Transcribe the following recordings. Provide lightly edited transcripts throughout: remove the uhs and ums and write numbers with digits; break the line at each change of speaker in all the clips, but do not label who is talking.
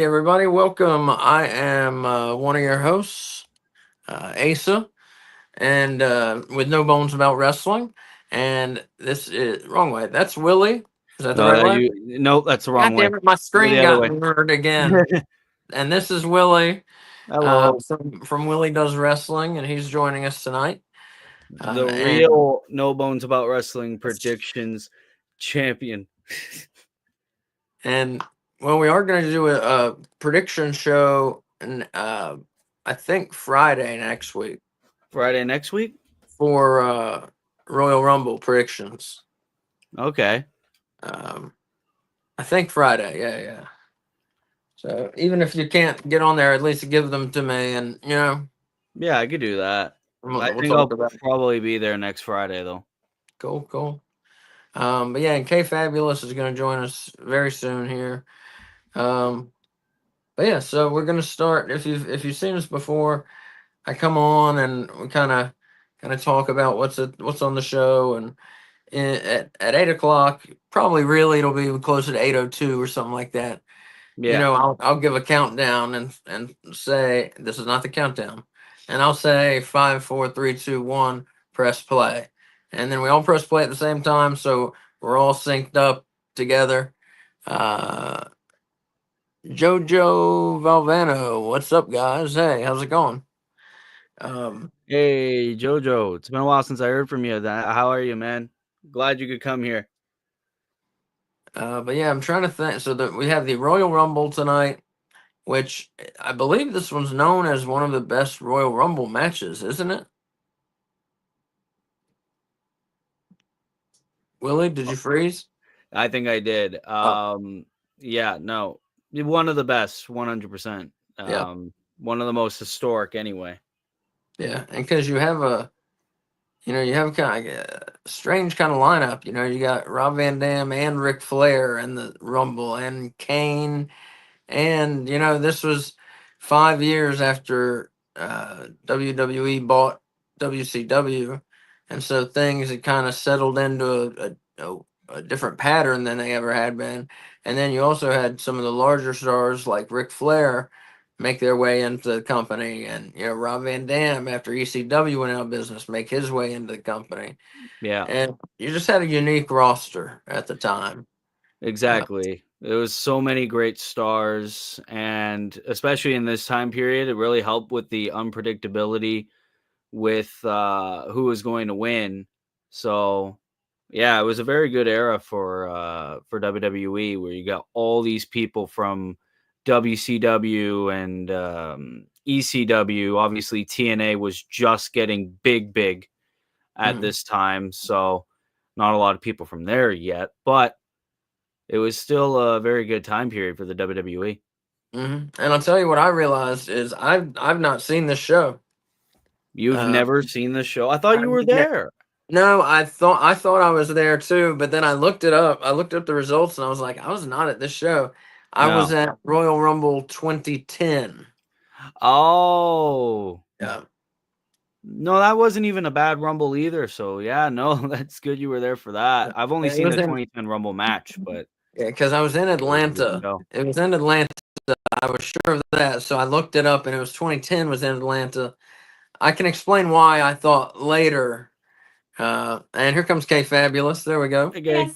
Hey, everybody, welcome. I am one of your hosts, Asa, and with No Bones About Wrestling. And this is wrong way. That's Willie. Is that the
No,
right
that
way?
you no, that's the
God
wrong way.
damn it, my
Go the
screen
other
got
way.
blurred again. And this is Willie
Hello.
from Willie Does Wrestling, and he's joining us tonight.
The
And
real No Bones About Wrestling predictions champion.
and well, we are going to do a prediction show, and I think Friday next week
Friday next week?
for Royal Rumble predictions.
Okay.
Um, I think Friday. Yeah. So even if you can't get on there, at least give them to me, and
Yeah, I could do that. I
we'll
think
talk
I'll
about it.
probably be there next Friday though.
Cool. But yeah, and K Fabulous is going to join us very soon here. Um, but yeah, so we're going to start. If you've seen us before, I come on and we kind of talk about what's on the show, and at 8 o'clock, probably really it'll be closer to 8:02 or something like that.
Yeah.
I'll give a countdown and say this is not the countdown, and I'll say 5, 4, 3, 2, 1, press play, and then we all press play at the same time, so we're all synced up together. Uh, Jojo Valvano, what's up, guys? Hey, how's it going? Um,
Hey Jojo, it's been a while since I heard from you. How are you, man? Glad you could come here.
but yeah, I'm trying to think. So that we have the Royal Rumble tonight, which I believe this one's known as one of the best Royal Rumble matches, isn't it? Willie, did you freeze?
I think I did.
Oh,
Yeah, no. One of the best, 100%.
yeah,
One of the most historic anyway.
yeah. And because you have kind of a strange kind of lineup. You got Rob Van Dam and Ric Flair and the Rumble and Kane. And, this was 5 years after WWE bought WCW. And so things had kind of settled into a different pattern than they ever had been. And then you also had some of the larger stars like Ric Flair make their way into the company. And, Rob Van Dam, after ECW went out of business, make his way into the company.
Yeah.
And you just had a unique roster at the time.
Exactly. There was so many great stars, and especially in this time period, it really helped with the unpredictability with who was going to win. So, yeah, it was a very good era for WWE, where you got all these people from WCW and ECW. Obviously, TNA was just getting big at
Mhm.
this time, so not a lot of people from there yet, but it was still a very good time period for the WWE.
And I'll tell you what I realized is I've not seen this show.
You've
Uh,
never seen the show? I thought you
I've
were
ne-
there.
no, I thought I was there too, but then I looked it up. I looked up the results, and I was like, I was not at this show. I was
No.
at Royal Rumble 2010.
Oh.
Yeah,
No, that wasn't even a bad Rumble either. So yeah, no, that's good you were there for that. I've only
it
seen
was
the
in
2010 Rumble match, but
yeah, because I was in
it was a good
Atlanta.
show.
It was in Atlanta. I was sure of that, so I looked it up, and it was 2010 was in Atlanta. I can explain why I thought later. And here comes K Fabulous. There we go.
Okay.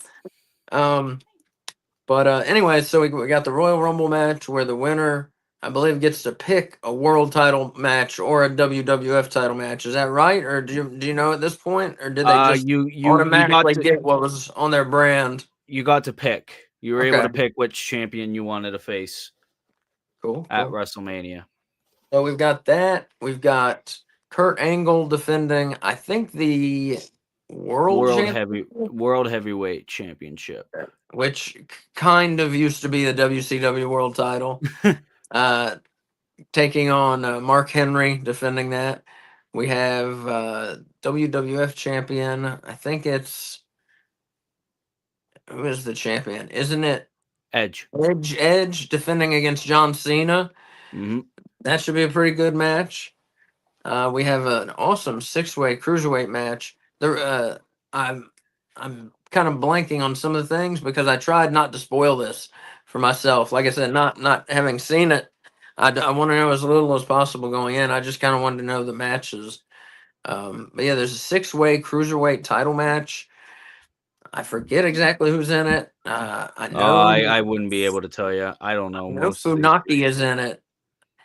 Um, But anyway, so we got the Royal Rumble match where the winner, I believe, gets to pick a world title match or a WWF title match. Is that right, or do you know at this point, or did they just
You got
automatically
to
get what was on their brand?
pick. You were able
Okay,
to pick which champion you wanted to face at
cool.
WrestleMania.
So we've got that. We've got Kurt Angle defending, I think, the world champion,
World Heavyweight Championship.
which kind of used to be the WCW world title. Uh, Taking on Mark Henry, defending that. We have WWF champion. I think it's who is the champion? Isn't it
Edge.
Edge? Edge defending against John Cena.
Mhm.
That should be a pretty good match. We have an awesome six-way cruiserweight match. I'm kind of blanking on some of the things because I tried not to spoil this, for myself. Like I said, not having seen it, I want to know as little as possible going in. I just kind of wanted to know the matches. But yeah, there's a 6-way cruiserweight title match. I forget exactly who's in it. I know
I wouldn't be able to tell you. I don't know most of these.
Funaki is in it.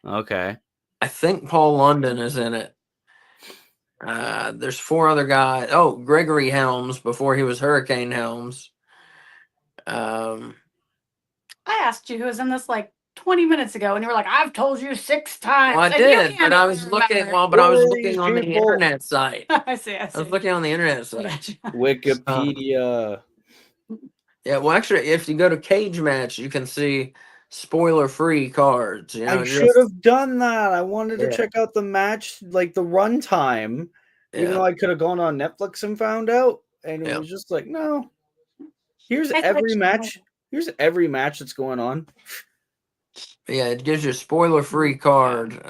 Okay.
I think Paul London is in it. There's 4 other guys. Oh, Gregory Helms before he was Hurricane Helms. Um,
I asked you who was in this like 20 minutes ago, and you were like, "I've told you 6 times."
well, I
and you
did,
can't
but I was
even
looking.
remember.
Well, but I
Who
was
are
looking
these
on the
people?
internet site.
I see.
I was looking on the internet site.
Gotcha.
Wikipedia.
Yeah, well, actually, if you go to Cage Match, you can see spoiler-free cards. You know,
I should have done that. I wanted to
Yeah.
check out the match, like the runtime, even though I could have gone on Netflix and found out. And it was just like, no. Here's every match. Here's every match that's going on.
Yeah, it gives you a spoiler-free card.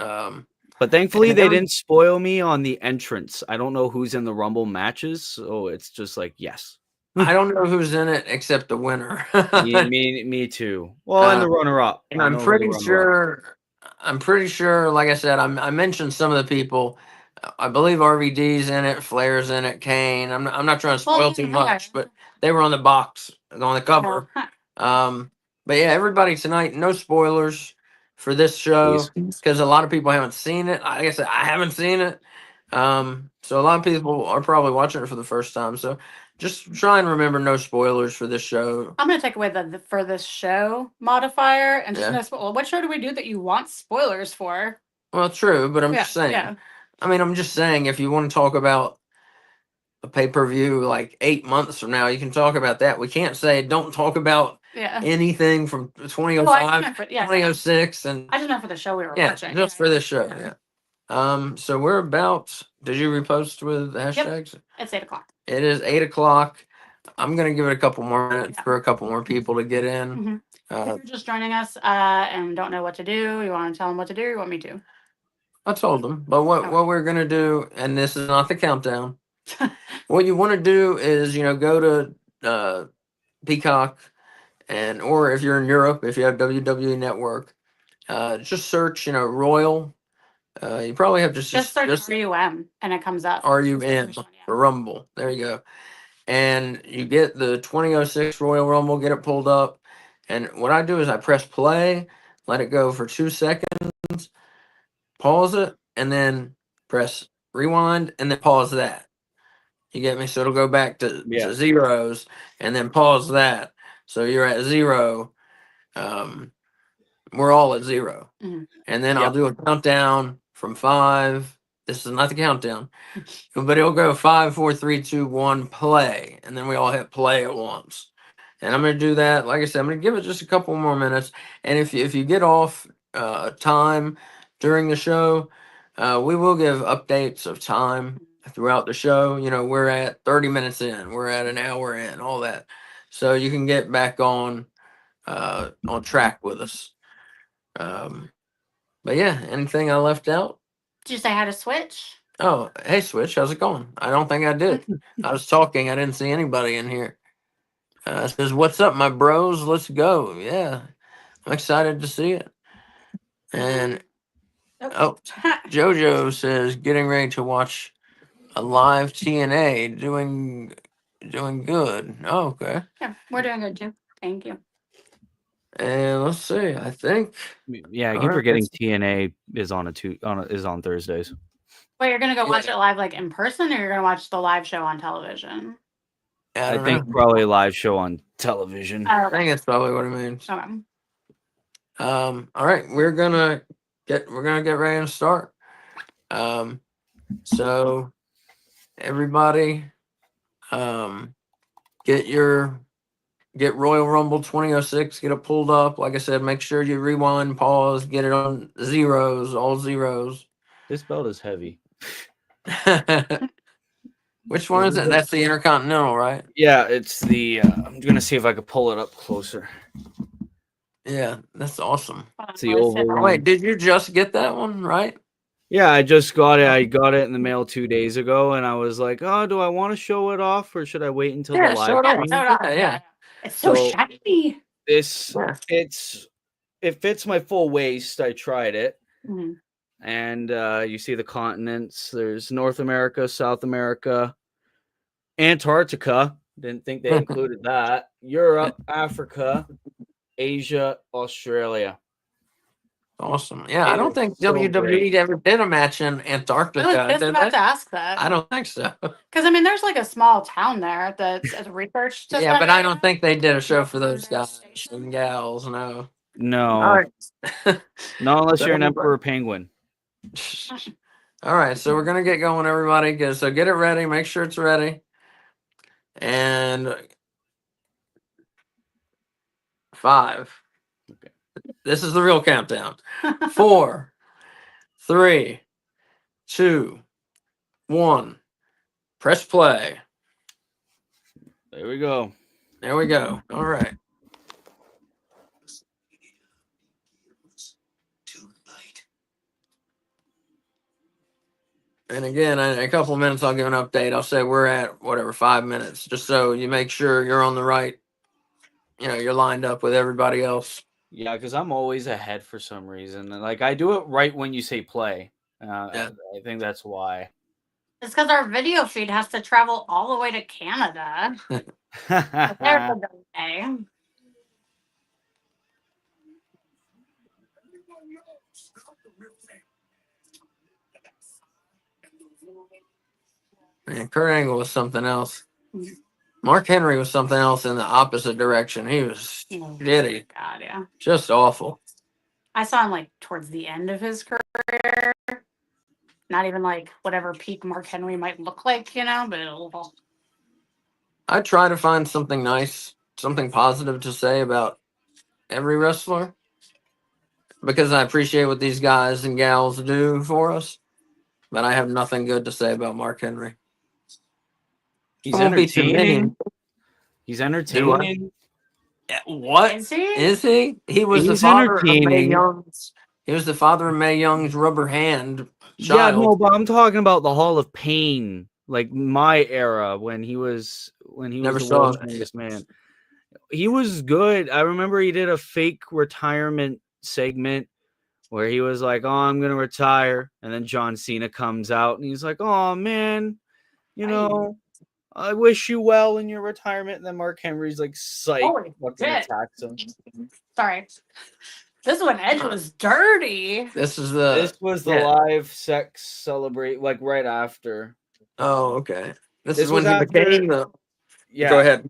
But thankfully,
and
they
there-
didn't spoil me on the entrance. I don't know who's in the Rumble matches, so it's just like, yes.
I don't know who's in it except the winner.
me too. Well, and the runner-up.
And
I
I'm
know who the
pretty
runner-up.
sure. I'm pretty sure. Like I said, I mentioned some of the people. I believe RVD's in it, Flair's in it, Kane. I'm not trying to spoil too much, but they were on the box on the cover. But yeah, everybody tonight, no spoilers for this show because a lot of people haven't seen it. Like I said, I haven't seen it. So a lot of people are probably watching it for the first time. So just try and remember no spoilers for this show.
I'm gonna take away the for this show modifier and just no spoil. What show do we do that you want spoilers for?
Well, true, but I'm just saying.
Yeah.
I mean, I'm just saying if you want to talk about a pay-per-view like 8 months from now, you can talk about that. We can't say don't talk about anything from 2005, 2006, and
I just know for the show we were
yeah,
watching.
just for this show. Yeah. So we're about. Did you repost with the hashtags?
Yep. It's 8:00.
It is 8:00. I'm gonna give it a couple more minutes for a couple more people to get in.
If you're just joining us and don't know what to do, you want to tell them what to do, or you want me to?
I told them, but what we're gonna do, and this is not the countdown. What you want to do is, go to Peacock, or if you're in Europe, if you have WWE Network, just search, Royal. You probably have to
just search RUM and it comes up.
RUM for Rumble. There you go. And you get the 2006 Royal Rumble, get it pulled up. And what I do is I press play, let it go for 2 seconds, pause it, and then press rewind, and then pause that. You get me? So it'll go back to zeros, and then pause that. So you're at 0. We're all at 0. And then I'll do a countdown from 5. This is not the countdown, but it'll go 5, 4, 3, 2, 1, play. And then we all hit play at once. And I'm going to do that. Like I said, I'm going to give it just a couple more minutes. And if you get off time during the show, we will give updates of time throughout the show. We're at 30 minutes in, we're at an hour in, all that. So you can get back on track with us. But yeah, anything I left out?
Did you say how to switch?
Oh, hey, Switch, how's it going? I don't think I did. I was talking. I didn't see anybody in here. It says, what's up, my bros? Let's go. Yeah, I'm excited to see it. And, JoJo says, getting ready to watch a live TNA, doing good. Oh, okay.
Yeah, we're doing good, too. Thank you.
And let's see. I think.
Yeah, I keep forgetting TNA is on Thursdays.
Wait, you're gonna go watch it live, like in person, or you're gonna watch the live show on television?
I think probably a live show on television.
I think that's probably what it means.
Okay.
All right, we're gonna get ready to start. So everybody, get Royal Rumble 2006, get it pulled up. Like I said, make sure you rewind, pause, get it on zeros, all zeros.
This belt is heavy.
Which one is it? That's the Intercontinental, right?
Yeah, it's the. I'm gonna see if I could pull it up closer.
Yeah, that's awesome.
It's the oval one.
Wait, did you just get that one, right?
Yeah, I just got it. I got it in the mail 2 days ago, and I was like, "Oh, do I want to show it off, or should I wait until the live stream?"
Yeah.
It's so shiny.
This
Yeah.
it fits my full waist. I tried it.
Mhm.
And you see the continents. There's North America, South America, Antarctica. Didn't think they included that. Europe, Africa, Asia, Australia.
Awesome. Yeah, I
It
don't
is
think
so
WWE
great.
ever did a match in
I
Antarctica,
was just
did
about
they?
to ask that.
I don't think so.
Because I mean, there's like a small town there that's a research.
Yeah, but I
center.
don't think they did a show for those
Their
guys
station.
and gals. No.
No,
All right.
not unless you're an
So-
emperor penguin.
All right, so we're gonna get going, everybody. So get it ready. Make sure it's ready. And 5.
Okay.
This is the real countdown. 4, 3, 2, 1. Press play.
There we go.
There we go. All right. And again, in a couple of minutes, I'll give an update. I'll say we're at whatever 5 minutes, just so you make sure you're on the right. You're lined up with everybody else.
Yeah, because I'm always ahead for some reason. Like I do it right when you say play.
Yeah.
I think that's why.
It's because our video feed has to travel all the way to Canada. There's a delay.
Man, Kurt Angle was something else. Mark Henry was something else in the opposite direction. He was
Oh,
shitty,
God, yeah.
just awful.
I saw him like towards the end of his career. Not even like whatever peak Mark Henry might look like, but
I try to find something nice, something positive to say about every wrestler because I appreciate what these guys and gals do for us, but I have nothing good to say about Mark Henry.
He's
I won't be too
entertaining.
mean.
He's
Do I?
entertaining.
What
is he?
is he? He was the
He's
father of Mae
entertaining.
Young's. He was the father of Mae Young's rubber hand
Yeah,
child.
no, but I'm talking about the Hall of Pain, like my era when he was
Never
the
saw
world's
it.
strongest man. He was good. I remember he did a fake retirement segment where he was like, "Oh, I'm gonna retire," and then John Cena comes out and he's like, "Oh man, I wish you well in your retirement." And then Mark Henry's like, "Psych,"
Holy
fucking
shit.
attacks him.
Sorry. This is when Edge was dirty.
This is
This was the
yeah.
live sex celebrate, like right after.
Oh, okay. This
This
is when
was
he
after.
became the.
Yeah.
Go ahead.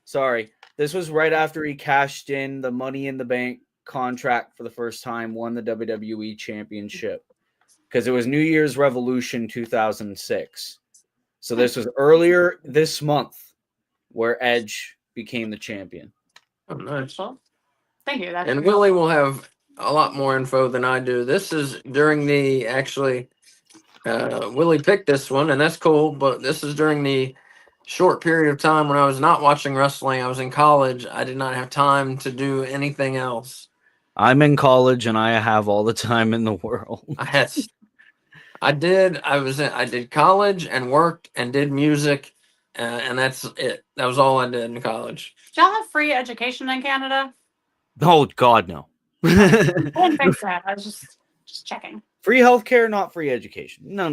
Sorry. This was right after he cashed in the Money in the Bank contract for the first time, won the WWE Championship. Because it was New Year's Revolution 2006. So this was earlier this month where Edge became the champion.
Oh, nice.
Well, thank you.
And Willie will have a lot more info than I do. This is during the Willie picked this one, and that's cool. But this is during the short period of time when I was not watching wrestling. I was in college. I did not have time to do anything else.
I'm in college and I have all the time in the world.
I did college and worked and did music, and that's it. That was all I did in college.
Do y'all have free education in Canada?
Oh God, no.
I didn't think that. I was just checking.
Free healthcare, not free education. No.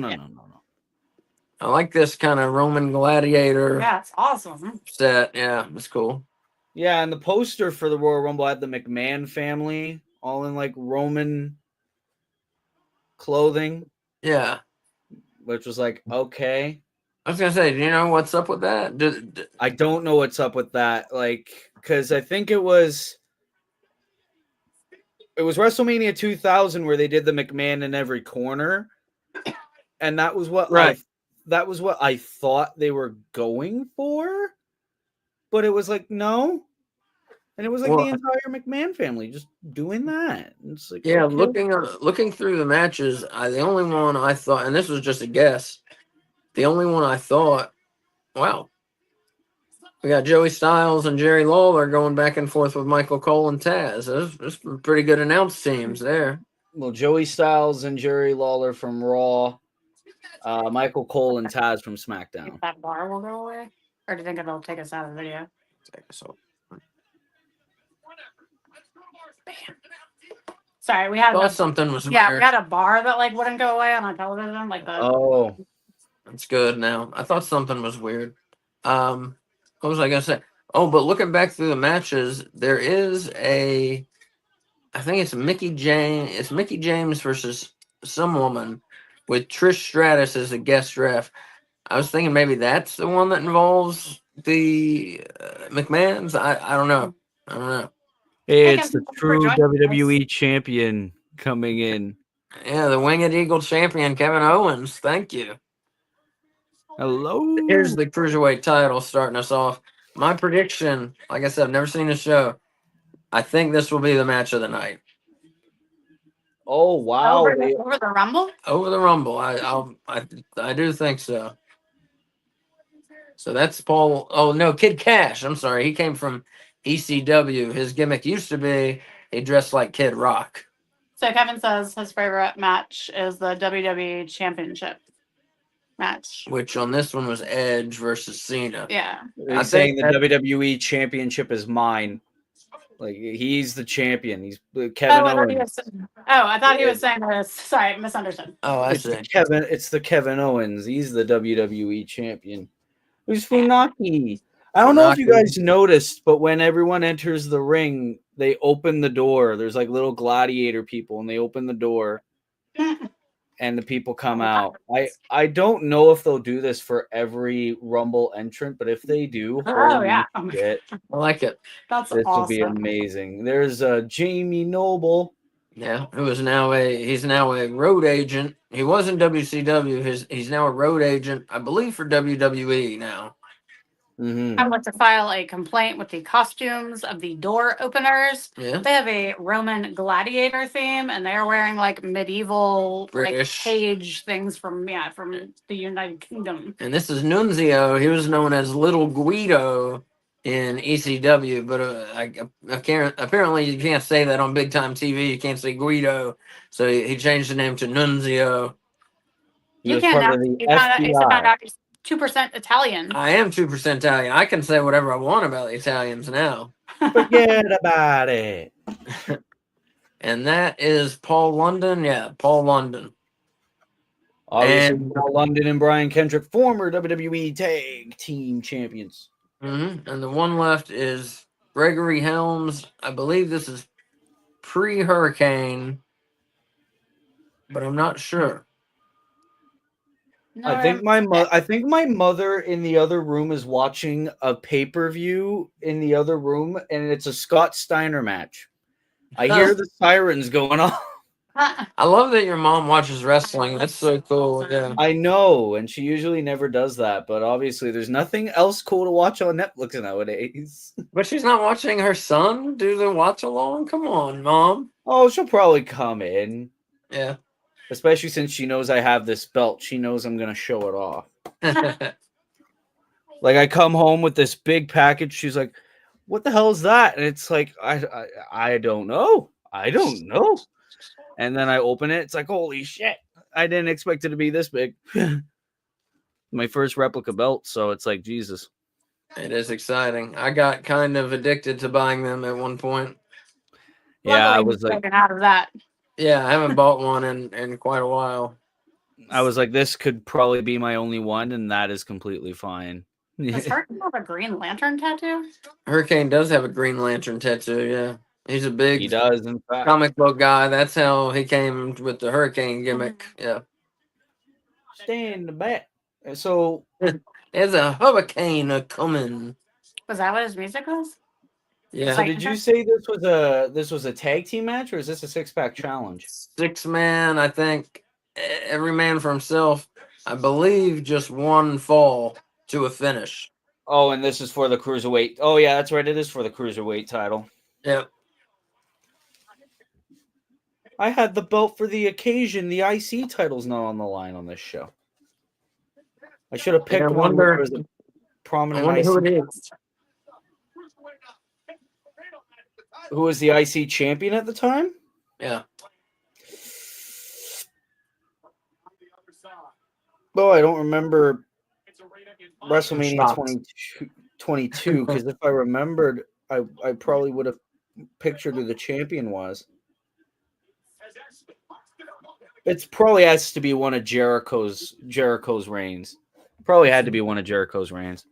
I like this kind of Roman gladiator
Yeah, it's awesome.
set. Yeah, it's cool.
Yeah, and the poster for the Royal Rumble had the McMahon family all in like Roman clothing.
Yeah.
Which was like, okay.
I was gonna say, do you know what's up with that?
I don't know what's up with that. Like, because I think it was WrestleMania 2000 where they did the McMahon in every corner, and that was what I thought they were going for, but it was like no, and it was like the entire McMahon family just doing that. It's like
yeah,
okay.
looking through the matches, the only one I thought, and this was just a guess, the only one I thought, wow, we got Joey Styles and Jerry Lawler going back and forth with Michael Cole and Taz. Those pretty good announced teams there.
Well, Joey Styles and Jerry Lawler from Raw, Michael Cole and Taz from SmackDown.
Think that bar will go away, or do you think it'll take us out of the video?
Take us over.
Sorry, we
I
had
thought something was
we
weird.
had a bar that like wouldn't go away on our television, like the
Oh,
It's good now. I thought something was weird. What was I gonna say? Oh, but looking back through the matches, there is a. I think it's Mickey James. It's Mickey James versus some woman with Trish Stratus as a guest ref. I was thinking maybe that's the one that involves the McMahons. I don't know. I don't know.
hey,
Hey,
it's the
Kevin, thanks for
true
joining us.
WWE champion coming in.
Yeah, the Winged Eagle champion Kevin Owens. Thank you.
Hello.
Here's the Cruiserweight title starting us off. My prediction, like I said, I've never seen the show. I think this will be the match of the night.
Oh wow,
over the Rumble.
Over the Rumble. I do think so. So that's Paul. Oh no, Kid Cash. I'm sorry. He came from ECW. His gimmick used to be he dressed like Kid Rock.
So Kevin says his favorite match is the WWE Championship match.
Which on this one was Edge versus Cena.
Yeah.
I
he's saying
think
the
that-
WWE championship is mine. Like he's the champion. He's Kevin
I
Owens.
thought he was saying this. Sorry, misunderstood.
Oh, I
It's
see.
the Kevin Owens. He's the WWE champion. Who's Funaki? I don't know if you
Funaki.
guys noticed, but when everyone enters the ring, they open the door. There's like little gladiator people, and they open the door, and the people come out. I don't know if they'll do this for every Rumble entrant, but if they do, holy
yeah.
shit,
I like it.
That's
this will be
awesome.
amazing. There's Jamie Noble.
Yeah, he's now a road agent. He was in WCW. He's now a road agent, I believe, for WWE now.
Mm-hmm.
I would like to file a complaint with the costumes of the door openers.
Yeah,
They have a Roman gladiator theme, and they're wearing like medieval
British.
like cage things from the United Kingdom.
And this is Nunzio. He was known as Little Guido in ECW, but apparently you can't say that on big time TV. You can't say Guido, so he changed the name to Nunzio.
He was part of the FBI.
He's 2% Italian.
I am 2% Italian. I can say whatever I want about the Italians now.
Forget about it.
And that is Paul London. Yeah, Paul London.
Obviously,
And-
Paul London and Brian Kendrick, former WWE Tag Team Champions.
And the one left is Gregory Helms. I believe this is pre-Hurricane, but I'm not sure.
No,
I think my mother in the other room is watching a pay-per-view in the other room, and it's a Scott Steiner match. I hear the sirens going on.
I love that your mom watches wrestling. That's so cool. Yeah.
I know, and she usually never does that, but obviously there's nothing else cool to watch on Netflix nowadays.
But she's not watching her son do the watch along. Come on, mom.
Oh, she'll probably come in.
Yeah.
Especially since she knows I have this belt. She knows I'm going to show it off. Like, I come home with this big package. She's like, what the hell is that? And it's like, I don't know. I don't know. And then I open it. It's like, holy shit. I didn't expect it to be this big. My first replica belt. So it's like, Jesus.
It is exciting. I got kind of addicted to buying them at one point.
Yeah, I
Luckily,
was like,
out of that.
Yeah, I haven't bought one in quite a while.
this could probably be my only one, and that is completely fine.
Does Hurricane have a Green Lantern tattoo?
Hurricane does have a Green Lantern tattoo, yeah. He's a big
He does, in fact.
comic book guy. That's how he came with the Hurricane gimmick. Yeah.
Stay in the back. So
There's a hurricane a-coming.
Was that what his music was?
Yeah.
So did you say this was a tag team match, or is this a 6-pack challenge?
6-man, I think. Every man for himself. I believe just one fall to a finish.
Oh, and this is for the Cruiserweight. Oh yeah, that's right. It is for the Cruiserweight title.
Yep.
I had the belt for the occasion. The IC title's not on the line on this show. I should have picked one where it was a prominent IC.
Who it is.
Who was the IC champion at the time?
Yeah.
Oh, I don't remember WrestleMania 22 because if I remembered, I probably would have picture to the champion was. It's probably has to be one of Jericho's reigns. Probably had to be one of Jericho's reigns.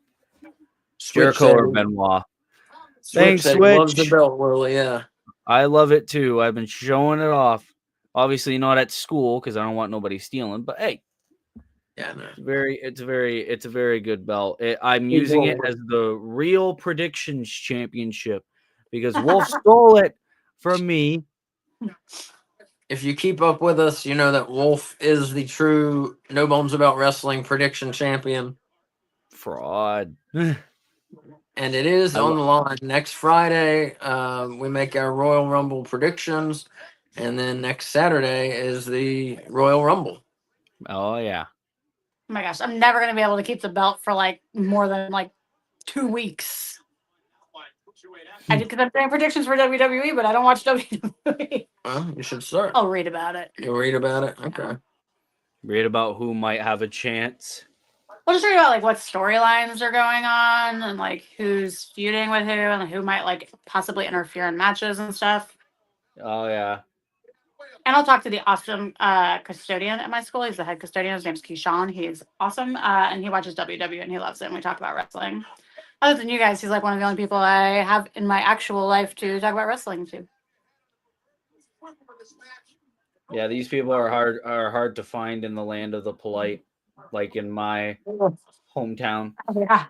Switch
Jericho or
said,
Benoit.
Switch
Thanks,
said he loves the
Switch.
belt, Willie. Yeah.
I love it too. I've been showing it off. Obviously not at school because I don't want nobody stealing. But hey,
Yeah, no.
it's a very good belt. I'm
Big
using it
Wolf.
as the real predictions championship because Wolf stole it from me.
If you keep up with us, you know that Wolf is the true No Bones About Wrestling prediction champion.
Fraud.
And it is on the line next Friday. We make our Royal Rumble predictions. And then next Saturday is the Royal Rumble.
Oh yeah.
Oh my gosh, I'm never gonna be able to keep the belt for like more than like 2 weeks. I did because I'm doing predictions for WWE, but I don't watch WWE.
Well, you should start.
I'll read about it.
You'll read about it? Okay.
Read about who might have a chance.
We'll just read about like what storylines are going on and like who's feuding with who and who might like possibly interfere in matches and stuff.
Oh yeah.
And I'll talk to the awesome custodian at my school. He's the head custodian. His name's Keyshawn. He's awesome. And he watches WWE and he loves it. And we talk about wrestling. Other than you guys, he's like one of the only people I have in my actual life to talk about wrestling to.
Yeah, these people are hard to find in the land of the polite, like in my hometown.
Yeah.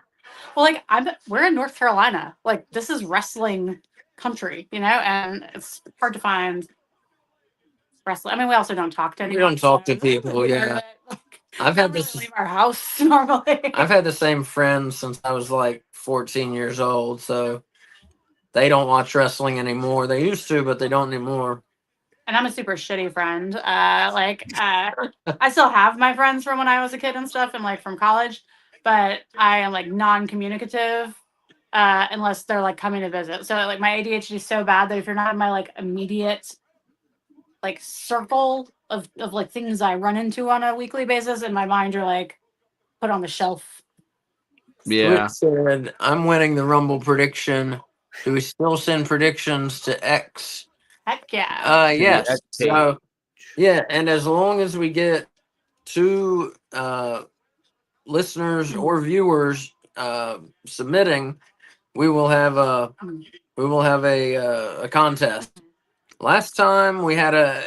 Well, like we're in North Carolina. Like this is wrestling country, you know, and it's hard to find wrestling. I mean, we also don't talk to anyone.
We don't talk to people, yeah. I've had
really
this.
leave our house normally.
I've had the same friends since I was like 14 years old, so they don't watch wrestling anymore. They used to, but they don't anymore.
And I'm a super shitty friend. I still have my friends from when I was a kid and stuff, and like from college, but I am like non-communicative unless they're like coming to visit. So like my ADHD is so bad that if you're not in my like immediate like circle of like things I run into on a weekly basis, in my mind you're like put on the shelf.
Yeah.
Switch said, I'm winning the Rumble prediction. Do we still send predictions to X?
Heck yeah.
Yes.
X
So, yeah, and as long as we get 2 listeners or viewers submitting, we will have a contest. Last time we had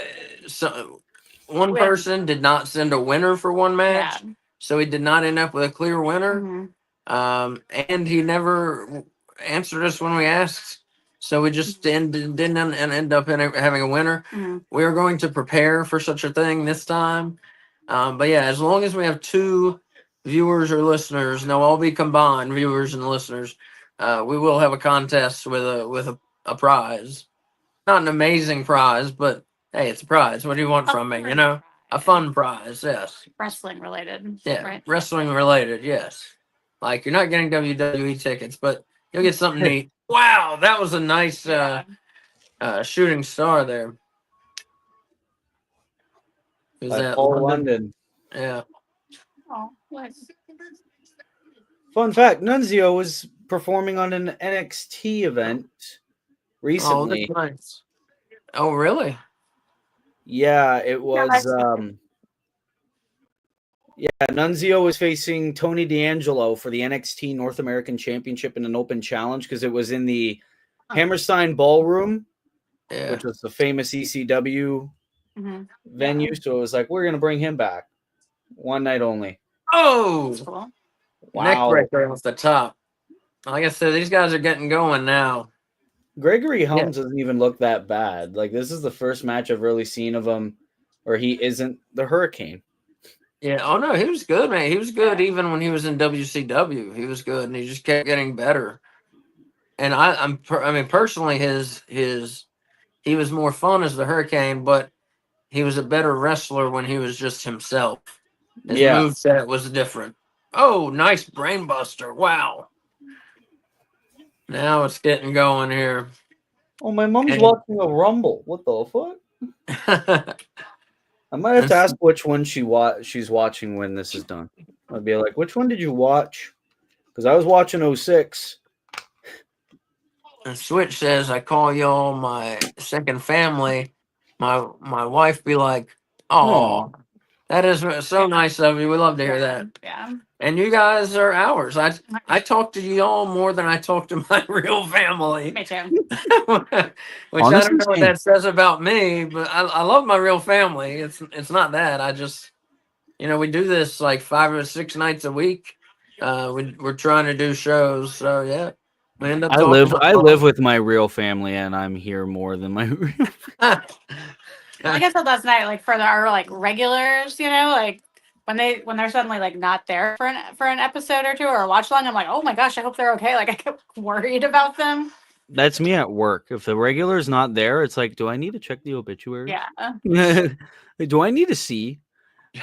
one person did not send a winner for one match, so he did not end up with a clear winner. And he never answered us when we asked, so we just didn't end up having a winner. We are going to prepare for such a thing this time, but yeah, as long as we have 2 viewers or listeners, and they'll all be combined viewers and listeners, we will have a contest with a prize. Not an amazing prize, but hey, it's a prize. What do you want from me? You know, a fun prize. Yes.
Wrestling related.
Yeah,
Right?
wrestling related. Yes. Like you're not getting WWE tickets, but you'll get something neat. Wow, that was a nice shooting star there. Who's that?
Paul London.
Yeah.
Oh, nice.
Fun fact: Nunzio was performing on an NXT event recently.
Oh, that's nice. Oh, really?
Yeah, it was. Nunzio was facing Tony D'Angelo for the NXT North American Championship in an open challenge because it was in the Hammerstein Ballroom, which was the famous ECW venue. So it was like, we're going to bring him back. One night only.
Oh!
Cool.
Wow.
Neck breaker off the top. Like I said, these guys are getting going now.
Gregory Helms doesn't even look that bad. Like, this is the first match I've really seen of him where he isn't the Hurricane.
Yeah. Oh no, he was good, man. He was good even when he was in WCW. He was good, and he just kept getting better. And I mean, personally, he was more fun as the Hurricane, but he was a better wrestler when he was just himself. His moveset was different. Oh, nice brainbuster! Wow. Now it's getting going here.
Oh, my mom's watching a Rumble. What the fuck? I might have to ask which one she's watching when this is done. I'd be like, which one did you watch? Because I was watching 06.
And Switch says, I call y'all my second family. My wife be like,
Aw.
oh, that is so nice of you. We love to hear that.
Yeah.
And you guys are ours. I talk to y'all more than I talk to my real family.
Me too.
Which I
Honestly,
don't know what
same.
that says about me, but I love my real family. It's not that. I just, we do this like 5 or 6 nights a week. We're trying to do shows, so yeah, we end up
I
talking.
live with my real family, and I'm here more than my real.
Like I said last night, like for our like regulars, like when they're suddenly like not there for an episode or two or a watch along, I'm like, oh my gosh, I hope they're okay. Like I get worried about them.
That's me at work. If the regular's not there, it's like, do I need to check the obituary?
Yeah.
Do I need to see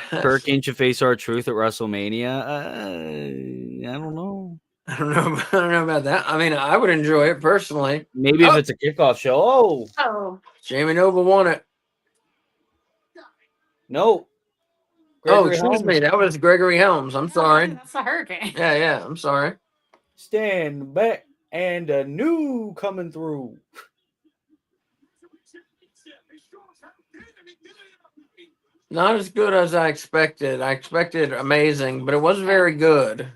Kirk Inch of Face Our Truth at WrestleMania? I don't know.
I don't know about that. I mean, I would enjoy it personally.
Maybe if it's a kickoff show.
Oh.
Jamie Noble won it.
No.
Excuse me. That was Gregory Helms. I'm sorry.
That's a hurricane.
Yeah. I'm sorry.
Stand back and a new coming through.
Not as good as I expected. I expected amazing, but it was very good.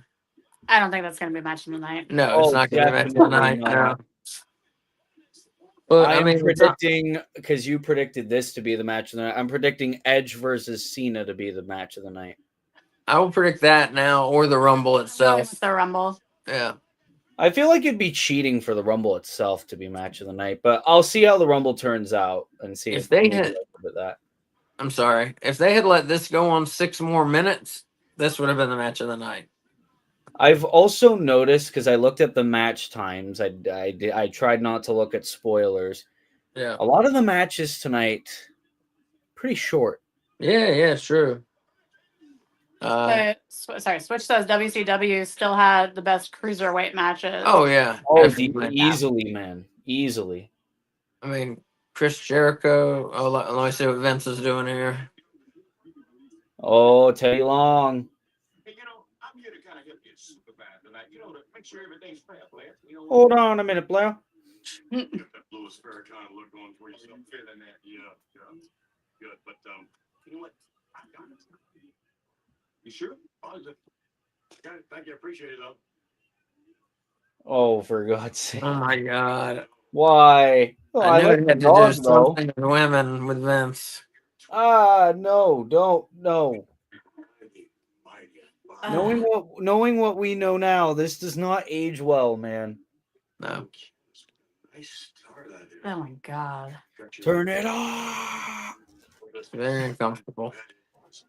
I don't think that's gonna be match of the night.
No, it's not going to be match of the night. No. But
I'm predicting, because you predicted this to be the match of the night, I'm predicting Edge versus Cena to be the match of the night.
I will predict that now, or the Rumble itself.
The Rumble.
Yeah.
I feel like it'd be cheating for the Rumble itself to be match of the night, but I'll see how the Rumble turns out and see
if they had
that.
I'm sorry. If they had let this go on 6 more minutes, this would have been the match of the night.
I've also noticed, because I looked at the match times, I tried not to look at spoilers.
Yeah.
A lot of the matches tonight, pretty short.
Yeah, true.
Switch says WCW still had the best cruiserweight matches.
Oh, yeah.
Easily, man. Easily.
I mean, Chris Jericho. Oh, let me see what Vince is doing here.
Oh, Teddy Long.
Hey, I'm here to kind of help you super bad tonight. To make sure everything's fair, player.
Hold on a minute, player.
Get that Louis Farrakhan look going for yourself. Feeling that? Yeah. Good. But you know what? I got it. You sure? Positive. Got it. Thank you. Appreciate it, though.
Oh, for God's sake!
Oh my God!
Why? Oh,
I knew
like
it had to do something with women with Vince.
No, don't no. Knowing what we know now, this does not age well, man.
No.
Oh my God!
Turn it off.
Very uncomfortable.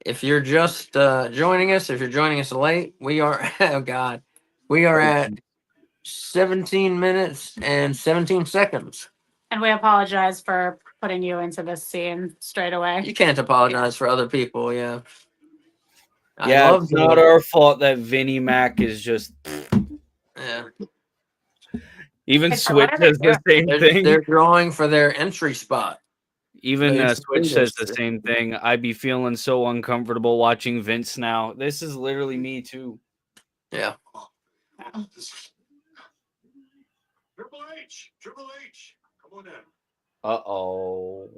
If you're just joining us, if you're joining us late, we are. Oh God, we are at 17 minutes and 17 seconds.
And we apologize for putting you into this scene straight away.
You can't apologize for other people. Yeah.
Yeah, it's not our fault that Vinnie Mac is just.
Yeah.
Even Switch says the same thing.
They're drawing for their entry spot.
Even Switch says the same thing. I'd be feeling so uncomfortable watching Vince now. This is literally me too.
Yeah.
Triple H, come on down.
Uh-oh.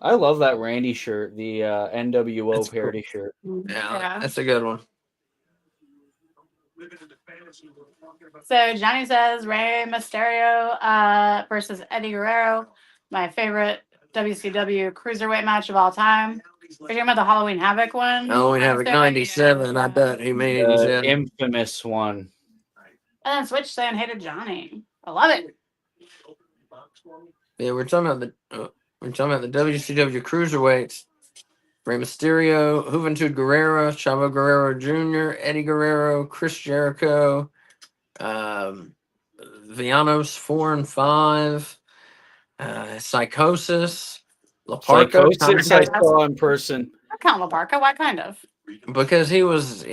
I love that Randy shirt, the NWO parody shirt.
Yeah, that's a good one.
So Johnny says Rey Mysterio versus Eddie Guerrero, my favorite WCW cruiserweight match of all time. Are you talking about the Halloween Havoc one?
Halloween Havoc 97. I bet he made
the infamous one.
And then Switch saying hated Johnny. I love it.
Yeah, we're talking about the WCW cruiserweights. Rey Mysterio, Juventud Guerrero, Chavo Guerrero Jr., Eddie Guerrero, Chris Jericho, Villanos 4 and 5, Psychosis, La Parka.
Psychosis I saw in person.
I count La Parka. Why kind of?
Because he was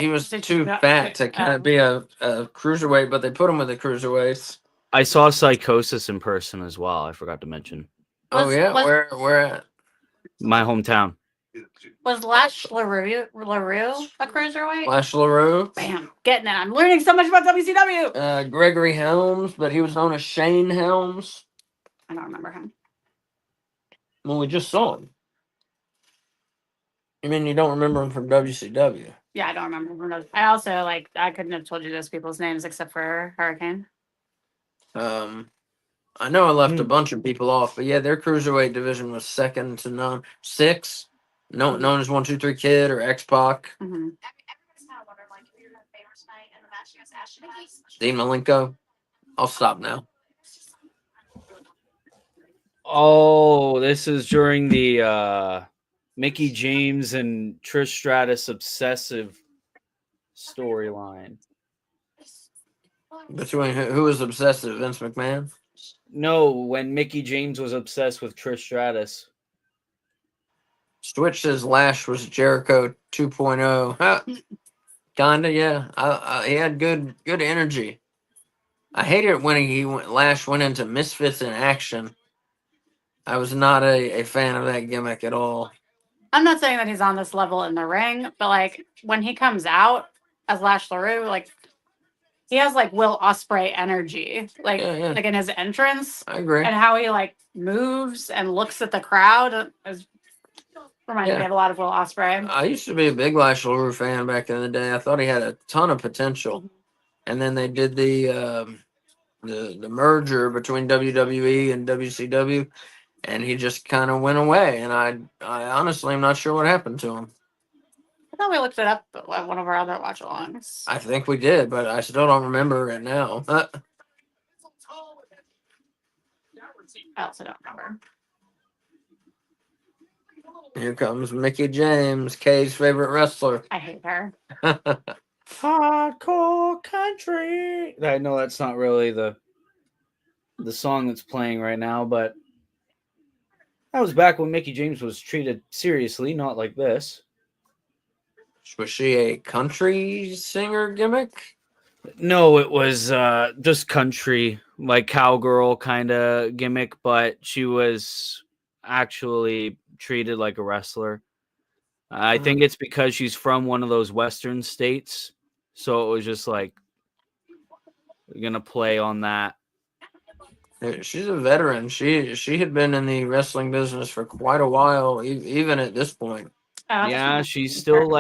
too fat to kind of be a cruiserweight, but they put him with the cruiserweights.
I saw Psychosis in person as well. I forgot to mention.
Where at?
My hometown.
Was Lash LaRue a cruiserweight?
Lash LaRue.
Bam, getting it. I'm learning so much about WCW.
Gregory Helms, but he was known as Shane Helms.
I don't remember him.
Well, we just saw him. You mean you don't remember him from WCW?
Yeah, I don't remember him from those. I also I couldn't have told you those people's names except for Hurricane.
I know I left a bunch of people off, but yeah, their cruiserweight division was second to none. 6, known as 1, 2, 3 Kid or X Pac.
Mm-hmm.
Dean Malenko. I'll stop now.
Oh, this is during the Mickey James and Trish Stratus obsessive storyline.
Between who was obsessive, Vince McMahon?
No, when Mickey James was obsessed with Trish Stratus.
Switch says Lash was Jericho 2.0. Huh. Kinda, yeah. He had good energy. I hated when Lash went into Misfits in Action. I was not a fan of that gimmick at all.
I'm not saying that he's on this level in the ring, but when he comes out as Lash LaRue, he has Will Ospreay energy,
Yeah.
in his entrance.
I agree.
And how he moves and looks at the crowd reminds me of a lot of Will Ospreay.
I used to be a big Lash LaRue fan back in the day. I thought he had a ton of potential, and then they did the merger between WWE and WCW, and he just kind of went away. And I honestly am not sure what happened to him.
I thought we looked it up at one of our other watch-alongs.
I think we did, but I still don't remember it now.
I also don't remember.
Here comes Mickey James, Kay's favorite wrestler.
I hate her.
Hardcore country. I know that's not really the song that's playing right now, but that was back when Mickey James was treated seriously, not like this.
Was she a country singer gimmick?
No, it was just country, cowgirl kind of gimmick, but she was actually treated like a wrestler. I think it's because she's from one of those Western states, so it was just we're gonna play on that.
She's a veteran. She had been in the wrestling business for quite a while, even at this point.
Yeah, she's still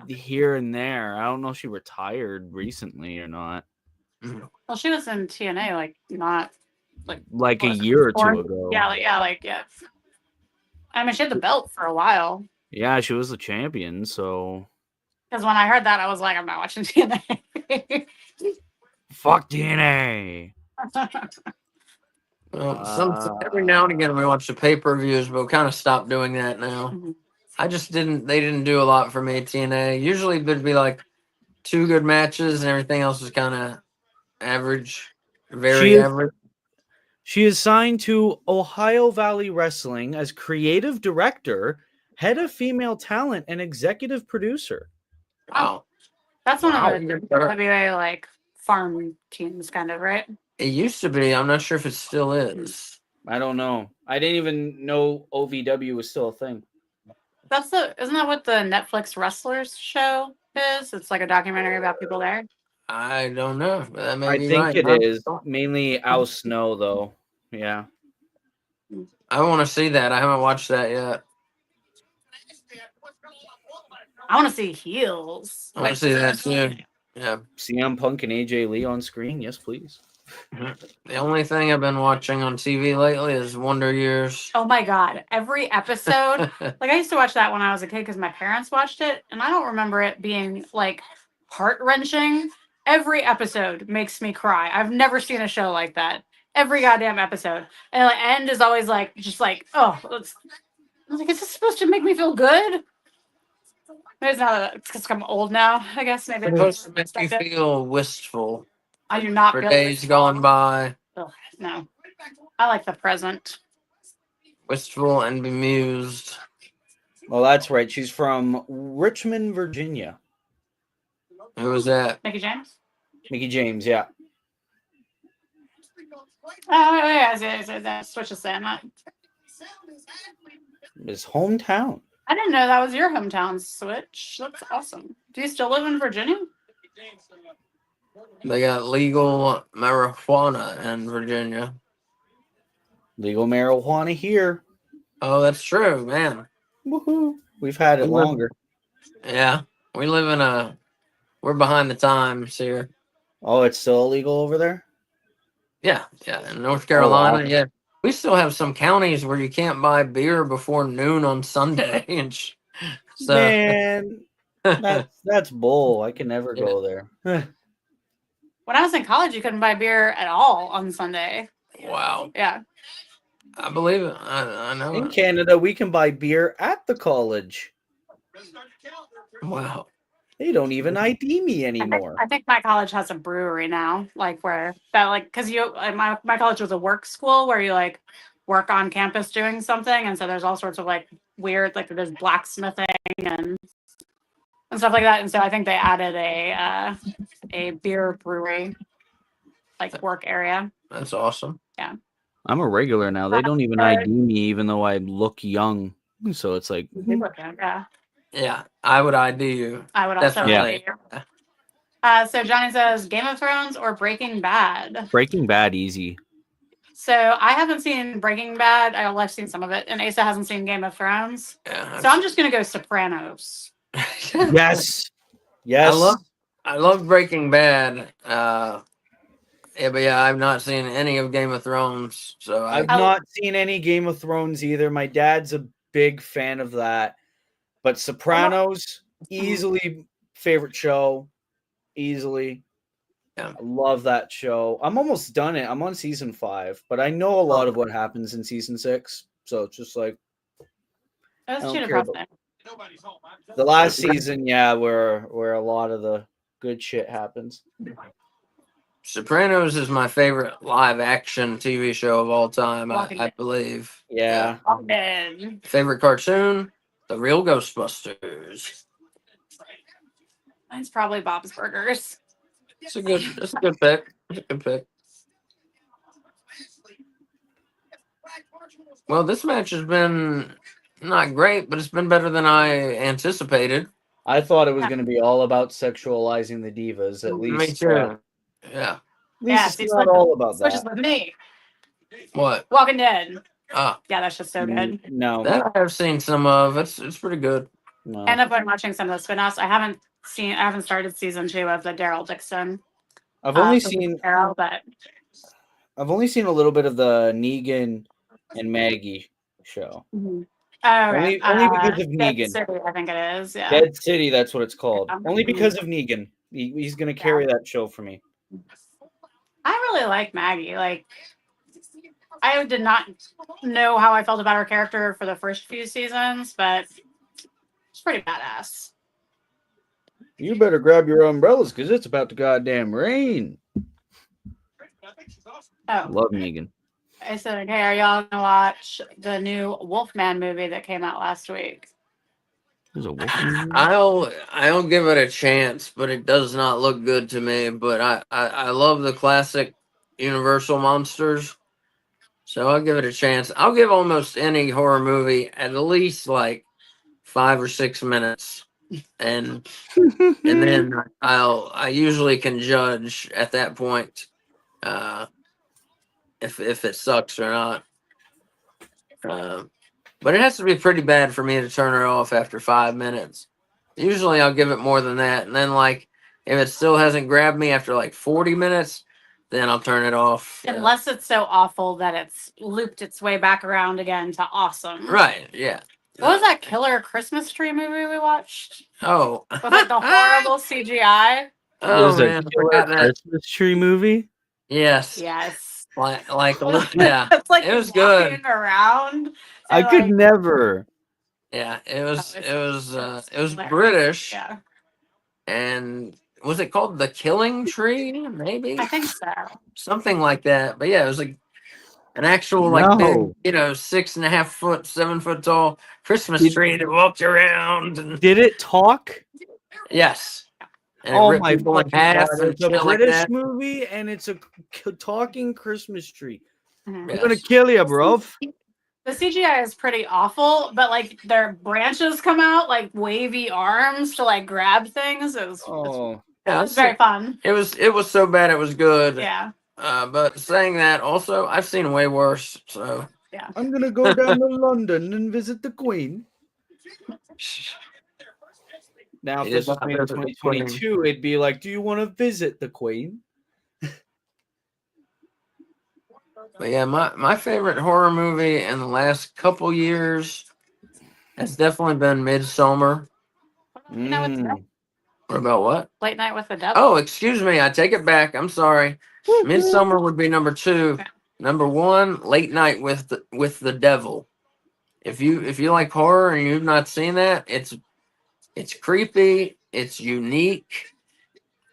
here and there. I don't know if she retired recently or not.
Well, she was in TNA, not
a year or two ago.
Yeah. I mean, she had the belt for a while.
Yeah, she was the champion. So,
because when I heard that, I was like, I'm not watching TNA.
Fuck TNA.
Well, every now and again we watch the pay-per-views, but we kind of stopped doing that now.
Mm-hmm.
They didn't do a lot for me, TNA. Usually there'd be 2 good matches and everything else was kind of average, average.
She is signed to Ohio Valley Wrestling as creative director, head of female talent, and executive producer.
Wow. That's one of the WA farm teams, kind of, right?
It used to be. I'm not sure if it still is.
I don't know. I didn't even know OVW was still a thing.
Isn't that what the Netflix Wrestlers show is? It's a documentary about people there.
I don't know. That may
I
be
think
right.
it is mainly Al Snow, though. Yeah.
I want to see that. I haven't watched that yet.
I want to see heels.
I want to see that too. Yeah.
CM Punk and AJ Lee on screen. Yes, please.
The only thing I've been watching on TV lately is Wonder Years.
Oh my God. Every episode. I used to watch that when I was a kid because my parents watched it. And I don't remember it being heart-wrenching. Every episode makes me cry. I've never seen a show like that. Every goddamn episode. And the end is always oh, it's I was is this supposed to make me feel good? Maybe it's not because I'm old now, I guess. Maybe
It's supposed to make me feel wistful.
I do not
for
feel
days gone by.
Ugh, no. I like the present.
Wistful and bemused.
Well, that's right. She's from Richmond, Virginia.
Who was that?
Mickey James?
Mickey James, yeah.
Oh, yeah. Switch is saying that.
His hometown.
I didn't know that was your hometown, Switch. That's awesome. Do you still live in Virginia?
They got legal marijuana in Virginia.
Legal marijuana here.
Oh, that's true, man.
Woohoo! We've had it
We live-
longer.
Yeah, we live in we're behind the times here.
Oh, it's still illegal over there?
Yeah, in North Carolina,
wow.
yeah. We still have some counties where you can't buy beer before noon on Sunday, and so
Man, that's bull. I can never go there.
When I was in college, you couldn't buy beer at all on Sunday.
wow,
Yeah.
I believe it. I know
In
it.
Canada, we can buy beer at the college.
Wow.
They don't even ID me anymore.
I think my college has a brewery now, like where that like because my college was a work school where you like work on campus doing something, and so there's all sorts of like weird like there's blacksmithing and stuff like that, and so I think they added a beer brewery like work area.
That's awesome.
Yeah.
I'm a regular now. They don't even ID me, even though I look young. So it's like,
Yeah.
Yeah, I would ID you.
I would also
Definitely.
So Johnny says Game of Thrones or Breaking Bad.
Breaking Bad easy.
So I haven't seen Breaking Bad. I've seen some of it, and Asa hasn't seen Game of Thrones.
Yeah,
So I'm just gonna go Sopranos.
Yes. Yes.
I love Breaking Bad. But yeah, I've not seen any of Game of Thrones, so
I've not seen any Game of Thrones either. My dad's a big fan of that. But Sopranos, easily favorite show. Easily.
Yeah.
I love that show. I'm almost done it. I'm on season 5, but I know a lot of what happens in season 6. So it's just like
That's
I
too
don't care
depressing.
the last season, yeah, where a lot of the good shit happens.
Sopranos is my favorite live action TV show of all time, I believe.
Yeah.
Favorite cartoon? The Real Ghostbusters.
Mine's probably Bob's Burgers.
That's a good pick. It's a good pick. Well, this match has been not great, but it's been better than I anticipated.
I thought it was going to be all about sexualizing the divas. At least,
Me too. Yeah.
At least it's not
Switch-
all about
Switches
that.
with me.
What?
Walking Dead.
Ah,
Yeah, that's just so good.
No,
that I've seen some of. It's pretty good.
no.
And I've been watching some of the spin-offs. I haven't started season 2 of the Daryl Dixon.
I've only seen
Daryl, but
a little bit of the Negan and Maggie show.
only
Only because of
Dead
Negan.
City, I think it is. Yeah.
Dead City, that's what it's called.
Yeah.
Only because of Negan. He's going to carry that show for me.
I really like Maggie. Like, I did not know how I felt about her character for the first few seasons, but she's pretty badass.
You better grab your umbrellas because it's about to goddamn rain.
Oh,
Love Negan.
I said, hey, are y'all gonna watch the new Wolfman movie that came out last week?
There's a wolf in there?
I'll give it a chance, but it does not look good to me. But I love the classic Universal monsters, so I'll give it a chance. I'll give almost any horror movie at least like 5 or 6 minutes, and then I usually can judge at that point if it sucks or not. But it has to be pretty bad for me to turn it off after 5 minutes. Usually I'll give it more than that. And then like if it still hasn't grabbed me after like 40 minutes, then I'll turn it off.
Unless it's so awful that it's looped its way back around again to awesome.
Right, yeah.
What was that killer Christmas tree movie we watched?
Oh.
With like the horrible CGI?
Oh
There's
man,
a
I forgot that.
Christmas tree movie?
Yes.
Yes.
Like yeah.
It's like
It was
walking
good.
around.
I
and,
could
like,
never.
Yeah, it was
hilarious.
British.
Yeah.
And was it called The Killing Tree? Maybe
I think so.
something like that. But yeah, it was like an actual like
No.
big, 6.5 foot, 7 foot tall Christmas tree that walked around. And
Did it talk?
yes, and it
Oh
ripped
my
people in
fucking
half
god!
and
It's a
shit like
British
that.
movie, and it's a talking Christmas tree.
Mhm.
I'm gonna kill you, bro.
The The CGI is pretty awful, but like their branches come out like wavy arms to like grab things. It
Oh,
was very fun.
It was so bad it was good.
Yeah.
But saying that, also I've seen way worse. So
I'm gonna go down to London and visit the Queen. Now, if
He
this
did
was
not
made in
visit the Queen.
2022, it'd be like, do you want to visit the Queen?
But yeah, my favorite horror movie in the last couple years has definitely been Midsummer.
Mm.
What about what?
Late Night with the Devil.
Oh, excuse me, I take it back. I'm sorry. Midsummer would be number 2. Number 1, Late Night with the Devil. If you like horror and you've not seen that, it's creepy. It's unique.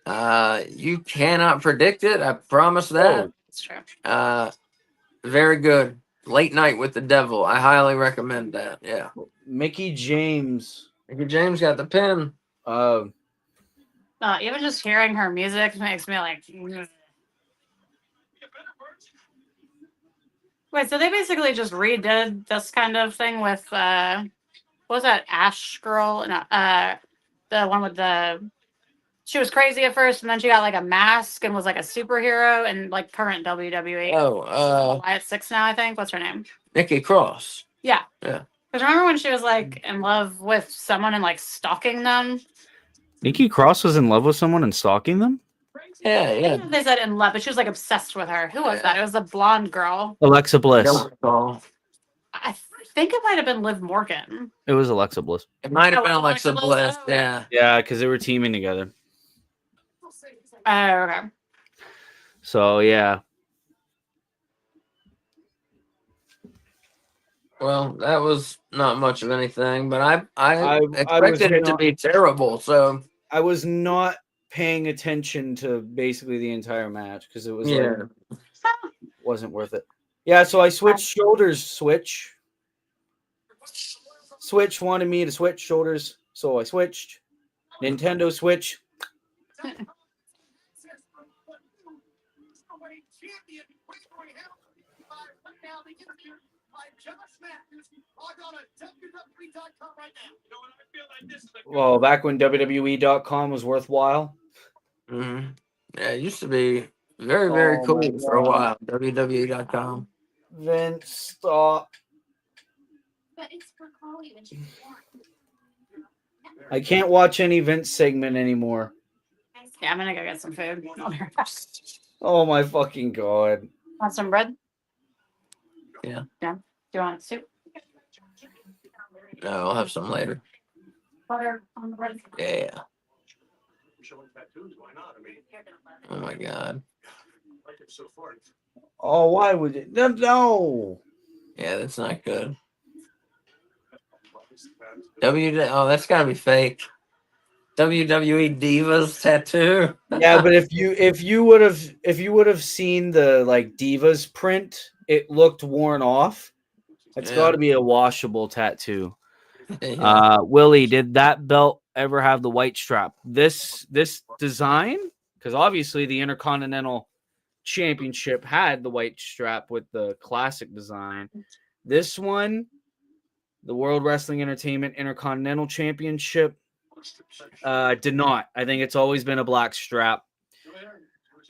You cannot predict it. I promise that.
That's true.
Very good. Late Night with the Devil. I highly recommend that. Yeah.
Mickey James.
Mickey James got the pen.
Even just hearing her music makes me like. Wait, so they basically just redid this kind of thing with what was that Ash girl? No, the one with the. She was crazy at first, and then she got like a mask and was like a superhero and like current WWE.
Oh,
Wyatt Six now, I think. What's her name?
Nikki Cross.
Yeah.
Yeah.
Because remember when she was like in love with someone and like stalking them?
Nikki Cross was in love with someone and stalking them?
Yeah,
I don't know if they said in love, but she was like obsessed with her. Who was that? It was the blonde girl.
Alexa Bliss.
I think it might have been Liv Morgan.
It was Alexa Bliss.
It might have
Oh,
been
it was
Alexa
Alexa
Bliss.
Bliss?
Yeah.
Yeah, because they were teaming together.
Oh, okay.
So, yeah.
Well, that was not much of anything, but I
was
expected it to
not-
be terrible. So
I was not paying attention to basically the entire match because it was like, wasn't worth it. Yeah, so I switched shoulders. Switch wanted me to switch shoulders, so I switched. Nintendo Switch. Well, back when WWE.com was worthwhile.
yeah, it used to be very, very
Oh
cool
my
for a
God.
while. WWE.com.
Vince, stop. I can't watch any Vince segment anymore.
Yeah, I'm gonna go get some food.
Oh my fucking God.
Want some bread?
Yeah.
Yeah. Do you want soup?
No, I'll have some later.
Butter on the bread?
Yeah. Oh my God.
Oh, why would it? No.
Yeah, that's not good. Oh, that's gotta be fake. WWE Divas tattoo.
Yeah, but if you would have seen the like Divas print, it looked worn off. It's got to be a washable tattoo.
Yeah.
Willie, did that belt ever have the white strap? This design, because obviously the Intercontinental Championship had the white strap with the classic design. This one, the World Wrestling Entertainment Intercontinental Championship, did not. I think it's always been a black strap.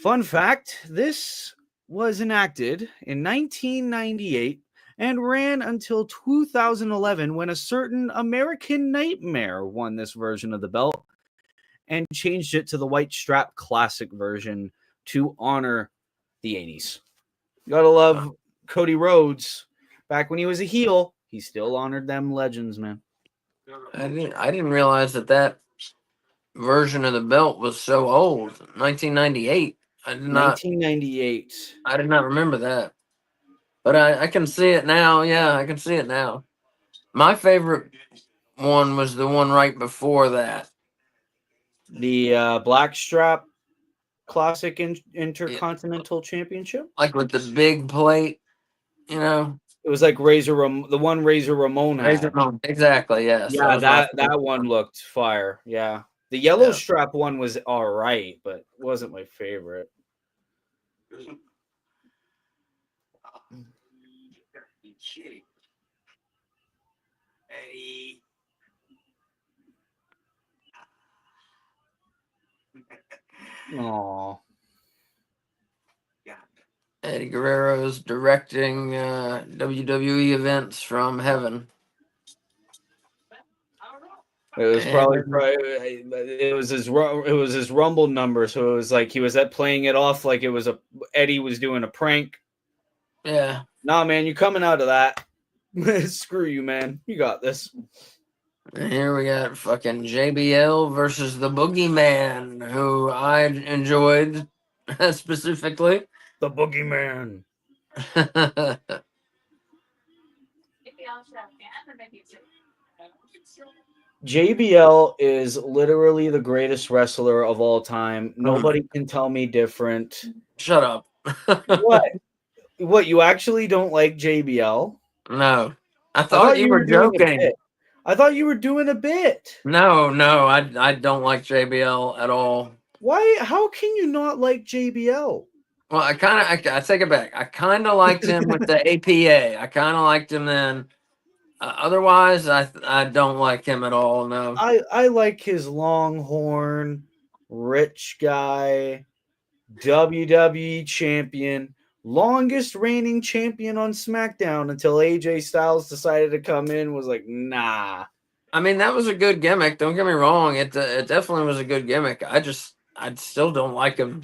Fun fact, this was enacted in 1998 and ran until 2011 when a certain American Nightmare won this version of the belt and changed it to the white strap classic version to honor the 80s. You gotta love Cody Rhodes. Back when he was a heel, he still honored them legends, man.
I didn't realize that version of the belt was so old. 1998. I did not
1998.
I did not remember that. But I can see it now. Yeah, I can see it now. My favorite one was the one right before that.
The black strap classic Intercontinental Championship.
Like with the big plate, you know.
It was like the one Razor Ramon had.
Razor Ramon. Exactly, yes.
Yeah,
was my
that one looked fire. Yeah. The yellow strap one was all right, but wasn't my favorite.
Eddie.
Aw.
Eddie Guerrero's directing WWE events from heaven.
It was probably
And-
it was his Rumble number, so it was like he was playing it off like it was Eddie was doing a prank.
Yeah.
Nah, man, you coming out of that? Screw you, man. You got this.
And here we got fucking JBL versus the Boogeyman, who I enjoyed specifically.
The Boogeyman. JBL is literally the greatest wrestler of all time. Nobody can tell me different.
Shut up.
What? What? You actually don't like JBL?
No. I thought you were
doing a
joking.
bit. I thought you were doing a bit.
No, I don't like JBL at all.
Why? How can you not like JBL?
Well, I take it back. I kind of liked him with the APA. I kind of liked him then. Otherwise, I don't like him at all. No.
I like his Longhorn, rich guy, WWE champion, longest reigning champion on SmackDown until AJ Styles decided to come in. Was like, nah.
I mean, that was a good gimmick. Don't get me wrong. It definitely was a good gimmick. I still don't like him.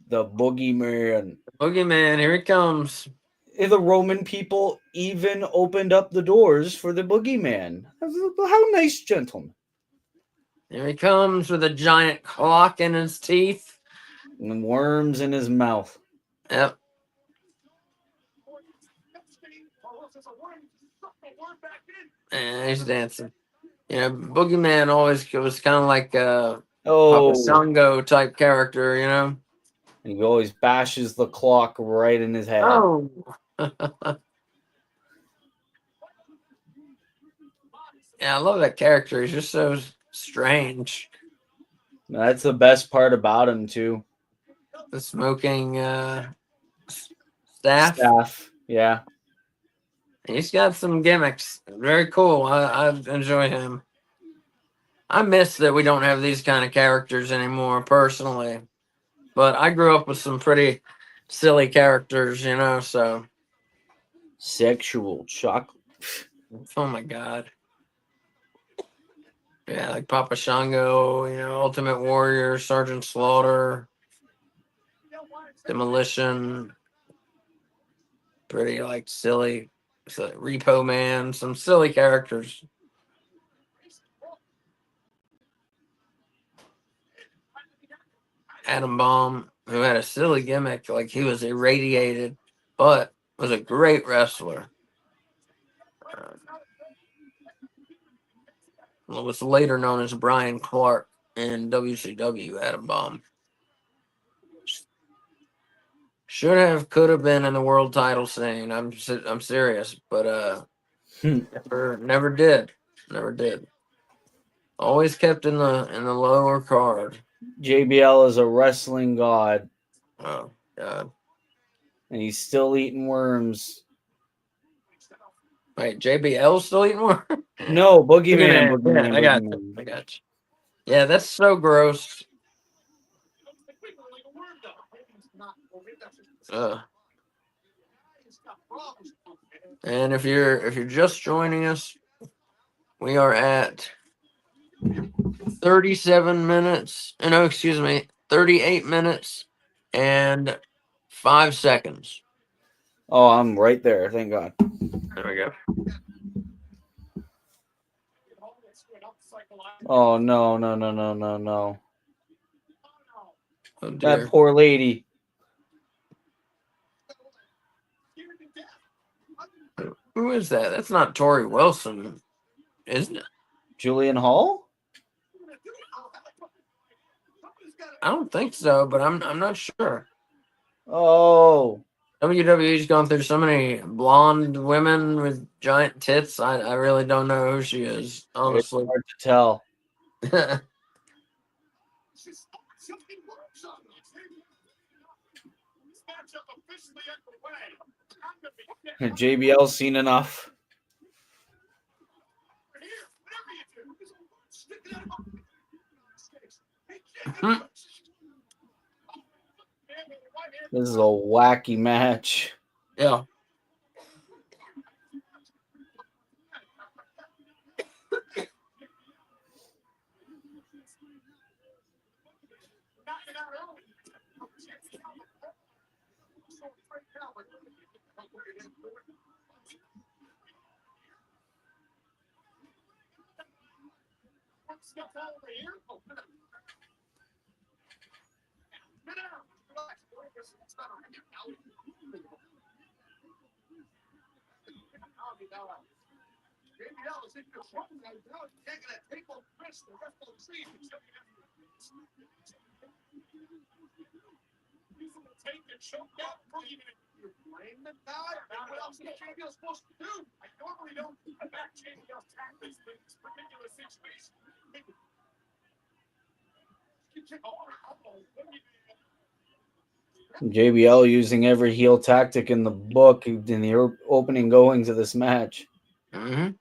The Boogeyman.
Boogeyman, here he comes.
The Roman people even opened up the doors for the Boogeyman. How nice, gentlemen.
Here he comes with a giant clock in his teeth.
And worms in his mouth.
Yep. And he's dancing. You know, Boogeyman always was kind of like a Papa Shango type character, you know?
And he always bashes the clock right in his head.
Oh. Yeah, I love that character. He's just so strange.
That's the best part about him, too.
The smoking staff.
Yeah.
He's got some gimmicks. Very cool. I enjoy him. I miss that we don't have these kind of characters anymore, personally. But I grew up with some pretty silly characters, you know, so.
Sexual chocolate.
Oh, my God. Yeah, like Papa Shango, you know, Ultimate Warrior, Sergeant Slaughter, Demolition. Pretty, like, silly. So, Repo Man, some silly characters. Adam Bomb, who had a silly gimmick, like he was irradiated, but was a great wrestler. Was later known as Brian Clark in WCW. Adam Bomb could have been in the world title scene. I'm serious, but never did. Always kept in the lower card.
JBL is a wrestling god.
Oh God!
And he's still eating worms.
Wait, JBL still eating worms?
No, Boogeyman.
Yeah, I got you. Yeah, that's so gross. And if you're just joining us, we are at 37 minutes. No, excuse me, 38 minutes and 5 seconds.
Oh, I'm right there. Thank God.
There we go.
Oh no.
Oh, dear.
That poor lady.
Who is that? That's not Tori Wilson, isn't it?
Julian Hall?
I don't think so, but I'm not sure.
Oh.
WWE's gone through so many blonde women with giant tits. I really don't know who she is, honestly.
It's hard to tell. JBL's seen enough.
Mhm.
This is a wacky match.
Yeah.
JBL using every heel tactic in the book in the opening goings of this match.
Mm-hmm.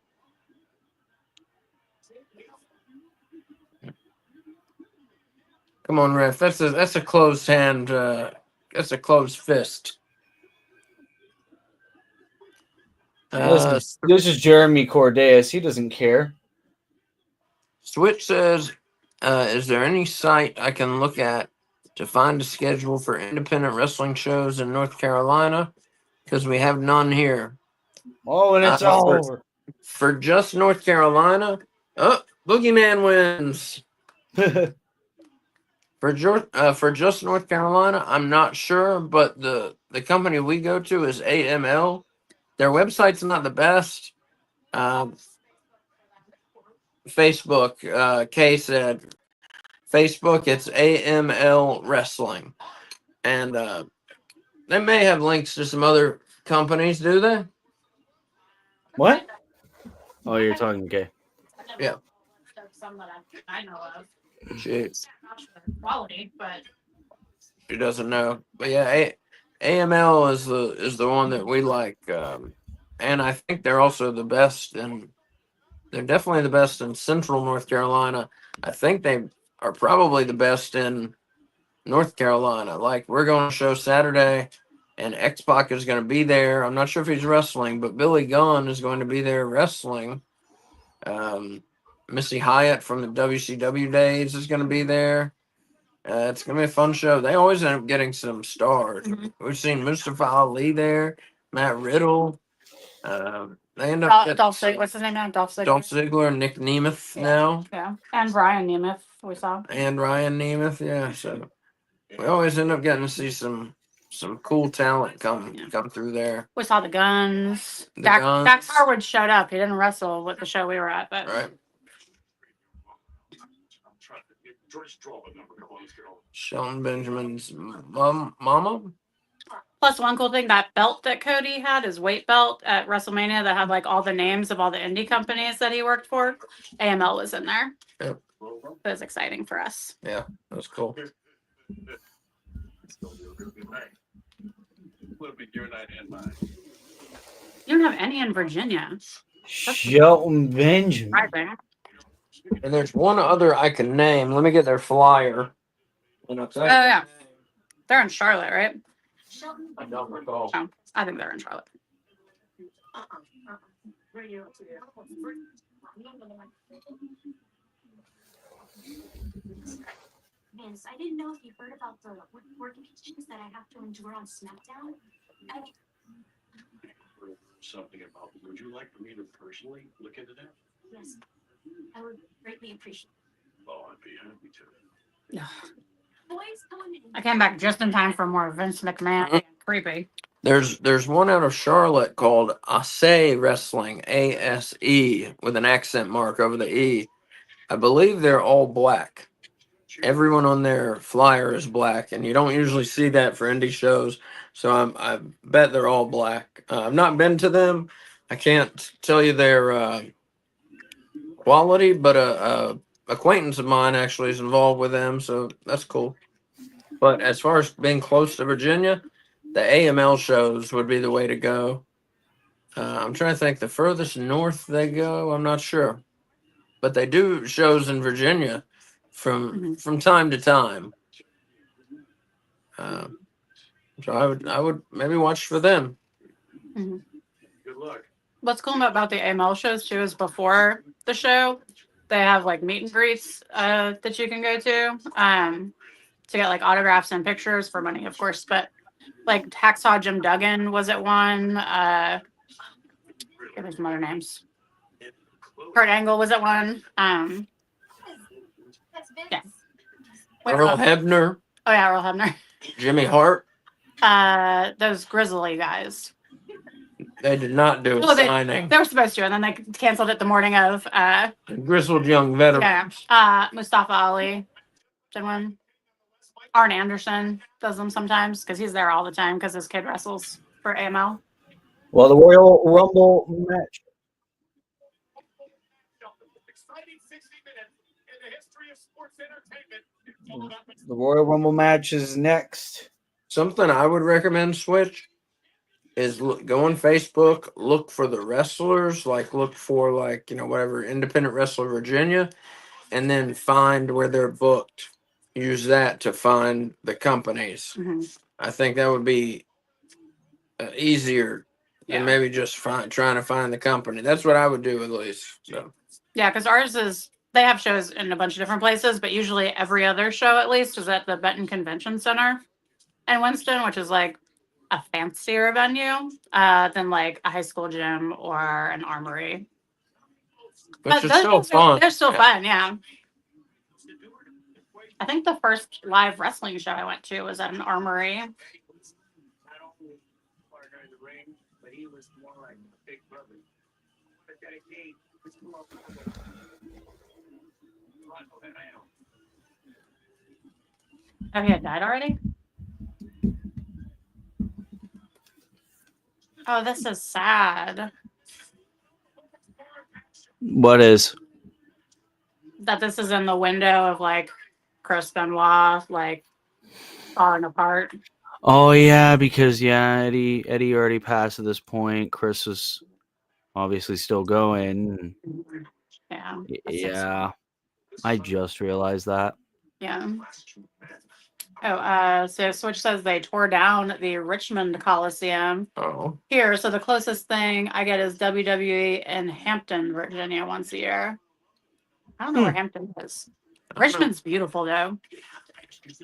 Come on, ref. That's a closed hand. That's a closed fist.
This is Jeremy Cordeas. He doesn't care.
Switch says, "Is there any site I can look at to find a schedule for independent wrestling shows in North Carolina? Because we have none here."
Oh, and it's
for,
over.
for just North Carolina. Oh, Boogeyman wins. For just North Carolina, I'm not sure, but the company we go to is AML. Their website's not the best. Facebook, Kay said, Facebook, it's AML Wrestling. And they may have links to some other companies, do they?
What? Oh, you're talking gay.
Yeah.
Some that I know of.
Jeez.
Not sure the quality, but
She doesn't know. But yeah, AML is the one that we like. And I think they're also the best they're definitely the best in Central North Carolina. I think they are probably the best in North Carolina. Like, we're going to show Saturday, and X-Pac is going to be there. I'm not sure if he's wrestling, but Billy Gunn is going to be there wrestling. Missy Hyatt from the WCW days is going to be there. It's going to be a fun show. They always end up getting some stars.
Mm-hmm.
We've seen Mustafa Ali there, Matt Riddle. They end up
Dolph Ziggler. What's his name now? Dolph Ziggler.
Dolph Ziggler, Nick Nemeth now.
Yeah, and Ryan Nemeth we saw.
And Ryan Nemeth, yeah. So we always end up getting to see some cool talent come through there.
We saw the Guns.
Guns.
Dax Harwood showed up. He didn't wrestle with the show we were at, but
Right. Shelton Benjamin's mama.
Plus, one cool thing, that belt that Cody had, his weight belt at WrestleMania that had like all the names of all the indie companies that he worked for, AML was in there.
Yep.
It was exciting for us.
Yeah, that was cool.
You don't have any in Virginia.
Shelton Benjamin.
Right there.
And there's one other I can name. Let me get their flyer.
Oh, yeah. They're in Charlotte, right?
I don't recall.
Oh, I think they're in Charlotte.
Vince, I didn't know if you heard about the working conditions that I have to endure on SmackDown.
Something about. Would you like for me to personally look into that?
Yes, I would greatly appreciate it.
Oh, I'd be happy to.
Boys going in.
I came back just in time for more Vince McMahon being creepy.
There's one out of Charlotte called Ase Wrestling, ASE, with an accent mark over the E. I believe they're all black. Everyone on their flyer is black, and you don't usually see that for indie shows. So I bet they're all black. I've not been to them. I can't tell you their quality, but a acquaintance of mine actually is involved with them, so that's cool. But as far as being close to Virginia, the AML shows would be the way to go. I'm trying to think the furthest north they go. I'm not sure. but they do shows in Virginia from time to time. So I would maybe watch for them.
Mhm.
Good luck.
What's cool about the AML shows too is before the show, they have like meet and greets that you can go to get like autographs and pictures for money, of course. But like Hacksaw Jim Duggan was at one. There's some other names. Kurt Angle was at one. Yeah. Wait,
Earl Hebner,
oh yeah, Earl Hebner.
Jimmy Hart.
Those grizzly guys.
They did not do a
Oh,
signing.
They were supposed to, and then they canceled it the morning of.
Grizzled young veterans.
Mustafa Ali did one. Arn Anderson does them sometimes because he's there all the time because his kid wrestles for AML.
Well, the Royal Rumble match.
Exciting 60 minutes in the history of sports entertainment.
The Royal Rumble match is next.
Something I would recommend, Switch, is go on Facebook, look for the wrestlers, look for whatever independent wrestler Virginia, and then find where they're booked. Use that to find the companies.
Mm-hmm.
I think that would be easier than maybe just trying to find the company. That's what I would do at least. So
Yeah, because ours is they have shows in a bunch of different places, but usually every other show at least is at the Benton Convention Center in Winston, which is like a fancier venue than like a high school gym or an armory.
which is still fun.
They're still fun, yeah. I think the first live wrestling show I went to was at an armory. Oh, he had died already? Oh, this is sad.
What is?
That this is in the window of like Chris Benoit, like falling apart.
Oh yeah, because Eddie already passed at this point. Chris was obviously still going.
Yeah.
Yeah, I just realized that.
Yeah. Oh, so Switch says they tore down the Richmond Coliseum
Oh,
here. So the closest thing I get is WWE in Hampton, Virginia, once a year. I don't know where Hampton is. Richmond's beautiful though.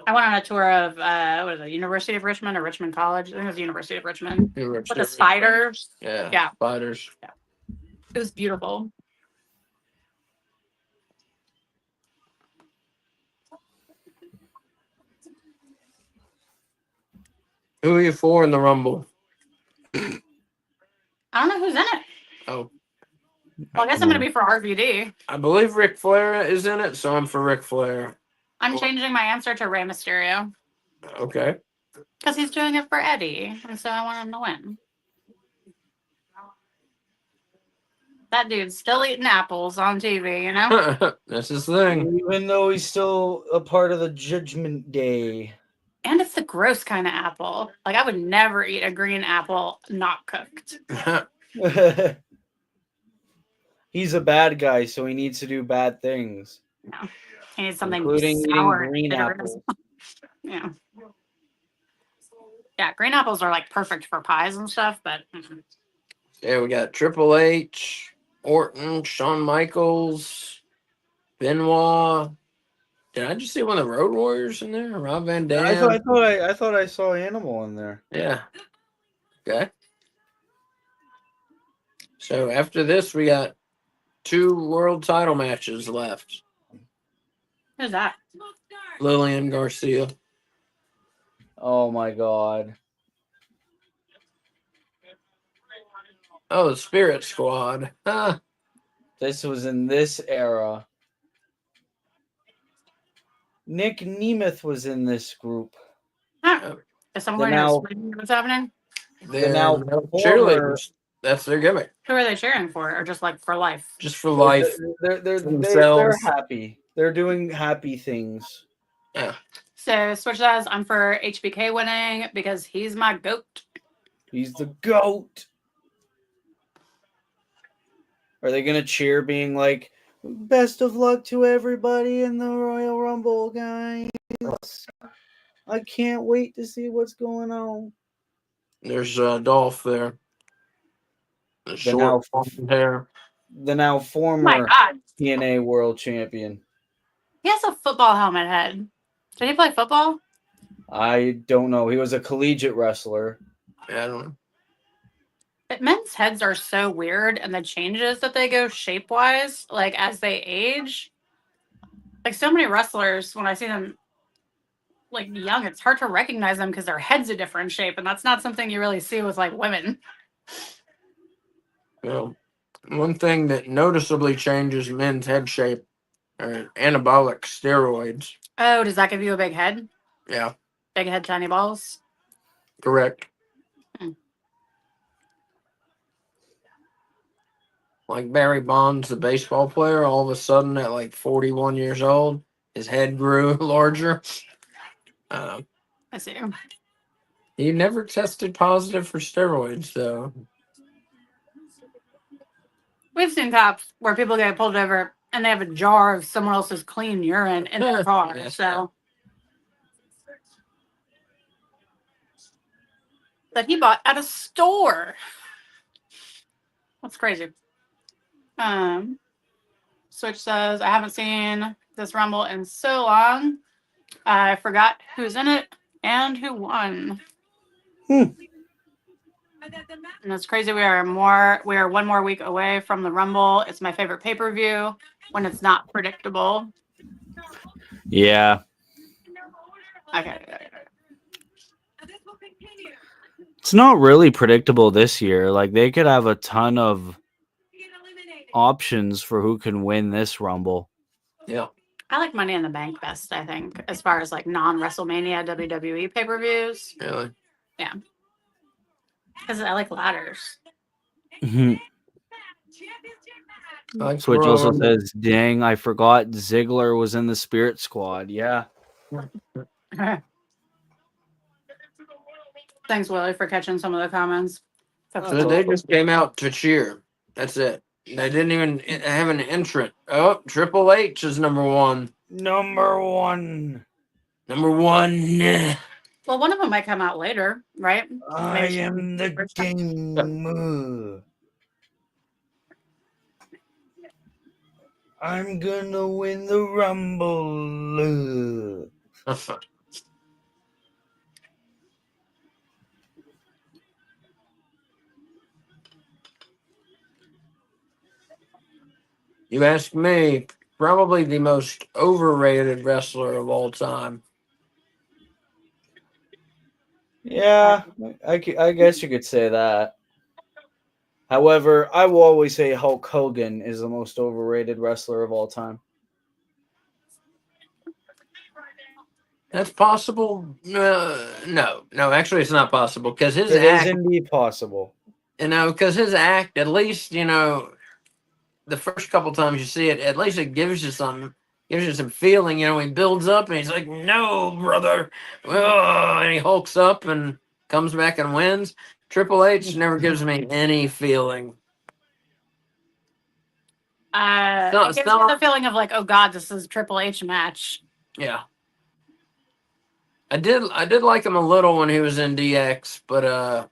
I went on a tour of what is it, University of Richmond or Richmond College? I think it was University of Richmond. With the spiders.
Yeah. Spiders.
Yeah. It was beautiful.
Who are you for in the Rumble?
I don't know who's in it.
Oh.
Well, I guess I'm going to be for RVD.
I believe Ric Flair is in it, so I'm for Ric Flair.
I'm changing my answer to Rey Mysterio.
Okay.
Because he's doing it for Eddie, and so I want him to win. That dude's still eating apples on TV, you know?
That's his thing.
Even though he's still a part of the Judgment Day.
And it's the gross kind of apple. Like, I would never eat a green apple not cooked.
He's a bad guy, so he needs to do bad things.
No. He needs something
Including
sour.
eating green apples.
Yeah. Yeah, green apples are like perfect for pies and stuff, but
Yeah, we got Triple H, Orton, Shawn Michaels, Benoit. Did I just see one of the Road Warriors in there? Rob Van Dam.
I thought I saw Animal in there.
Yeah. Okay. So after this, we got 2 world title matches left.
who's that?
Lillian Garcia.
Oh my god.
Oh, the Spirit Squad. Huh.
This was in this era. Nick Nemeth was in this group.
Huh. Is someone going to explain what's happening?
They're
now
cheerleaders. That's their gimmick.
Who are they cheering for? Or just like for life?
Just for life.
They're happy. They're doing happy things.
Yeah.
So Switch says I'm for HBK winning because he's my goat.
He's the GOAT. Are they gonna cheer being like, Best of luck to everybody in the Royal Rumble, guys. I can't wait to see what's going on.
There's Dolph there. The
The
short
now,
hair.
the now
Oh my
former
God.
TNA World Champion.
He has a football helmet head. Did he play football?
I don't know. He was a collegiate wrestler.
Yeah, I don't know.
But men's heads are so weird, and the changes that they go shape wise, like as they age. Like so many wrestlers, when I see them like young, it's hard to recognize them because their head's a different shape, and that's not something you really see with like women.
You know, one thing that noticeably changes men's head shape are anabolic steroids.
Oh, does that give you a big head?
Yeah,
Big head, tiny balls?
correct.
Hmm.
Like Barry Bonds, the baseball player, all of a sudden at like 41 years old, his head grew larger.
I see.
He never tested positive for steroids, though.
We've seen cops where people get pulled over and they have a jar of someone else's clean urine in their car.
Yeah.
So that he bought at a store. That's crazy. Switch says, I haven't seen this Rumble in so long. I forgot who's in it and who won. And it's crazy. We are one more week away from the Rumble. It's my favorite pay-per-view when it's not predictable.
Yeah.
Okay.
It's not really predictable this year. Like, they could have a ton of options for who can win this Rumble.
Yeah.
I like Money in the Bank best, I think, as far as like non-WrestleMania WWE pay-per-views.
Really?
Yeah. Because I like ladders.
Like
Switch also
Braun.
says, dang, I forgot Ziggler was in the Spirit Squad. Yeah.
Thanks, Willie, for catching some of the comments.
So they just came out to cheer. That's it. They didn't even have an entrant. Oh, Triple H is number one.
Number one.
Number one.
Well, one of them might come out later, right?
I am the king. I'm gonna win the Rumble.
You ask me, probably the most overrated wrestler of all time.
Yeah, I guess you could say that. However, I will always say Hulk Hogan is the most overrated wrestler of all time.
That's possible. No, actually, it's not possible because his
It is
act,
indeed possible.
because his act, at least, the first couple times you see it, at least it gives you something, gives you some feeling. He builds up and he's like, "No, brother," and he hulks up and comes back and wins. Triple H never gives me any feeling.
It gives me the feeling of like, oh God, this is a Triple H match.
Yeah. I did like him a little when he was in DX, but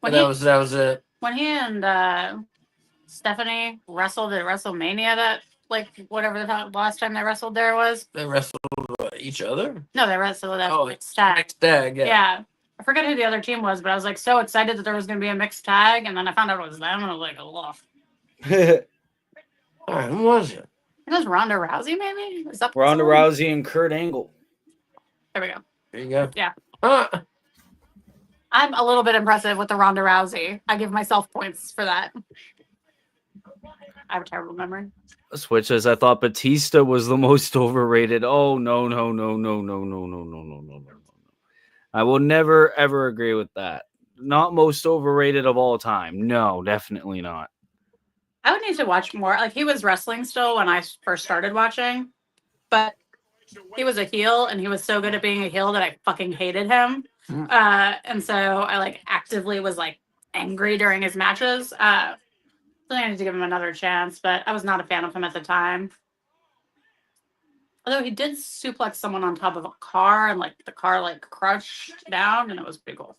that was it.
When he and Stephanie wrestled at WrestleMania, that like whatever the last time they wrestled there was.
They wrestled each other?
No, they wrestled at
mixed tag. Mixed tag, yeah.
I forget who the other team was, but I was like so excited that there was going to be a mixed tag, and then I found out it was them, and I was like, oh.
All right, who was it?
It was Ronda Rousey, maybe? Is that
Ronda Rousey and Kurt Angle.
There we go.
There you go.
Yeah. I'm a little bit impressive with the Ronda Rousey. I give myself points for that. I have a terrible memory.
Switch says, I thought Batista was the most overrated. Oh, no. I will never, ever agree with that. Not most overrated of all time. No, definitely not.
I would need to watch more. Like, he was wrestling still when I first started watching, but he was a heel, and he was so good at being a heel that I fucking hated him. And so I, like, actively was, like, angry during his matches. think I need to give him another chance, but I was not a fan of him at the time. Although he did suplex someone on top of a car and like the car like crushed down and it was pretty cool.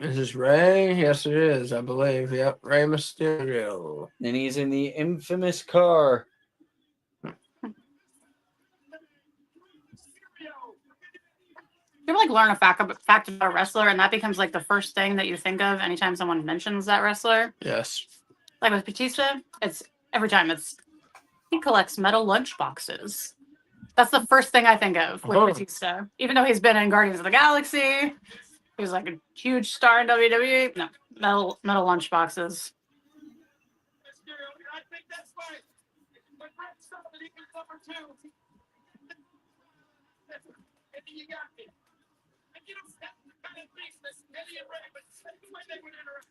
Is this Ray? Yes, it is, I believe. Yep, Ray Mysterio.
And he's in the infamous car.
You ever like learn a fact about a wrestler and that becomes like the first thing that you think of anytime someone mentions that wrestler?
Yes.
Like with Batista, it's every time he collects metal lunch boxes. That's the first thing I think of with Batista. Even though he's been in Guardians of the Galaxy, he was like a huge star in WWE. No, metal lunch boxes.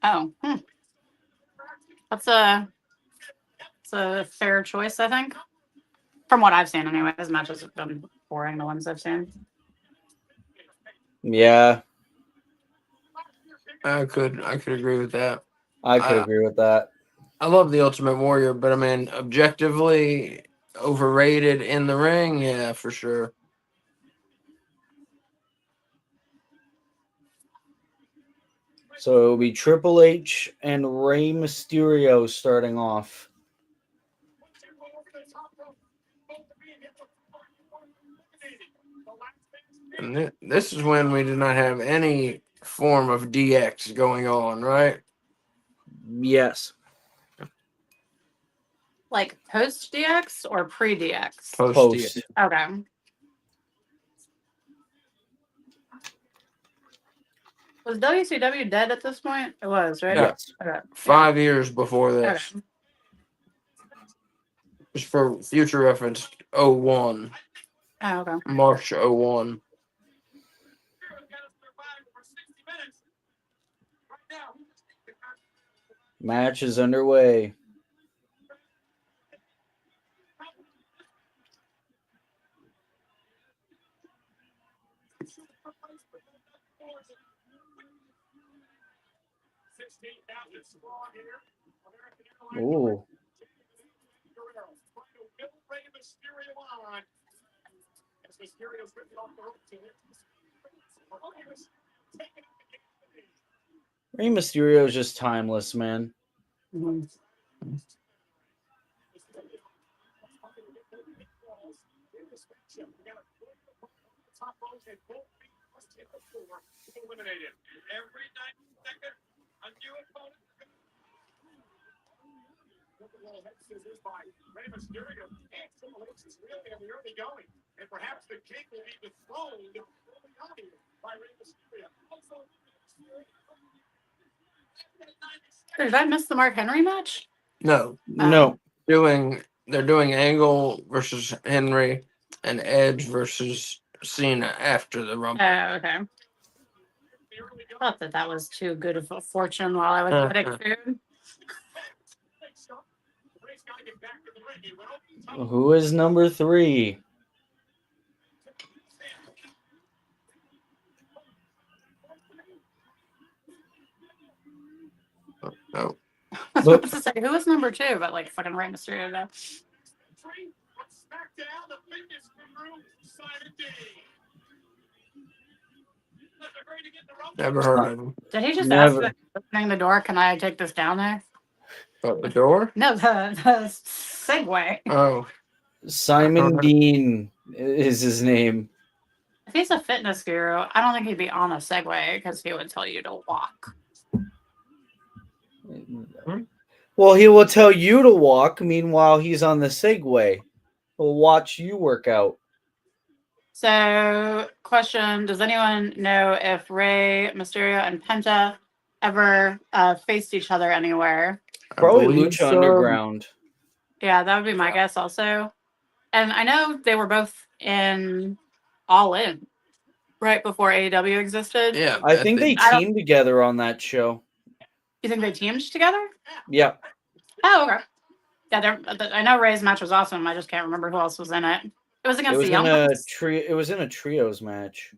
Oh, that's a fair choice, I think. From what I've seen, anyway. His matches have been boring, the ones I've seen.
Yeah,
I could agree with that.
I could agree with that.
I love the Ultimate Warrior, but I mean, objectively overrated in the ring, yeah, for sure.
So it'll be Triple H and Rey Mysterio starting off.
And this is when we did not have any form of DX going on, right?
Yes.
Like post DX or pre DX?
Post.
Post.
Okay. Was WCW dead at this point? It was, right?
Yes.
Okay.
5 years before this.
Okay.
Just for future reference, 01.
Oh, okay.
March 01.
Match is underway. Ooh. Rey Mysterio is just timeless, man.
Mhm.
And perhaps the king will be dethroned by Rey Mysterio.
Did I miss the Mark Henry match?
No.
No.
They're doing Angle versus Henry and Edge versus Cena after the Rumble.
Oh, okay. I thought that was too good of a fortune while I was getting food.
Who is number 3?
No.
I was about to say, who was number 2? But like fucking Rey Mysterio though.
Never heard of him.
Did he just
Never.
ask me opening the door? Can I take this down there?
But the door?
No, the Segway.
Oh.
Simon Dean is his name.
If he's a fitness guru, I don't think he'd be on a Segway because he would tell you to walk.
Well, he will tell you to walk. Meanwhile, he's on the Segway. He'll watch you work out.
So, question: does anyone know if Rey Mysterio and Penta ever faced each other anywhere?
Probably
believe
Lucha
so.
Underground.
Yeah, that would be my guess also. And I know they were both in All In right before AEW existed.
Yeah.
I think they teamed together on that show.
You think they teamed together?
Yeah.
Oh, okay. Yeah, I know Ray's match was awesome. I just can't remember who else was in it. It was against the Young Bucks.
It was in a trios match,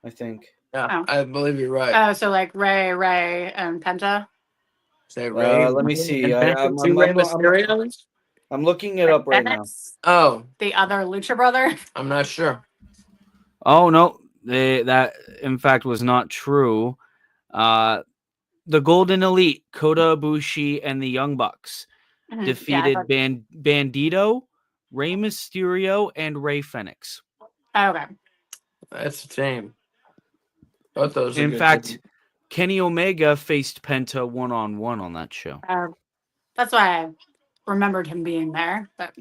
I think.
Yeah,
Oh.
I believe you're right.
Oh, so like Ray, and Penta.
Say Ray.
Let me see.
And
I'm,
two Rey
I'm, I'm,
Mysterios?
I'm looking it up right now.
Bennett,
Oh,
the other Lucha brother.
I'm not sure.
Oh no, that in fact was not true. The Golden Elite, Kota Ibushi, and the Young Bucks
Mhm.
defeated Bandito, Rey Mysterio, and Rey Fenix.
Okay.
That's a team. Both those are
In
good
fact,
teams.
Kenny Omega faced Penta one-on-one on that show.
That's why I remembered him being there. But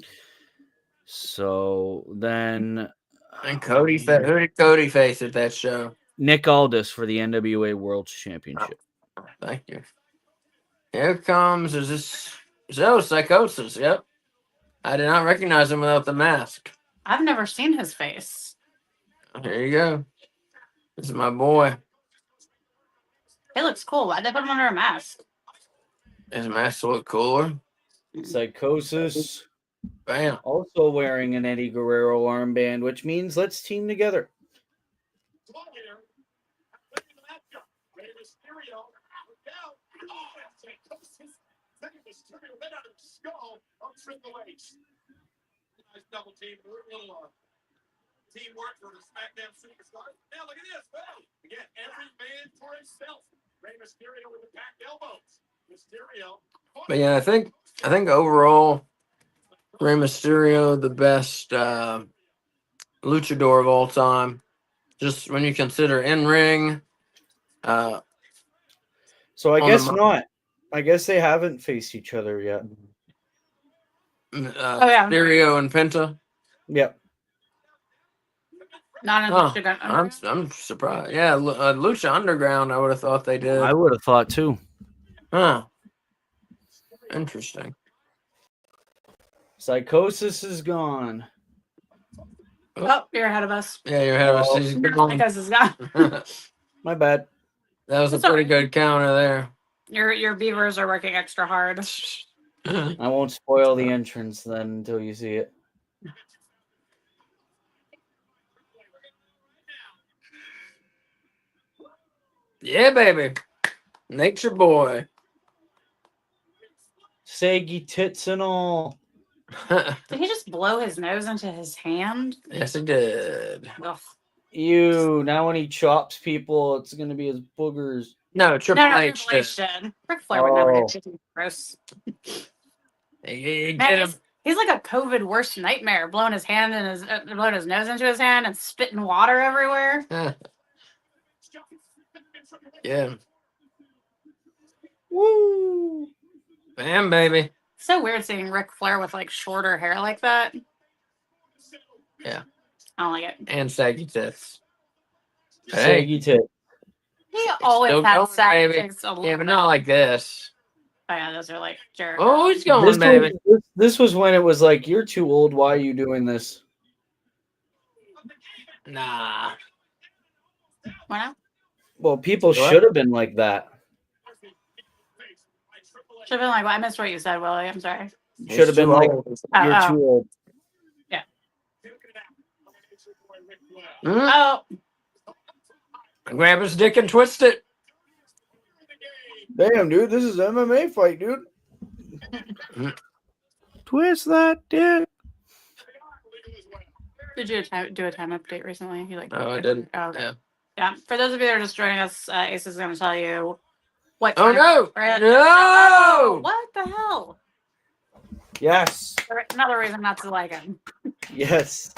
So then,
And Cody, who did Cody face at that show?
Nick Aldis for the NWA World Championship.
Thank you. Here comes, Psychosis. Yep. I did not recognize him without the mask.
I've never seen his face.
Here you go. This is my boy.
He looks cool. Why'd they put him under a mask?
His mask look cooler.
Psychosis
Bam.
also wearing an Eddie Guerrero armband, which means let's team together.
Double team, a little teamwork for the SmackDown superstars. Now look at this. Again, every man for himself. Rey Mysterio with the packed elbows. Mysterio.
But yeah, I think overall, Rey Mysterio the best luchador of all time. Just when you consider in ring.
So I
On
guess
the mic.
not. I guess they haven't faced each other yet.
Yeah.
Mysterio and Penta.
Yep.
Not in
Huh.
Lucha
I'm surprised. Yeah, Lucha Underground. I would have thought they did.
I would have thought too.
Huh. Interesting.
Psychosis is gone.
Oh, you're ahead of us.
Yeah, you're ahead of us. He's gone.
Because it's gone.
My bad.
That was a
It's all
pretty
right.
good counter there.
Your beavers are working extra hard.
I won't spoil the entrance then until you see it.
Yeah, baby. Nature boy.
Saggy tits and all.
Did he just blow his nose into his hand?
Yes, he did.
Ugh.
Ew, now when he chops people, it's going to be his boogers.
No, Triple
No,
H
Triple
did.
H did. Ric Flair would never
Oh.
get chicken. Gross.
He
Man,
did him.
he's like a COVID worst nightmare, blowing his hand and blowing his nose into his hand and spitting water everywhere.
Yeah.
Woo!
Bam, baby.
So weird seeing Ric Flair with like shorter hair like that.
Yeah.
I don't like it.
And saggy tits. Hey,
Saggy tit.
He always
still
had
going,
saggy
baby.
tits a little
Yeah, but
bit.
not like this.
Oh, yeah, those are like jerk.
Oh, he's going, baby.
This was when it was like, you're too old. Why are you doing this?
Nah.
Why not?
Well, people
What?
should have been like that.
Should have been like, well, I missed what you said, Willie. I'm sorry.
Should have been like, you're
Oh.
too old.
Mm,
Oh,
grab his dick and twist it.
Damn, dude, this is an MMA fight, dude. Twist that dick.
did you do a time update recently? You like?
No, I didn't.
Oh, okay.
Yeah.
Yeah. For those of you that are just joining us, Ace is going to tell you what.
Oh,
time
no.
we're at.
No.
What the hell?
Yes.
Another reason not to like him.
Yes.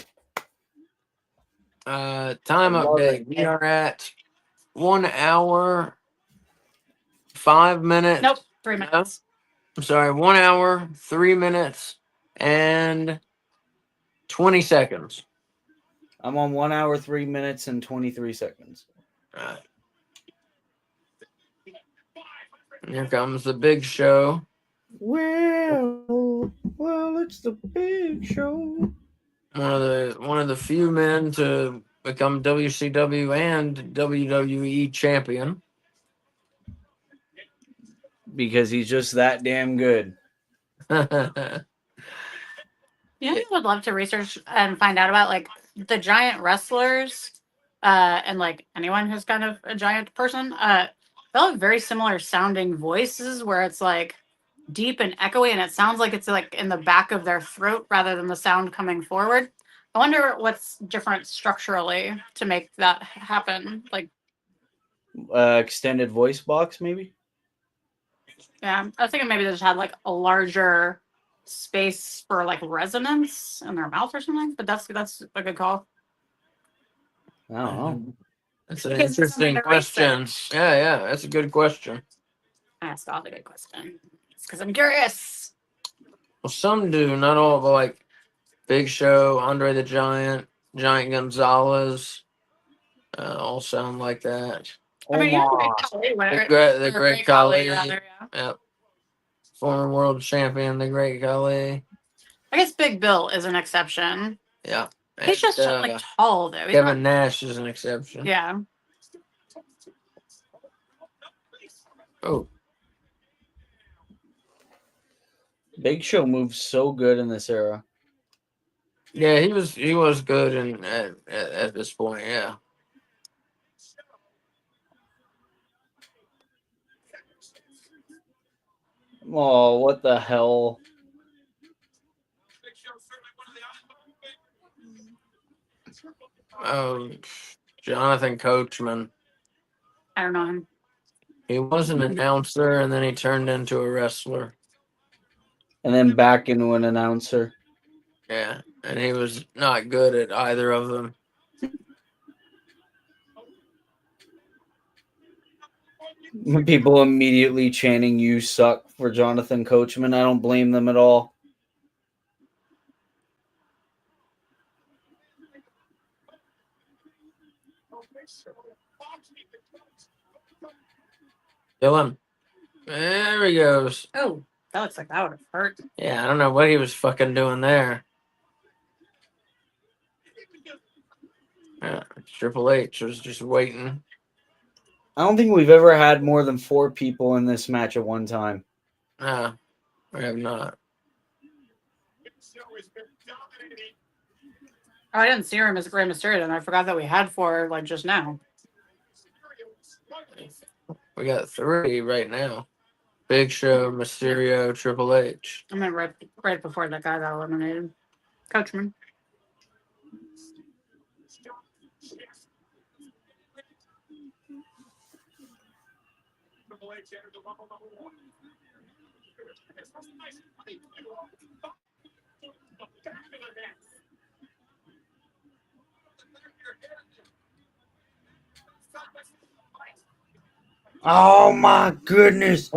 Time
I love
update.
it.
We are at 1 hour, 5 minutes.
Nope, 3 minutes.
I'm sorry, 1 hour, 3 minutes, and 20 seconds.
I'm on 1 hour, 3 minutes, and 23 seconds.
All right. Here comes the big show.
Well, it's the big show.
One of the few men to become WCW and WWE champion.
Because he's just that damn good.
I would love to research and find out about like the giant wrestlers and like anyone who's kind of a giant person, they'll have very similar sounding voices where it's like deep and echoey, and it sounds like it's like in the back of their throat rather than the sound coming forward. I wonder what's different structurally to make that happen. Like,
Extended voice box, maybe.
yeah, I was thinking maybe they just had like a larger space for like resonance in their mouth or something. But that's a good call.
I don't know.
That's an
Because it's something
interesting
to research.
question. Yeah, that's a good question.
I asked all the good question. It's because I'm curious.
Well, some do, not all, but like Big Show, Andre the Giant, Giant Gonzalez, all sound like that.
I mean, even Great
Omar.
Khali,
The Great Khali,
rather, yeah.
yep. Former world champion, the Great Khali.
I guess Big Bill is an exception.
Yeah.
He's just like tall though. He's
Kevin
not,
Nash is an exception.
yeah.
Oh,
Big Show moves so good in this era.
yeah, he was good at this point, yeah.
Oh, what the hell?
Oh, Jonathan Coachman.
I don't know him.
He was an announcer and then he turned into a wrestler.
And then back into an announcer.
Yeah, and he was not good at either of them.
People immediately chanting "You suck" for Jonathan Coachman. I don't blame them at all.
Dylan. There he goes.
Oh, that looks like that would have hurt.
Yeah, I don't know what he was fucking doing there. Yeah, Triple H was just waiting.
I don't think we've ever had more than 4 people in this match at one time.
No, we have not.
Oh, I didn't see her as Rey Mysterio, and I forgot that we had 4 like just now.
We got 3 right now. Big Show, Mysterio, Triple H.
I meant right before that guy got eliminated. Coachman.
Oh my goodness.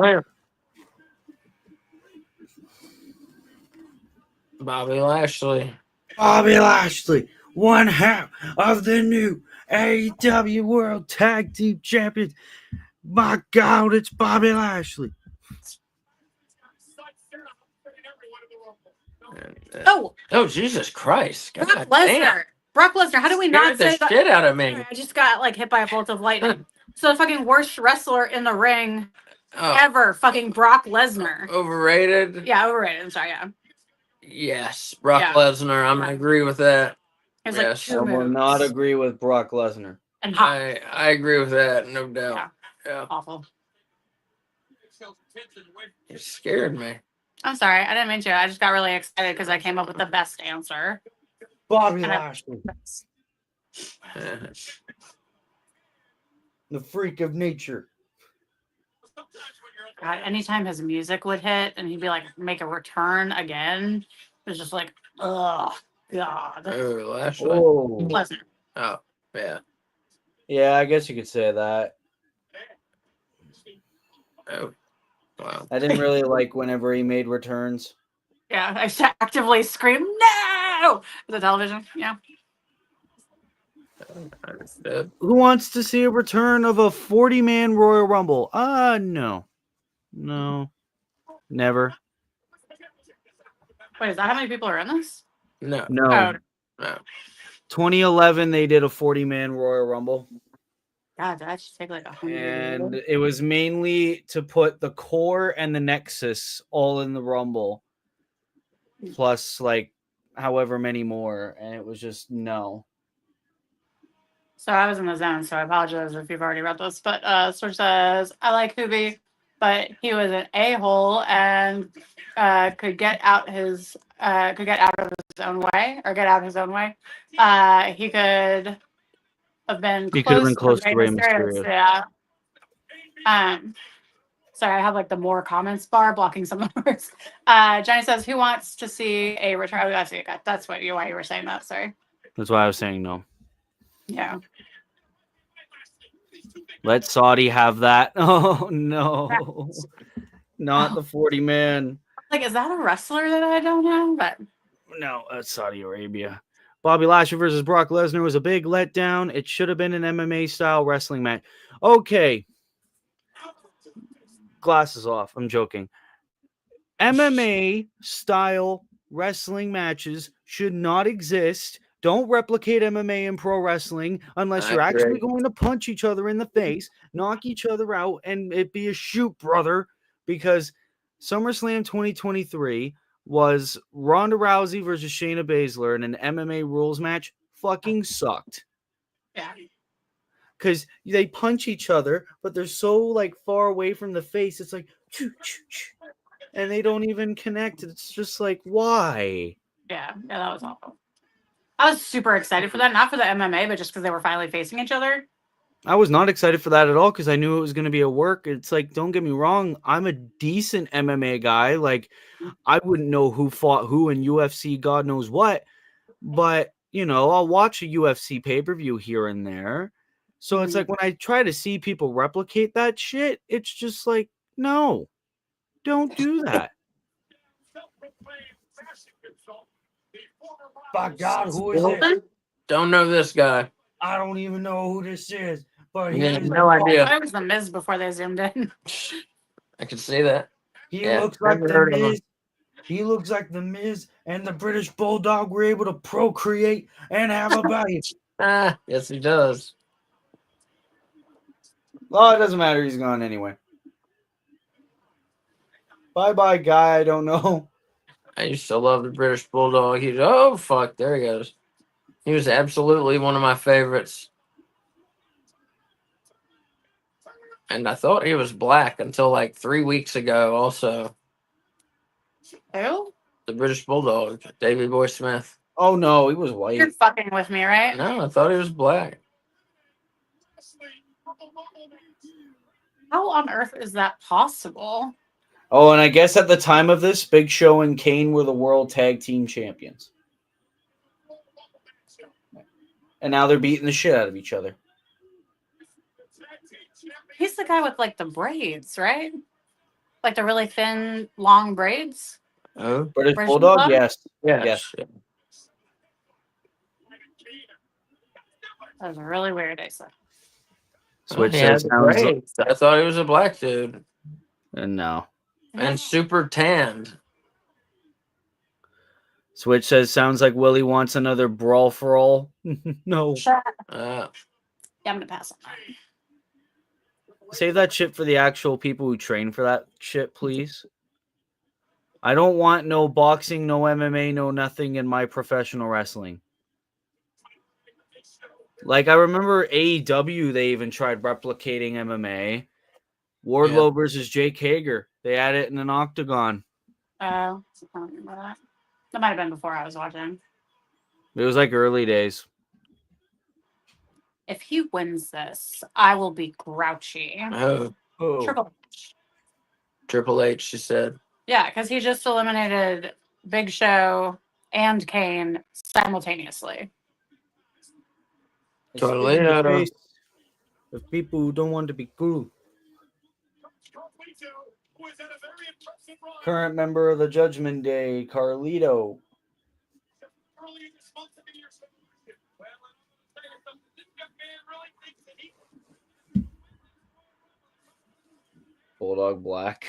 Bobby Lashley.
Bobby Lashley, one half of the new AEW World Tag Team Champions. My God, it's Bobby Lashley.
Oh,
Jesus Christ! God
Brock
damn.
Lesnar. Brock Lesnar. How do we not
Scared
say
the
that?
shit out of me.
Sorry, I just got like hit by a bolt of lightning. So the fucking worst wrestler in the ring
Oh,
ever, fucking Brock Lesnar.
overrated?
Yeah, overrated. I'm sorry. Yeah,
Yes, Brock
Yeah.
Lesnar. I'm gonna agree with that.
it was like
Yes.
2
I will
moves.
not agree with Brock Lesnar.
And hot.
I agree with that, no doubt. Yeah.
Awful.
You scared me.
I'm sorry. I didn't mean to. I just got really excited because I came up with the best answer.
Bobby
And I-
Lashley, the freak of nature.
God, anytime his music would hit and he'd be like, make a return again, it was just like, ugh, God.
Oh, Lashley.
Oh,
Lesnar.
Oh, yeah.
yeah, I guess you could say that.
Oh, wow.
I didn't really like whenever he made returns.
Yeah, I used to actively scream, no! For the television. Yeah.
Understood.
Who wants to see a return of a 40-man Royal Rumble? No. No. Never.
Wait, is that how many people are in this?
No,
No.
Oh,
no.
2011, they did a 40-man Royal Rumble.
God, did I just take like 100
And
years?
it was mainly to put the core and the Nexus all in the Rumble. Plus, like, however many more. And it was just no.
So I was in the zone, so I apologize if you've already read this. But Switch says, I like Hoobie, but he was an a-hole and could get out of his own way or get out of his own way. He could have been
He could have been
close
close to
Rey
Rey Mysterio.
Yeah. Sorry, I have like the more comments bar blocking some of the words. Johnny says, "Who wants to see a return?" Oh, that's why you were saying that. Sorry.
That's why I was saying no.
Yeah.
Let Saudi have that. Oh no, not the 40 man.
Like, is that a wrestler that I don't know? But
No, that's Saudi Arabia. Bobby Lashley versus Brock Lesnar was a big letdown. It should have been an MMA style wrestling match. Okay. Glasses off. I'm joking. MMA style wrestling matches should not exist. Don't replicate MMA in pro wrestling unless
I
you're actually
agree.
going to punch each other in the face, knock each other out, and it be a shoot, brother. Because SummerSlam 2023 was Ronda Rousey versus Shayna Baszler in an MMA rules match. Fucking sucked.
yeah.
Because they punch each other, but they're so like far away from the face. It's like, choo, choo, choo, and they don't even connect. It's just like, why?
Yeah, that was awful. I was super excited for that, not for the MMA, but just because they were finally facing each other.
I was not excited for that at all because I knew it was going to be a work. It's like, don't get me wrong, I'm a decent MMA guy. Like, I wouldn't know who fought who in UFC, God knows what, but you know, I'll watch a UFC pay-per-view here and there. So it's like when I try to see people replicate that shit, it's just like, no, don't do that. By God, who is it?
Don't know this guy.
I don't even know who this is, but
Yeah, no idea.
I was the Miz before they zoomed in.
I can see that.
He
Yeah,
looks like
never
the
heard of him.
Miz. He looks like the Miz and the British Bulldog were able to procreate and have a baby.
Yes, he does.
Oh, it doesn't matter. He's gone anyway. Bye-bye, guy. I don't know.
I used to love the British Bulldog. Oh fuck, there he goes. He was absolutely one of my favorites. And I thought he was black until like 3 weeks ago. Also,
Who?
the British Bulldog, Davey Boy Smith.
Oh, no. He was white.
You're fucking with me, right?
No, I thought he was black.
How on earth is that possible?
Oh, and I guess at the time of this, Big Show and Kane were the World Tag Team Champions. And now they're beating the shit out of each other.
He's the guy with like the braids, right? Like the really thin, long braids.
Oh,
British
British
Bulldog?
Bulldog?
Yes.
yes.
That was really weird, Asa.
Switch
He had
says
the
sounds
braids. I thought he was a black dude
no.
and super tanned.
Switch says sounds like Willie wants another brawl for all. No.
Yeah,
Uh,
I'm gonna pass on that.
Save that shit for the actual people who train for that shit, please. I don't want no boxing, no MMA, no nothing in my professional wrestling. Like, I remember AEW, they even tried replicating MMA. Wardlow versus Jake Hager. They had it in an octagon.
I don't remember that. That might have been before I was watching.
It was like early days.
If he wins this, I will be grouchy.
oh,
Triple H.
Triple H, she said.
Yeah, because he just eliminated Big Show and Kane simultaneously.
Totally.
Of people who don't want to be cool. Current member of the Judgment Day, Carlito. Bulldog Black.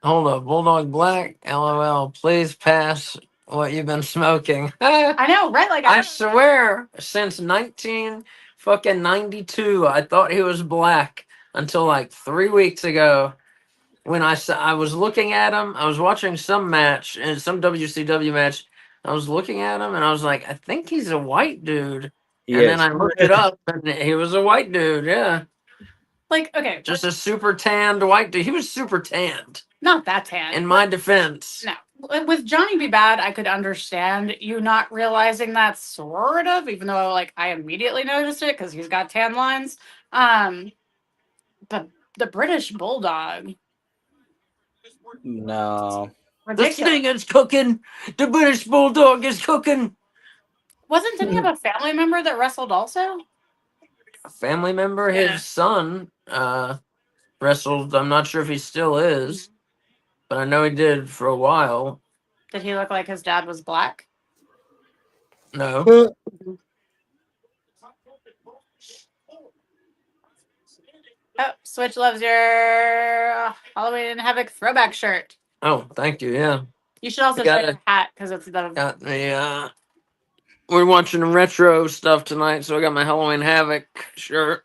Hold up, Bulldog Black, LOL. Please pass what you've been smoking.
I know, right? Like
I swear, since 1992, I thought he was black until like 3 weeks ago when I was looking at him. I was watching some match, some WCW match. I was looking at him and I was like, I think he's a white dude. And
Yes.
then I looked it up and he was a white dude. Yeah.
Like, okay,
Just a super tanned white dude. He was super tanned.
not that tan.
In my defense.
No. With Johnny B. Bad, I could understand you not realizing that, sort of, even though like I immediately noticed it because he's got tan lines. But the British Bulldog,
No.
This
ridiculous.
thing is cooking. The British Bulldog is cooking.
Didn't he have a family member that wrestled also?
A family member,
Yeah.
his son, wrestled. I'm not sure if he still is, but I know he did for a while.
Did he look like his dad was black?
No.
Oh, Switch loves your Halloween Havoc throwback shirt.
Oh, thank you. Yeah.
You should also
Got
show your hat because it's the.
Got the we're watching retro stuff tonight, so I got my Halloween Havoc shirt.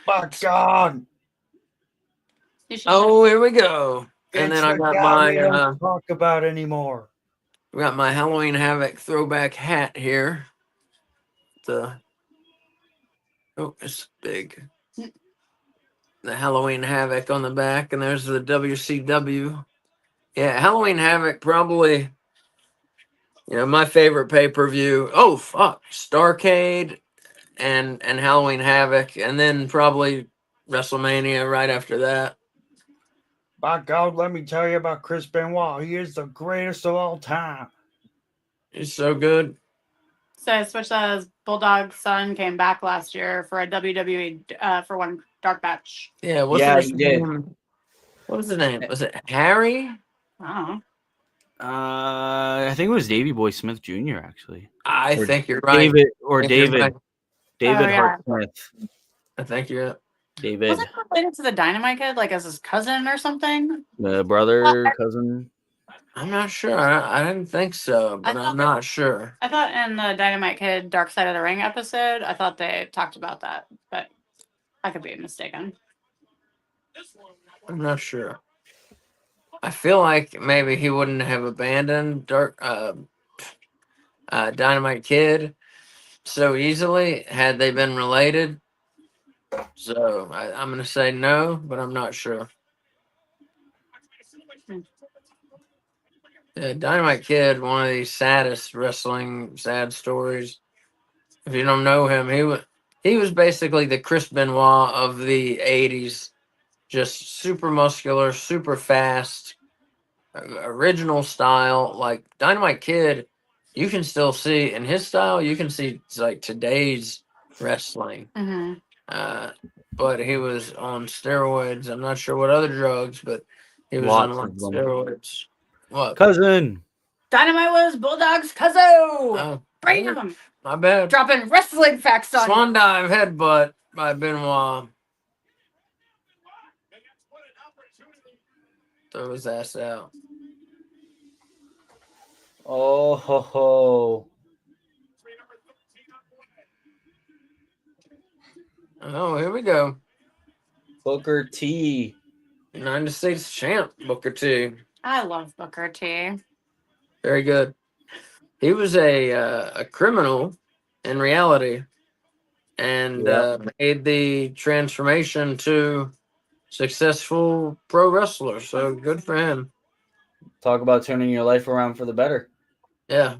My God.
You should
Oh, here we go. And
It's
then I
the
got
guy we
my
don't talk about anymore.
we got my Halloween Havoc throwback hat here. It's big. The Halloween Havoc on the back, and there's the WCW. Yeah, Halloween Havoc probably, my favorite pay-per-view. Oh fuck, Starcade and Halloween Havoc, and then probably WrestleMania right after that.
By God, let me tell you about Chris Benoit. He is the greatest of all time.
He's so good.
So Switch says Bulldog's son came back last year for a WWE for one dark match.
Yeah, what's
Yeah,
his
he did.
name? What was his name? Was it Harry?
I don't know.
I think it was Davey Boy Smith Jr. actually.
I
Or
think you're right.
David or
I think you're
David.
right.
David
Oh, yeah.
Hart Smith.
I think you're.
David,
Was it related to the Dynamite Kid, like as his cousin or something?
the brother, cousin.
I'm not sure. I didn't think so, but I'm not sure.
I thought in the Dynamite Kid Dark Side of the Ring episode, I thought they talked about that, but I could be mistaken.
I'm not sure. I feel like maybe he wouldn't have abandoned Dynamite Kid so easily had they been related. So I'm going to say no, but I'm not sure. Yeah, Dynamite Kid, one of the saddest wrestling sad stories. If you don't know him, he was basically the Chris Benoit of the '80s, just super muscular, super fast, original style. Like Dynamite Kid, you can still see in his style. You can see like today's wrestling.
Mm-hmm.
But he was on steroids. I'm not sure what other drugs, but he was
Lots
on like
of them.
steroids. What?
Cousin.
Dynamite was Bulldog's cousin.
Oh,
Bam!
my bad.
Dropping wrestling facts on you.
Swan dive headbutt by Benoit. Throw his ass out.
Oh ho ho.
Oh, here we go.
Booker T.
United States champ, Booker T.
I love Booker T.
Very good. He was a criminal in reality, and made the transformation to successful pro wrestler. So good for him.
Talk about turning your life around for the better.
Yeah.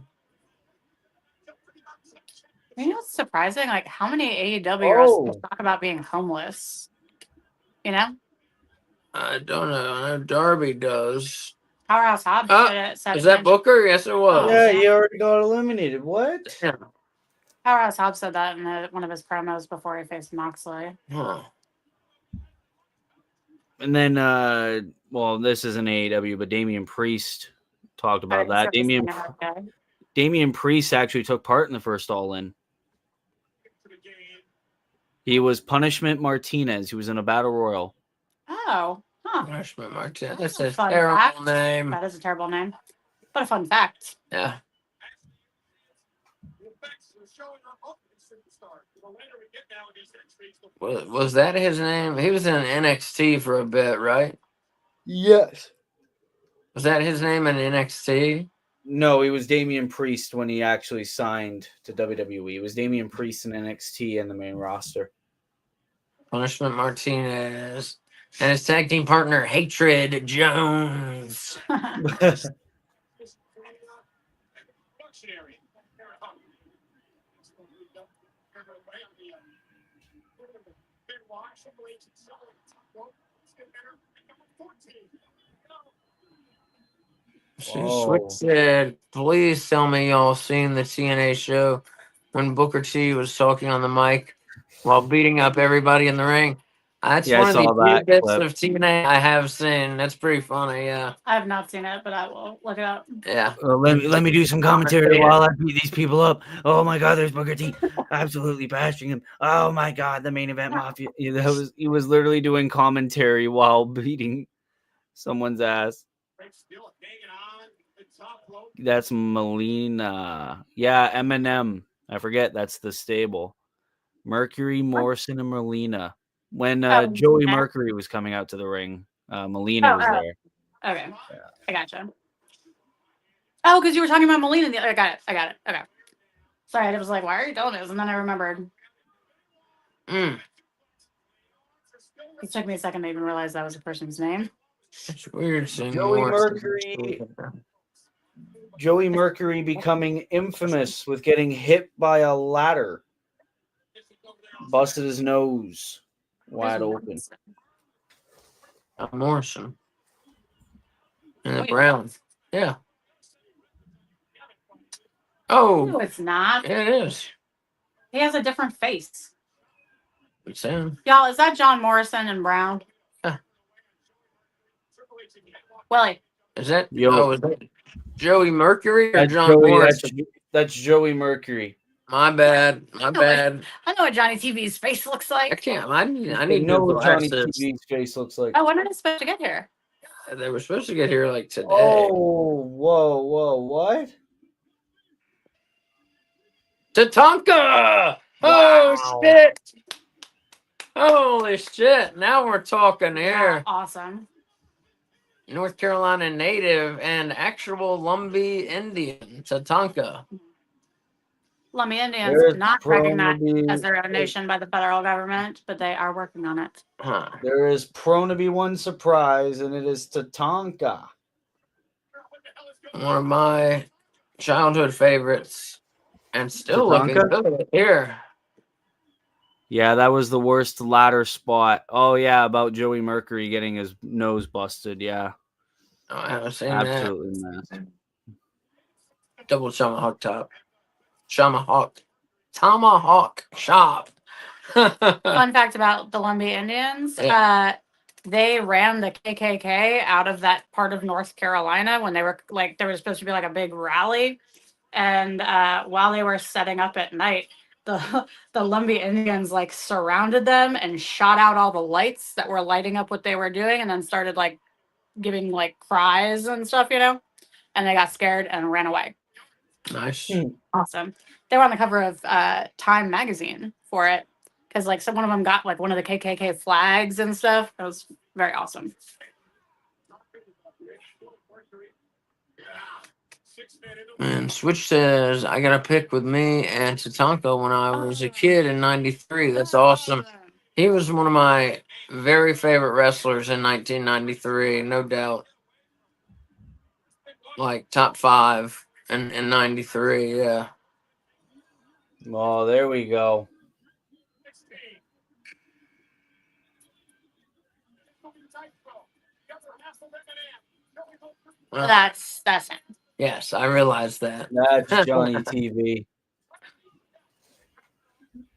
You know what's surprising? Like how many AEW
Oh.
wrestlers talk about being homeless? You know?
I don't know. I know Darby does.
Powerhouse Hobbs said it.
Is that Booker? Yes, it was.
Yeah, he already got eliminated. What?
Yeah.
Powerhouse Hobbs said that in one of his promos before he faced Moxley.
Huh.
And then, well, this isn't AEW, but Damian Priest talked about that. Damian Priest actually took part in the first All In. He was Punishment Martinez. He was in a battle royal.
Oh, huh.
Punishment Martinez. That's a
Fun
terrible
fact.
name.
That is a terrible name. But a fun fact.
Yeah. Was that his name? He was in NXT for a bit, right?
Yes.
Was that his name in NXT?
No, he was Damian Priest when he actually signed to WWE. It was Damian Priest in NXT and the main roster.
Punishment Martinez. And his tag team partner, Hatred Jones. Switch
Whoa.
said, please tell me y'all seen the TNA show when Booker T was talking on the mic while beating up everybody in the ring. That's
Yeah, I
one of the
saw
few
that
bits
clip.
of TNA I have seen. That's pretty funny, yeah.
I have not seen it, but I will look it up.
Yeah.
Let me do some commentary while I beat these people up. Oh my God, there's Booker T, absolutely bashing him. Oh my God, the main event mafia. Yeah, he was literally doing commentary while beating someone's ass. That's Melina. Yeah, Eminem. I forget that's the stable. Mercury, Morrison, and Melina. When Joey
yeah.
Mercury was coming out to the ring, Melina was there.
Okay, I gotcha. Oh, because you were talking about Molina. I got it. Okay. Sorry, I was like, why are you doing this? And then I remembered.
Mm.
It took me a second to even realize that was a person's name.
It's weird seeing
Joey
Morrison.
Joey Mercury becoming infamous with getting hit by a ladder. Busted his nose wide open.
Morrison. And the
Wait.
Browns. Yeah.
No,
Oh,
it's not.
yeah, it is.
He has a different face.
It's him.
Y'all, is that John Morrison and Brown?
Yeah.
Willie.
Is that
Yo.
is that Joey Mercury or
That's
John
Joey.
Morrison?
That's Joey Mercury.
My bad. My bad.
I know what Johnny TV's face looks
I
like.
can't. I need
I
new
know what Johnny
glasses.
TV's face looks like.
Oh, when are they supposed to get here?
They were supposed to get here like today.
Oh, whoa, what?
Tatanka!
Wow.
Oh shit! Holy shit! Now we're talking here.
Awesome.
North Carolina native and actual Lumbee Indian, Tatanka.
Lummi Indians
There's
not
prone to
recognized
be-
as their own nation by the federal government, but they are working on it.
Huh.
There is prone to be one surprise, and it is Tatanka.
One of my childhood favorites, and still looking
Tatanka?
good here.
Yeah, that was the worst ladder spot. Oh yeah, about Joey Mercury getting his nose busted. Yeah,
Oh, I haven't seen
absolutely messed.
that. Double tomahawk top. Tomahawk chop.
Fun fact about the Lumbee Indians, they ran the KKK out of that part of North Carolina when they were like, there was supposed to be like a big rally. And while they were setting up at night, the Lumbee Indians like surrounded them and shot out all the lights that were lighting up what they were doing, and then started like giving like cries and stuff, and they got scared and ran away.
Nice.
Awesome. They were on the cover of Time magazine for it because like one of them got like one of the KKK flags and stuff. It was very awesome.
And Switch says, I got a pick with me and Tatanka when I was a kid in 93. That's awesome. He was one of my very favorite wrestlers in 1993, no doubt. Like top 5 in 93, yeah.
Oh, there we go.
Well,
That's him.
yes, I realized that.
That's Johnny TV.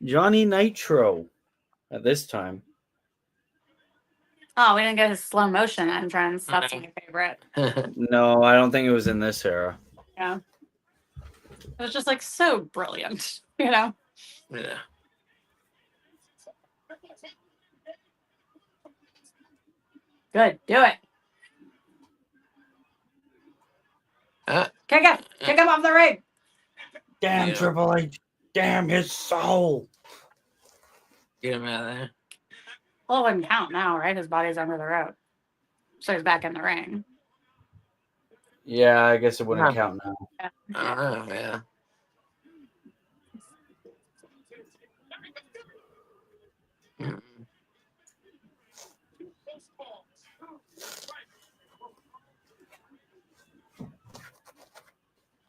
Johnny Nitro at this time.
Oh, we didn't get his slow motion entrance. That's my favorite.
No, I don't think it was in this era.
Yeah. It was just like so brilliant, Yeah. Good. Do it. Kick him off the ring.
Damn,
Yeah.
Triple H. Damn his soul.
Get him out of there.
Well, it wouldn't count now, right? His body's under the rope. So he's back in the ring.
Yeah, I guess it wouldn't
Yeah.
count now.
Yeah. Mm.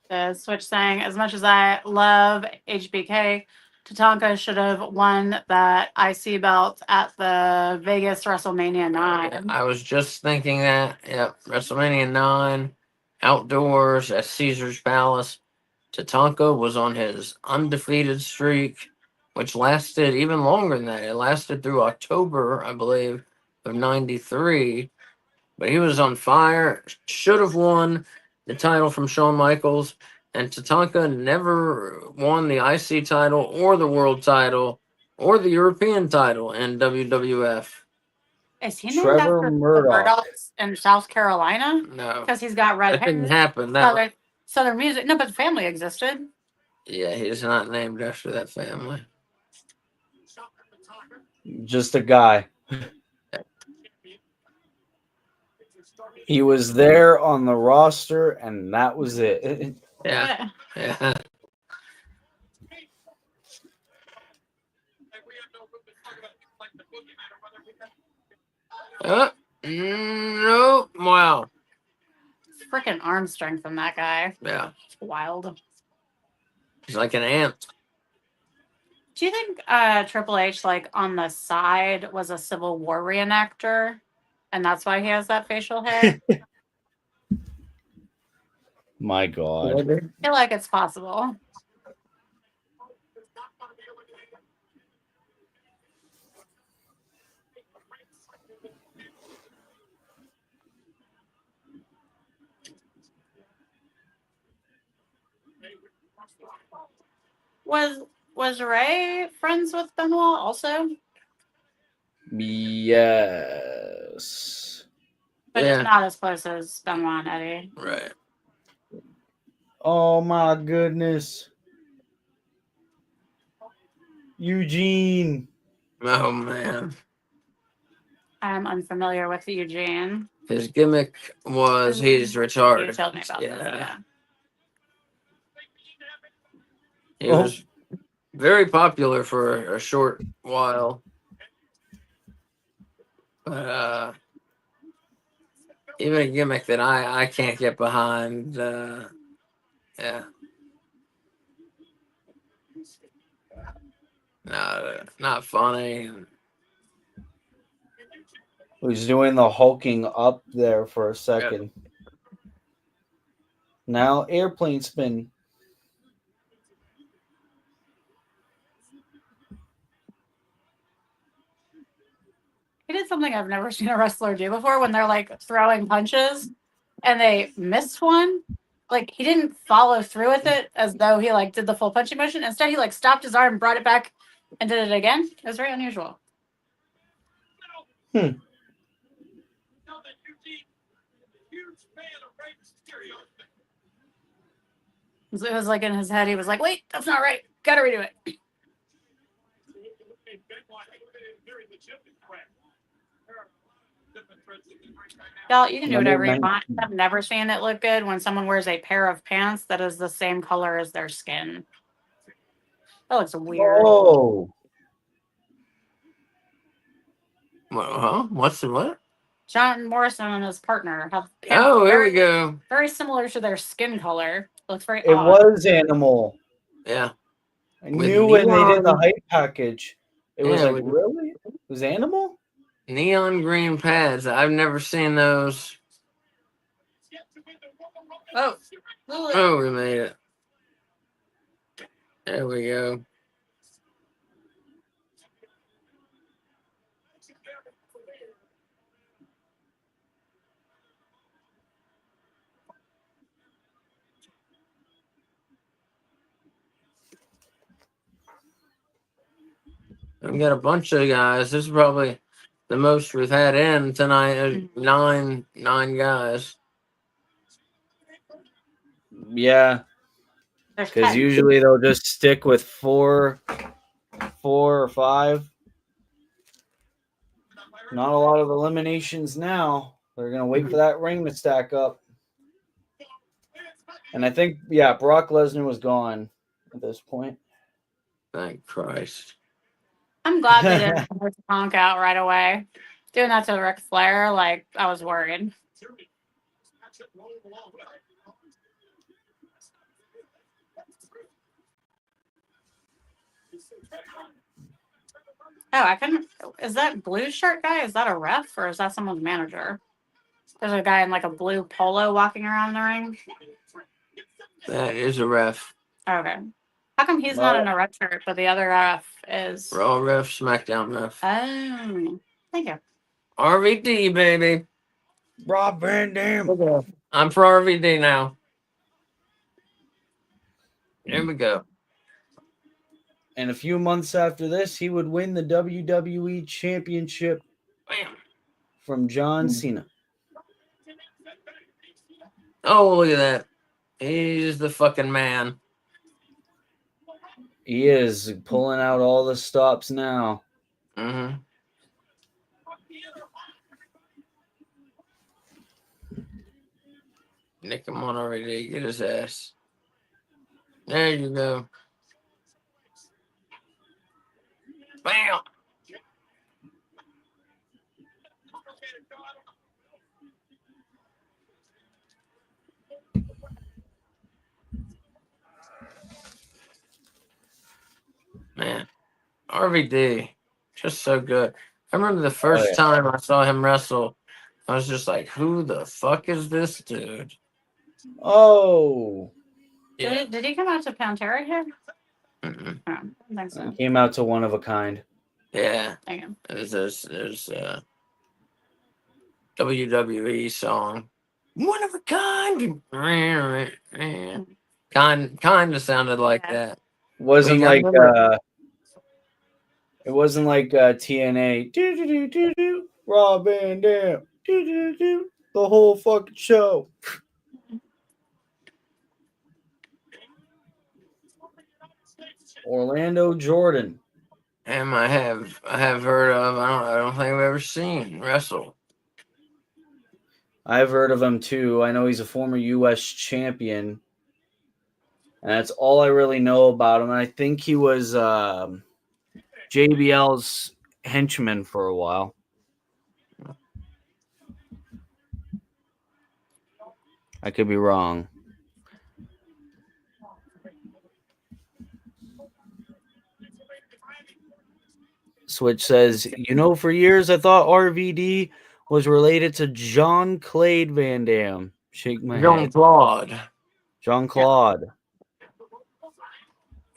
The Switch saying, as much as I love HBK, Tatanka should have won that IC belt at the Vegas WrestleMania 9.
I was just thinking that. Yep. WrestleMania 9, outdoors at Caesar's Palace. Tatanka was on his undefeated streak, which lasted even longer than that. It lasted through October, I believe, of '93. But he was on fire. Should have won the title from Shawn Michaels. And Tatanka never won the IC title or the world title or the European title in WWF.
Is he named
Trevor
after the
Murdoch.
Murdochs in South Carolina?
No,
Because he's got red
that
hair.
didn't happen. That
Southern music. No, but the family existed.
yeah, he's not named after that family.
Just a guy. He was there on the roster, and that was it.
Yeah, yeah. Nope. Wow.
Freaking arm strength in that guy.
Yeah,
It's wild.
he's like an ant.
Do you think Triple H, like on the side, was a Civil War reenactor, and that's why he has that facial hair?
My God.
I feel like it's possible. Was Ray friends with Benoit also?
Yes.
But
Yeah.
just not as close as Benoit and Eddie.
Right.
Oh my goodness. Eugene.
Oh man.
I'm unfamiliar with Eugene.
His gimmick was he's retarded.
You told me about this,
Yeah.
yeah.
He was very popular for a short while. But even a gimmick that I can't get behind. Yeah. No, not funny.
He's doing the hulking up there for a second. Now airplane spin.
He did something I've never seen a wrestler do before when they're like throwing punches and they missed one. Like he didn't follow through with it as though he like did the full punching motion. Instead, he like stopped his arm, brought it back, and did it again. It was very unusual.
Hmm.
It was like in his head, he was like, wait, that's not right. Gotta redo it. Y'all, you can do whatever you want. I've never seen it look good when someone wears a pair of pants that is the same color as their skin. That looks weird.
Oh.
Huh? What's the what?
John Morrison and his partner have pants
Oh, here we
very,
go.
very similar to their skin color. It looks very
It
odd.
was Animal.
Yeah.
I
With
knew when they did the
neon-
hype package. It was
Yeah,
like,
with-
really? It was Animal?
Neon green pads. I've never seen those.
Oh.
Oh, we made it. There we go. We got a bunch of guys. This is probably the most we've had in tonight. Nine guys.
Yeah.
There's
Because
10.
usually they'll just stick with four or five. Not a lot of eliminations now. They're going to wait for that ring to stack up. And I think, yeah, Brock Lesnar was gone at this point.
Thank Christ.
I'm glad they didn't force Punk out right away. Doing that to Ric Flair, like, I was worried. Oh, I couldn't. Is that blue shirt guy? Is that a ref or is that someone's manager? There's a guy in like a blue polo walking around the ring.
That is a ref.
Okay. How come he's not in a red shirt, but the other ref is?
Raw ref, SmackDown ref.
Oh, thank you.
RVD, baby.
Rob Van Dam.
I'm for RVD now. Here we go.
And a few months after this, he would win the WWE Championship
Bam.
from John Cena.
Oh, look at that. He's the fucking man.
He is pulling out all the stops now.
Mm-hmm. Nick him on already. Get his ass. There you go. Bam. Man, RVD, just so good. I remember the first time I saw him wrestle, I was just like, who the fuck is this dude?
Oh.
Yeah.
Did he come out to Pantera here?
Mm-mm.
Oh, I don't think so.
He came out to One of a Kind.
Yeah.
Thank you.
There's a WWE song. One of a kind. Kind of sounded like that.
Wasn't
Wait, I
like
remember-
it wasn't like TNA. Do do do do do. Rob Van Dam. Do do do. The whole fucking show. Orlando Jordan.
I have heard of. I don't think I've ever seen wrestle.
I've heard of him too. I know he's a former U.S. champion. And that's all I really know about him. And I think he was JBL's henchman for a while. I could be wrong. Switch says, for years I thought RVD was related to John Claude Van Damme. Shake my head. Jean-Claude.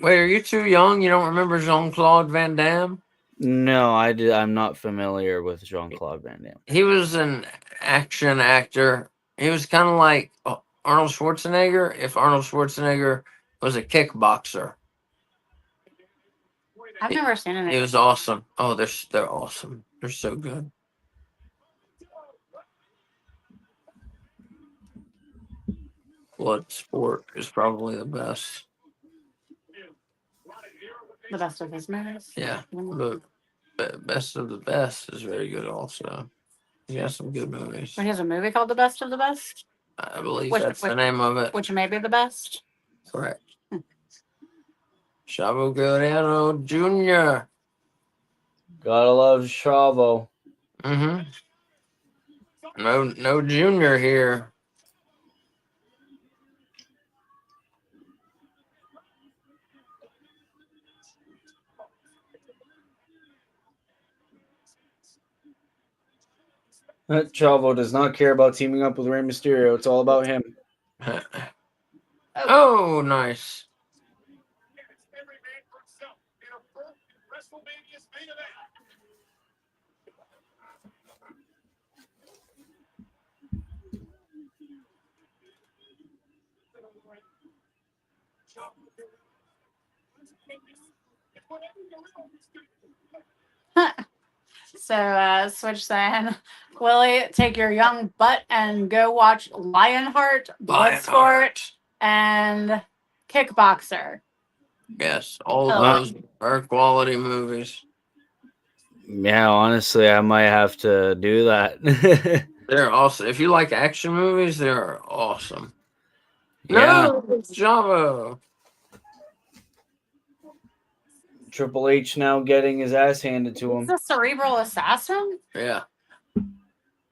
Wait, are you too young? You don't remember Jean-Claude Van Damme?
No, I'm not familiar with Jean-Claude Van Damme.
He was an action actor. He was kind of like Arnold Schwarzenegger if Arnold Schwarzenegger was a kickboxer.
I've never seen it.
It was awesome. Oh, they're awesome. They're so good. Bloodsport is probably the best.
The best of his movies.
Yeah, the best of the best is very good also. He has some good movies.
But he has a movie called The Best of the Best,
I believe that's the name of it.
which may be the best.
Correct. Chavo Guerrero Jr.
Gotta love Chavo.
Mm-hmm. No junior here.
Chavo does not care about teaming up with Rey Mysterio. It's all about him.
Oh, nice.
So, Switch saying, Willie, take your young butt and go watch Lionheart, Bloodsport, and Kickboxer.
Yes, all of those are quality movies.
Yeah, honestly, I might have to do that.
They're awesome. If you like action movies, they're awesome. No, it's Java.
Triple H now getting his ass handed to
He's
him.
a cerebral assassin?
Yeah.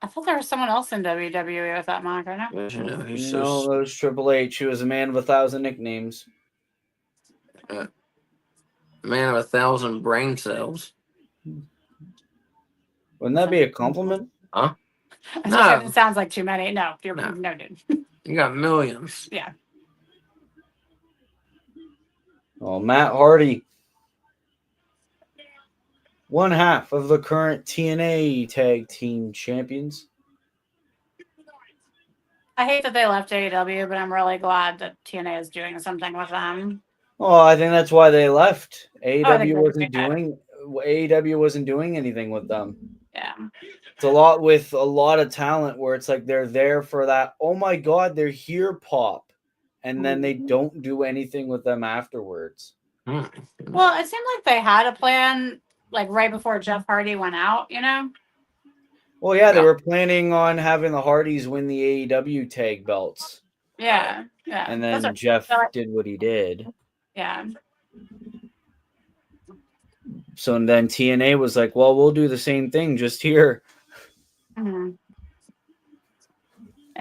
I thought there was someone else in WWE with that moniker. No?
But, you know, he's
No,
so
that was Triple H. He was a man of 1,000 nicknames.
man of 1,000 brain cells.
Wouldn't that be a compliment?
Huh?
I was gonna say,
No.
that sounds like too many. No,
No.
no, dude.
You got millions.
Yeah.
Oh, Matt Hardy. One half of the current TNA Tag Team Champions.
I hate that they left AEW, but I'm really glad that TNA is doing something with them.
Oh, I think that's why they left.
I think
AEW
they're
wasn't
doing
doing anything with them.
Yeah.
It's a lot with a lot of talent where it's like they're there for that, oh my god, they're here pop. And then they don't do anything with them afterwards.
Well, it seemed like they had a plan like right before Jeff Hardy went out, you know?
Well, yeah, they
Yeah.
were planning on having the Hardys win the AEW tag belts.
Yeah. Yeah.
And
That's
then
what-
Jeff did what he did.
Yeah.
So then TNA was like, well, we'll do the same thing just here.
Mm-hmm.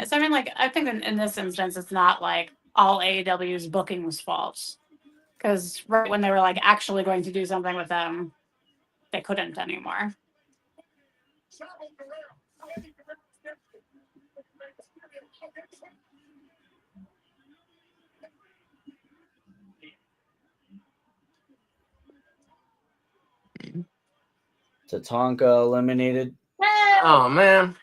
So I mean, like, I think in this instance, it's not like all AEW's booking was false, because right when they were like actually going to do something with them, they couldn't anymore.
Tatanka eliminated.
Oh, man.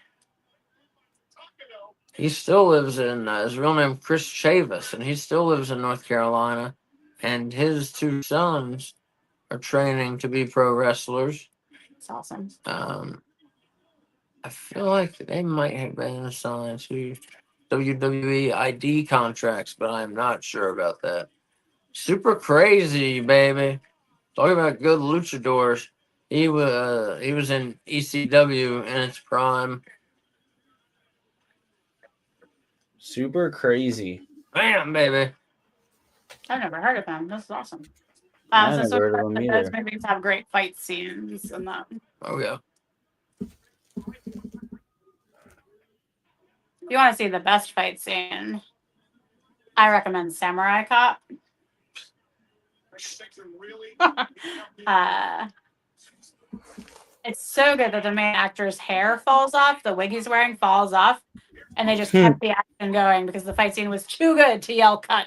He still lives in, his real name Chris Chavis, and he still lives in North Carolina. And his two sons are training to be pro wrestlers.
It's awesome.
I feel like they might have been assigned to WWE ID contracts, but I'm not sure about that. Super crazy, baby. Talking about good luchadors. He was in ECW in its prime.
Super crazy.
Bam, baby.
I've never heard of him. This is awesome.
I
So
never heard of him
those
either.
movies have great fight scenes and that.
Oh yeah.
If you want to see the best fight scene, I recommend Samurai Cop. It's so good that the main actor's hair falls off, the wig he's wearing falls off, and they just kept the action going because the fight scene was too good to yell cut.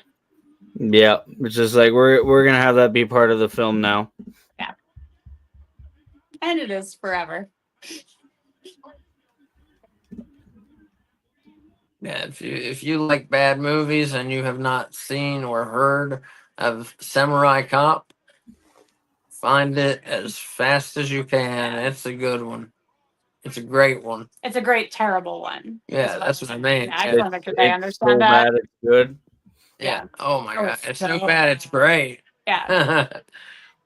Yeah, it's just like we're gonna have that be part of the film now.
Yeah, and it is forever.
Yeah, if you like bad movies and you have not seen or heard of Samurai Cop, find it as fast as you can. It's a good one. It's a great one.
It's a great, terrible one.
Yeah, that's what I mean.
Yeah, I
Yeah.
just want to make sure they
It's
understand
so
that.
bad it's good.
Yeah. Oh my god, it's so
so
bad. It's great.
Yeah.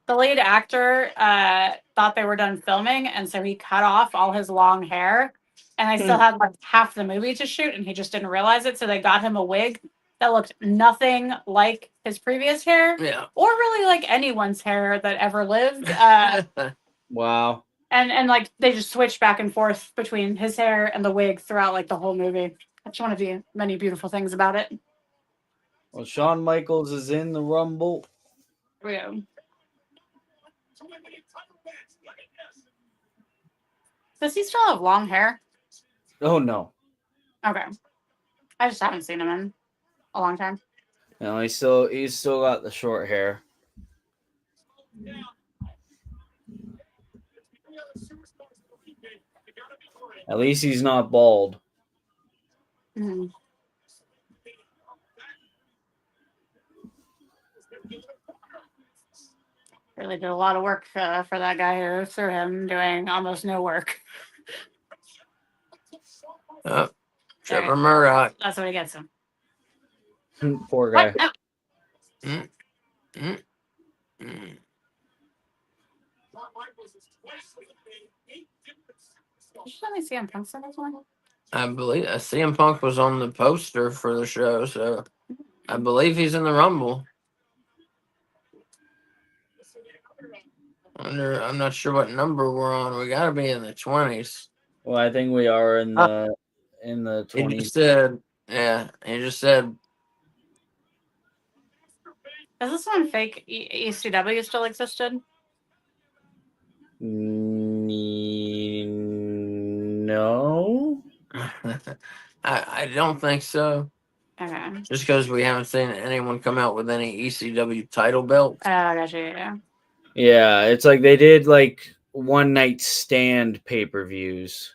The lead actor thought they were done filming, and so he cut off all his long hair, and they still had like half the movie to shoot, and he just didn't realize it. So they got him a wig that looked nothing like his previous hair,
Yeah.
or really like anyone's hair that ever lived.
Wow.
And like they just switched back and forth between his hair and the wig throughout like the whole movie. That's one of the many beautiful things about it.
Well, Shawn Michaels is in the Rumble.
Yeah. Does he still have long hair?
Oh no.
Okay. I just haven't seen him in a long time.
No, he's still got the short hair. At least he's not bald.
Mm-hmm. Really did a lot of work for that guy who threw him doing almost no work.
Trevor Murdoch.
That's what he gets him.
Poor guy.
What?
Mm, mm, mm.
Did you let me see him Punk in this one?
I believe CM Punk was on the poster for the show, so I believe he's in the Rumble. I'm not sure what number we're on. We got to be in the 20s.
Well, I think we are in the
He
20s.
just said, yeah, he just said,
Is this when fake ECW still existed?
No.
I don't think so.
Okay.
Just because we haven't seen anyone come out with any ECW title belt.
I got you. Yeah.
Yeah, it's like they did like one night stand pay-per-views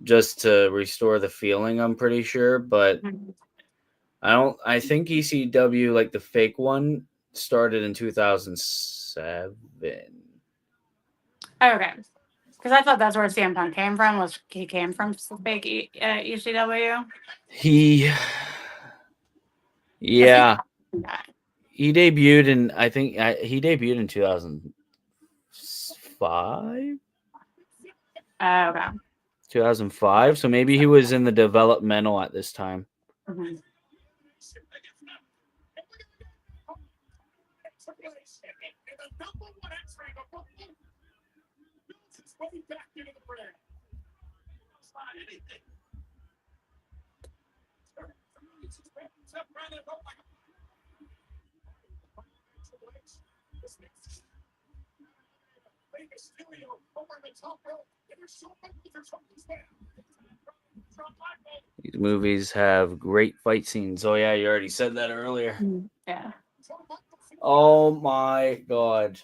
just to restore the feeling, I'm pretty sure, but
Mhm.
I think ECW, like the fake one, started in 2007.
Okay. Because I thought that's where CM Punk came from. Was he came from fake ECW?
Yeah,
Yeah.
he debuted in, I think he debuted in 2005.
Okay.
2005, so maybe he was in the developmental at this time.
Mhm.
These movies have great fight scenes. Oh yeah, you already said that earlier.
Yeah.
Oh my god.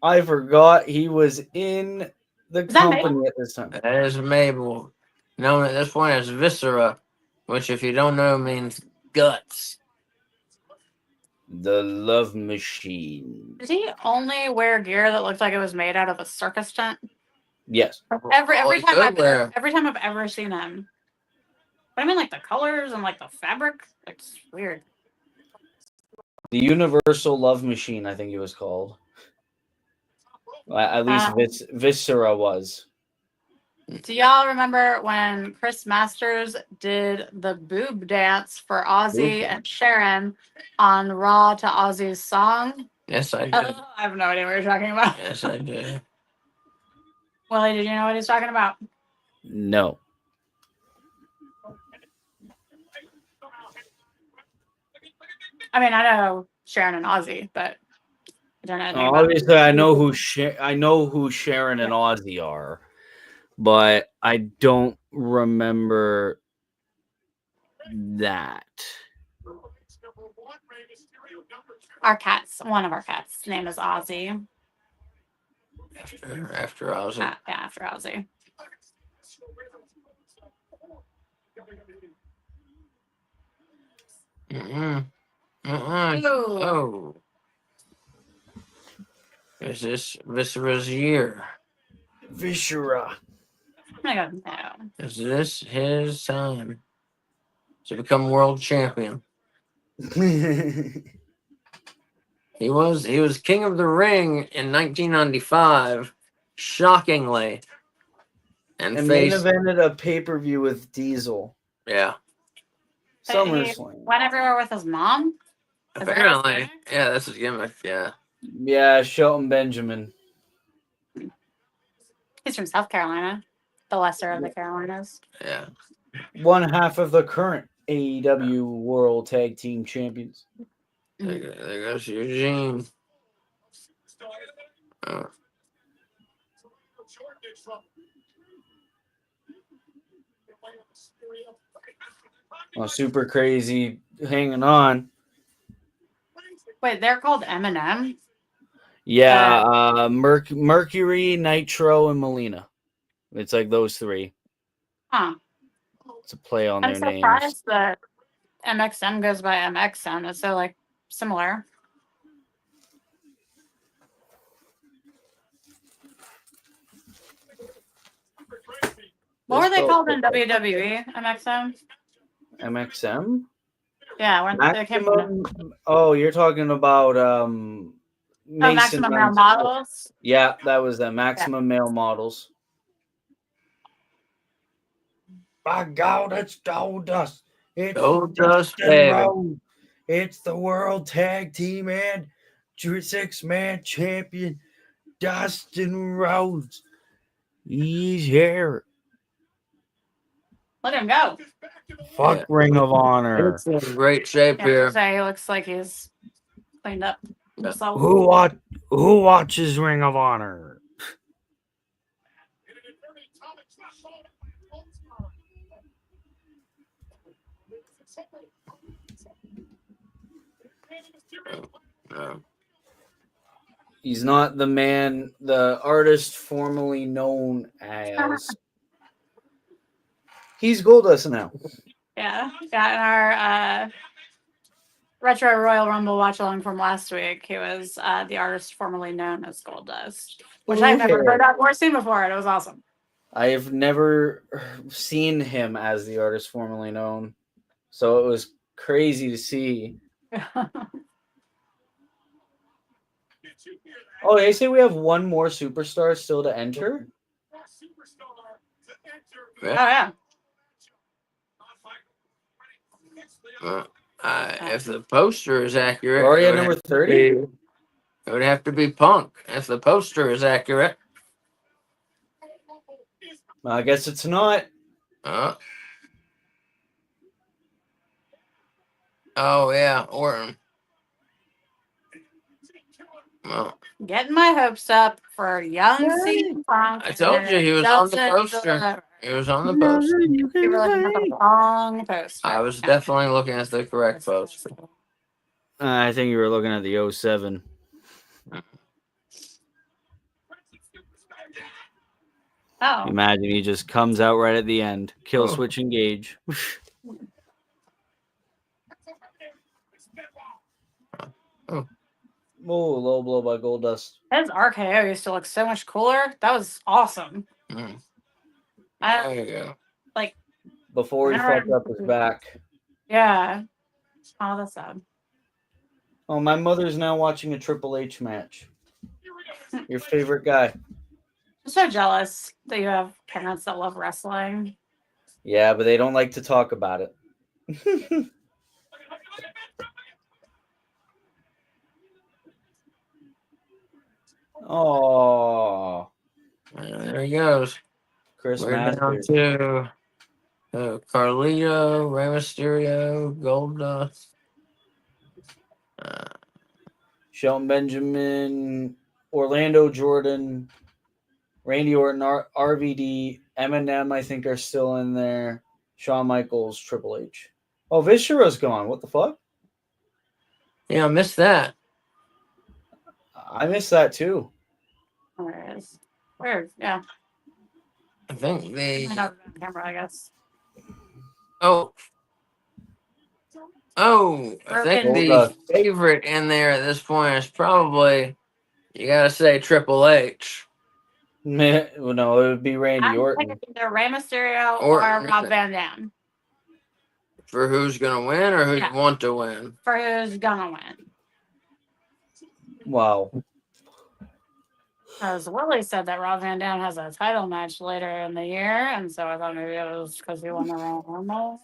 I forgot he was in the
Is that Mabel?
company at this time.
That is Mabel, known at this point as Viscera, which, if you don't know, means guts.
The Love Machine.
Did he only wear gear that looked like it was made out of a circus tent?
Yes.
Every
All he
time
could wear.
every time I've ever seen him. But I mean, like the colors and like the fabric. It's weird.
The Universal Love Machine, I think it was called. At least Viscera was.
Do y'all remember when Chris Masters did the boob dance for Ozzy
Boob
and Sharon on Raw to Ozzy's song?
Yes, I do.
I have no idea what you're talking about.
Yes, I do.
Willie, did you know what he's talking about?
No.
I mean, I know Sharon and Ozzy, but I don't know anything about
Obviously, I know who Sharon and Ozzy are, but I don't remember that.
our cats. One of our cats' name is Ozzy.
After I was
Yeah, after Ozzy.
Oh. Is this Viscera's year?
Viscera.
I go, no.
Is this his time to become world champion? He was king of the ring in 1995, shockingly, and
And main
faced
evented a pay-per-view with Diesel.
yeah.
He
SummerSlam.
went everywhere with his mom. Is that his
Apparently,
gimmick?
yeah, that's his gimmick. Yeah,
Yeah, Shelton Benjamin.
He's from South Carolina, the lesser of the Carolinas.
yeah.
One half of the current AEW World Tag Team Champions.
There goes Eugene. Oh.
Oh, super crazy, hanging on.
Wait, they're called M&M?
Yeah, Mercury, Nitro, and Melina. It's like those three.
Huh.
It's a play on
I'm
their names.
surprised that MXM goes by MXM. It's so like similar. What were they called in WWE? MXM?
MXM?
Yeah, when they came from
Maximum. Oh, you're talking about Mason
Maximum Male
Men's-
Models.
Yeah, that was the Maximum Male Models.
By God, it's Goldust. It's
Goldust,
Dustin
baby.
Rhodes. It's the World Tag Team and 6-man champion, Dustin Rhodes. He's here.
Let him go.
Fuck
Yeah.
Ring of Honor.
It's in great shape
Yeah,
here.
say he looks like he's cleaned up himself.
Who watches Ring of Honor?
He's not the man, the artist formerly known as. He's Goldust now.
Yeah. In our Retro Royal Rumble watch along from last week, he was the artist formerly known as Goldust, which I've never heard of or seen before, and it was awesome.
I've never seen him as the artist formerly known, so it was crazy to see. Oh, they say we have one more superstar still to enter?
Yeah.
Oh,
If the poster is accurate,
We're already
it
at
would
number
have to
30?
be- It would have to be Punk if the poster is accurate.
I guess it's not.
Oh yeah, Orton. Well,
getting my hopes up for young CM Punk.
I told you he was on the poster. He was on the poster.
You were looking at the wrong poster.
I was definitely looking at the correct poster.
I think you were looking at the 07.
Oh,
Imagine he just comes out right at the end. Kill switch engage. Oh, low blow by Goldust.
his RKO used to look so much cooler. That was awesome.
Mm.
I,
There you go.
like,
Before he fucked up his back.
yeah. Oh, that's sad.
Oh, my mother's now watching a Triple H match. Your favorite guy.
I'm so jealous that you have parents that love wrestling.
Yeah, but they don't like to talk about it. Oh,
There he goes.
Chris
We're down
Masters.
to Carlito, Rey Mysterio, Goldust.
Shelton Benjamin, Orlando Jordan, Randy Orton, RVD, Eminem, I think are still in there. Shawn Michaels, Triple H. Oh, Viscera's gone. What the fuck?
Yeah, I missed that.
I missed that too.
There it is. Weird. Yeah.
I think they.
I don't on camera, I guess.
Oh, I think
Broken.
the favorite in there at this point is probably, you gotta say, Triple H.
Well, no, it would be Randy
I'm
Orton.
thinking either Rey Mysterio or Rob Van Dam.
For who's gonna win or who
Yeah.
you want to win.
For who's gonna win.
Wow.
Because Willie said that Rob Van Dam has a title match later in the year, and so I thought maybe it was because he won the Royal Rumble.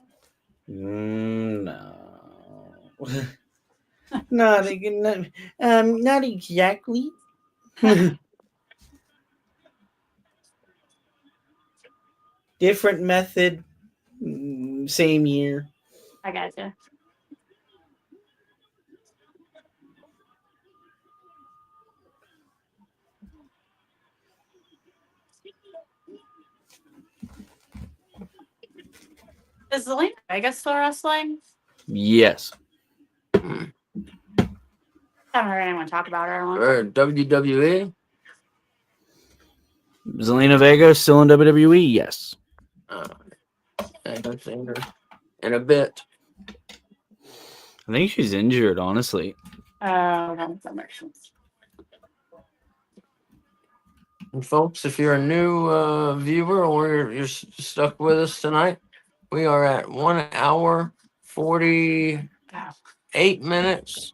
No. not exactly. Different method, same year.
I got you. Is Zelina Vega still wrestling?
Yes.
I haven't heard anyone talk about her.
For WWE?
Zelina Vega still in WWE? Yes.
I haven't seen her in a bit.
I think she's injured, honestly.
That makes sense.
And folks, if you're a new viewer or you're stuck with us tonight, we are at 1 hour, 48 minutes,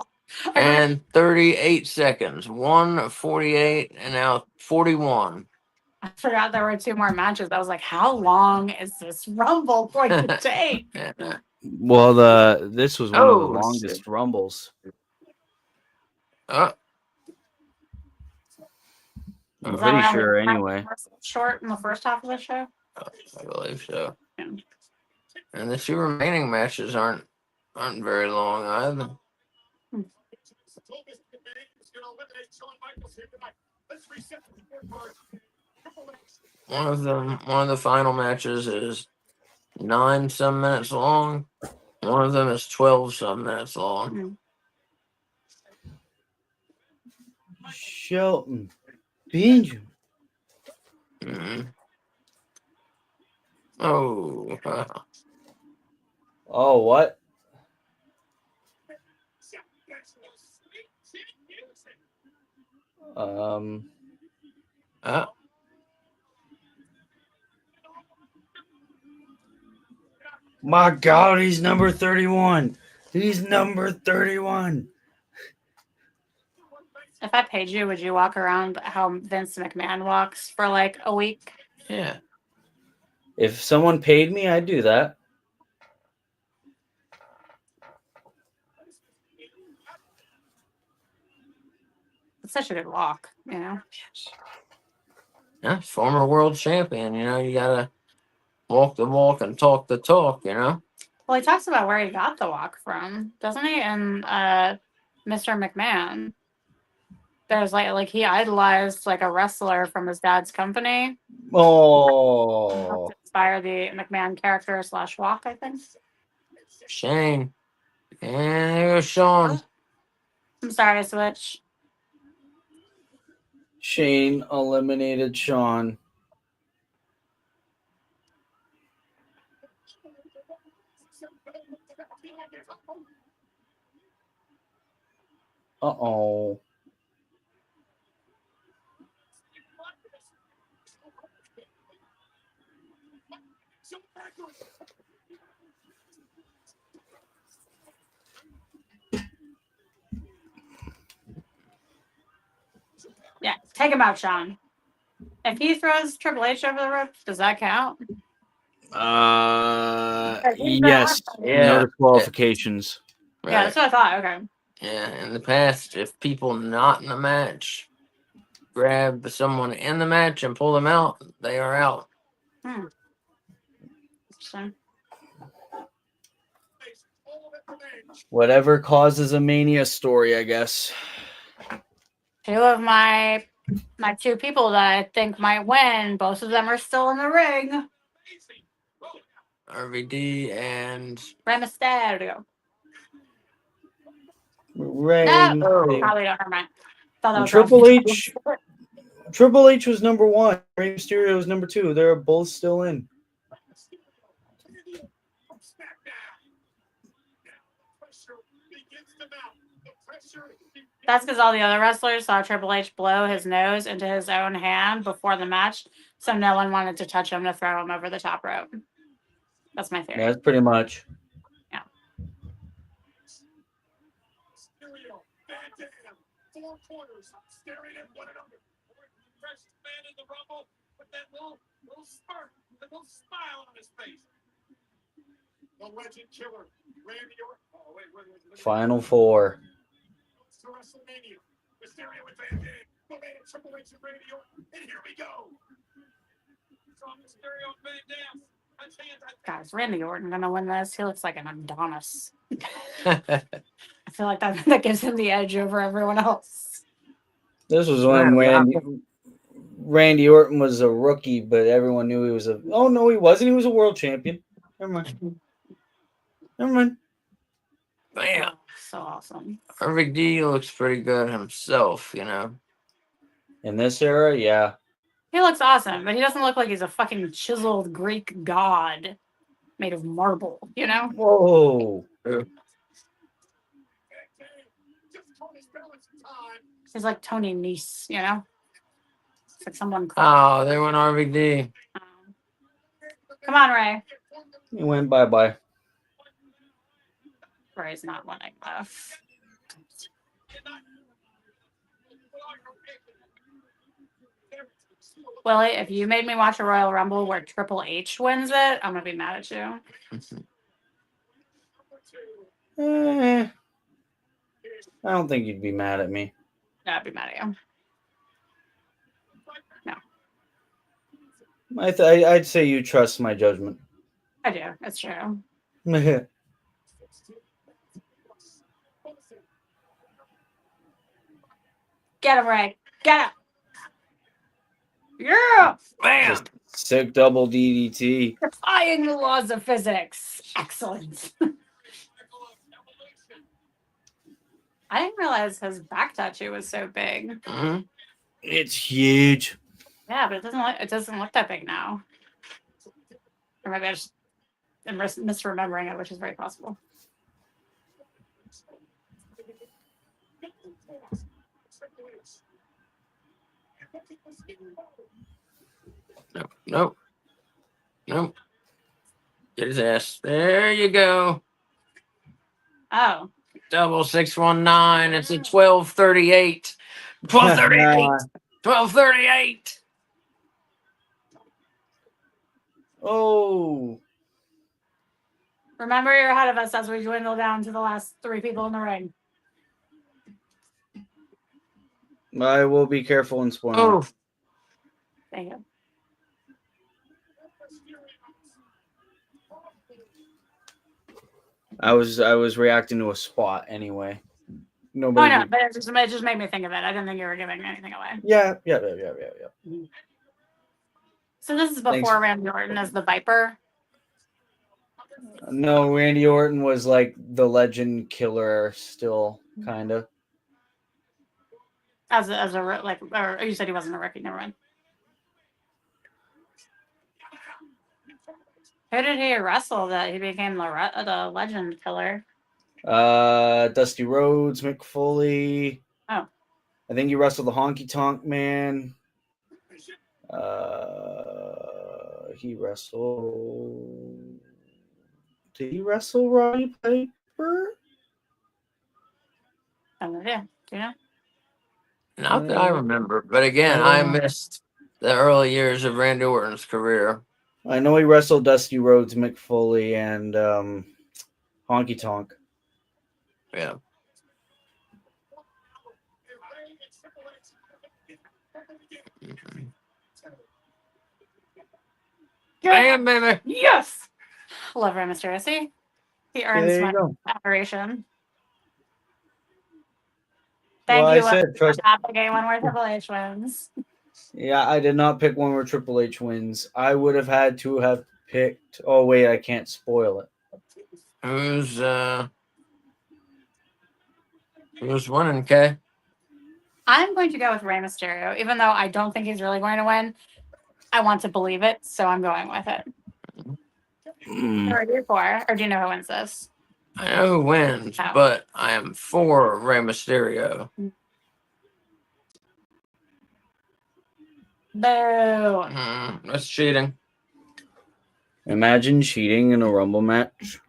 and 38 seconds. 1:48 and now 41.
I forgot there were 2 more matches. I was like, how long is this Rumble going to take?
Yeah.
Well, this was one of the
Oh,
longest
shit.
rumbles.
Oh,
I'm
Is that
pretty
why
sure,
only
anyway.
short in the first half of the show?
I believe so.
Yeah.
And the 2 remaining matches aren't very long either. One of the final matches is 9 some minutes long. One of them is 12 some minutes long.
Shelton. Benjamin.
Mhm. Oh,
Oh, what?
uh,
My God, he's number 31. He's number 31.
If I paid you, would you walk around how Vince McMahon walks for like a week?
yeah.
If someone paid me, I'd do that.
It's such a good walk, you know?
Yeah, former world champion. You know, you gotta walk the walk and talk the talk. You know.
Well, he talks about where he got the walk from, doesn't he? And Mr. McMahon. There's like he idolized like a wrestler from his dad's company.
Oh.
To inspire the McMahon character / walk, I think.
Shane. And there goes Sean.
I'm sorry, Switch.
Shane eliminated Sean. Uh-oh.
Yeah, take him out, Sean. If he throws Triple H over the roof, does that count?
Yes.
Yeah.
No disqualifications.
Right.
Yeah, that's what I thought. Okay.
Yeah. In the past, if people not in the match grab someone in the match and pull them out, they are out.
Interesting.
Whatever causes a Mania story, I guess.
2 of my 2 people that I think might win, both of them are still in the ring.
RVD and
Rey Mysterio.
Ray.
No, probably don't. Never mind. Thought that was
Triple
Rey
H. Triple H was number 1. Rey Mysterio was number 2. They're both still in.
That's because all the other wrestlers saw Triple H blow his nose into his own hand before the match, so no one wanted to touch him to throw him over the top rope. That's my theory.
That's pretty much.
Yeah.
Staring at one another. Freshest man in the Rumble with that little spark, that little smile on his face. The legend killer, Randy Orton. Oh, wait.
Final 4.
To WrestleMania. Mysterio and Van Dam. The man Triple H and Randy Orton. And here we go. From Mysterio and Van Dam.
Guys, Randy Orton gonna win this. He looks like an Adonis. I feel like that gives him the edge over everyone else.
This was when Randy Orton was a rookie, but everyone knew he was a... Oh, no, he wasn't. He was a world champion. Never mind.
bam.
So awesome.
RVD looks pretty good himself, you know.
In this era, yeah.
He looks awesome, but he doesn't look like he's a fucking chiseled Greek god made of marble, you know?
Whoa.
He's like Tony Nese, you know? It's like someone.
Oh, there went RVD.
Come on, Ray.
He went bye-bye.
Ray's not winning, though. Willie, if you made me watch a Royal Rumble where Triple H wins it, I'm gonna be mad at you.
I don't think you'd be mad at me.
No, I'd be mad at you.
I'd say you trust my judgment.
I do. It's true. Get him right. Get him. Yeah.
Bam!
Sick double DDT.
Defying the laws of physics. Excellent. I didn't realize his back tattoo was so big.
Hmm.
It's huge.
Yeah, but it doesn't look that big now. Or maybe I just am misremembering it, which is very possible.
Nope. Get his ass. There you go.
Oh.
Double 619. It's a 1238. 1238. 1238.
Oh.
Remember, you're ahead of us as we dwindle down to the last 3 people in the ring.
I will be careful and spoil.
Oh.
Thank you.
I was reacting to a spot anyway.
Oh,
Nobody.
no, but it just made me think of it. I didn't think you were giving anything away.
Yeah.
So this is before
Thanks.
Randy Orton as the Viper.
No, Randy Orton was like the legend killer still, kind of.
As a like, or you said he wasn't a rookie. Never mind. Who did he wrestle that he became the legend killer?
Dusty Rhodes, Mick Foley.
Oh.
I think he wrestled the Honky Tonk Man. He wrestled. Did he wrestle Roddy Piper?
I have no idea. Do you know?
Not that I remember. But again, I missed the early years of Randy Orton's career.
I know he wrestled Dusty Rhodes, Mick Foley, and Honky Tonk.
Yeah. Bam, baby.
Yes. Love Rey Mysterio. See? He earns
There you
my
go.
admiration. Thank
Well,
you
I said,
for
trust.
topping one where Triple H wins.
Yeah, I did not pick one where Triple H wins. I would have had to have picked. Oh wait, I can't spoil it.
Who's winning, Kay?
I'm going to go with Rey Mysterio, even though I don't think he's really going to win. I want to believe it, so I'm going with it. Who are you for? Or do you know who wins this?
I know who wins,
Oh.
but I am for Rey Mysterio.
Boo.
That's cheating.
Imagine cheating in a Rumble match.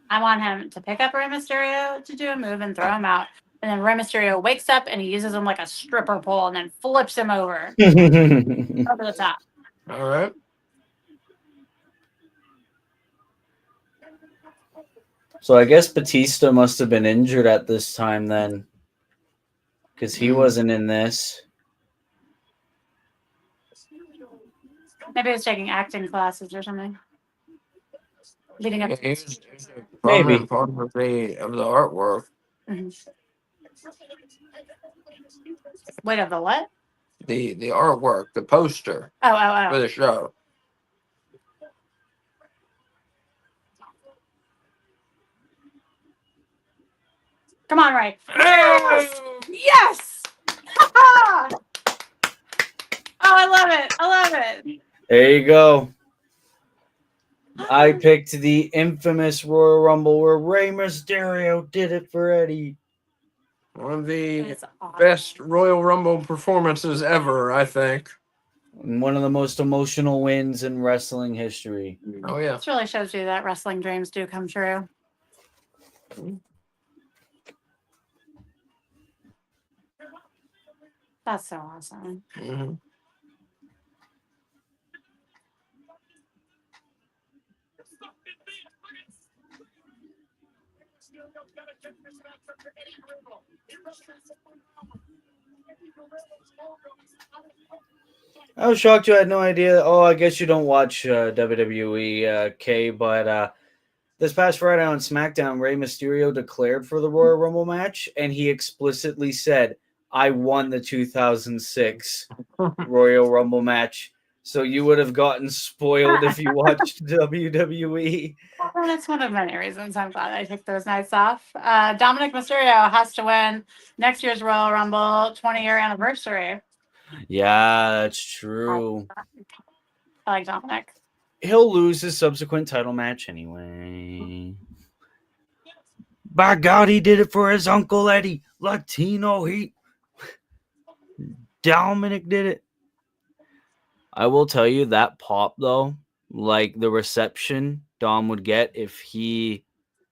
I want him to pick up Rey Mysterio to do a move and throw him out. And then Rey Mysterio wakes up and he uses him like a stripper pole and then flips him over over the top.
All right.
So I guess Batista must have been injured at this time then, because he wasn't in this.
Maybe he's taking acting classes or something. Leading up.
He was a
Maybe.
prominent part of the artwork.
Mhm. Wait, of the what?
The artwork, the poster for
Oh.
the show.
Come on, Ray.
Yes!
Yes! Oh, I love it. I love it.
There you go. I picked the infamous Royal Rumble where Rey Mysterio did it for Eddie.
One of the
It's awesome.
best Royal Rumble performances ever, I think.
And one of the most emotional wins in wrestling history.
Oh yeah.
This really shows you that wrestling dreams do come true. That's so awesome.
hmm
I was shocked you had no idea. Oh, I guess you don't watch WWE, K, but this past Friday on SmackDown, Rey Mysterio declared for the Royal Rumble match, and he explicitly said, I won the 2006 Royal Rumble match. So you would have gotten spoiled if you watched WWE.
Well, that's one of many reasons I'm glad I took those nights off. Dominic Mysterio has to win next year's Royal Rumble 20-year anniversary.
Yeah, that's true.
I like Dominic.
He'll lose his subsequent title match anyway.
By God, he did it for his Uncle Eddie. Latino Heat. Dominic did it.
I will tell you that pop, though, like the reception Dom would get if he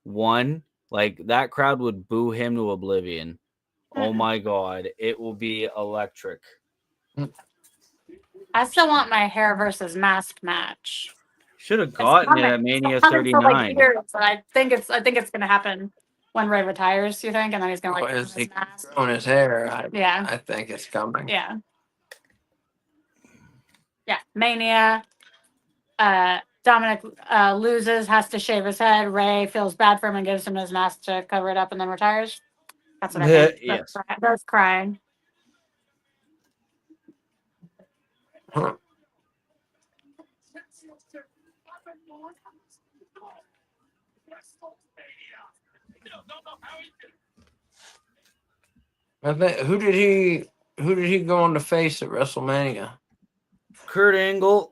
won, like that crowd would boo him to oblivion. Oh my God, it will be electric.
I still want my hair versus mask match.
Should have
It's
gotten it
coming.
at Mania
It's coming for, like,
39.
years, but I think it's gonna happen when Ray retires. You think, and then he's gonna like
As he
his mask.
growing his hair,
Yeah.
I think it's coming.
Yeah. Yeah. Mania. Dominic loses, has to shave his head. Ray feels bad for him and gives him his mask to cover it up, and then retires. That's what I think.
Yes.
That's crying.
Huh. I think who did he go on to face at WrestleMania?
Kurt Angle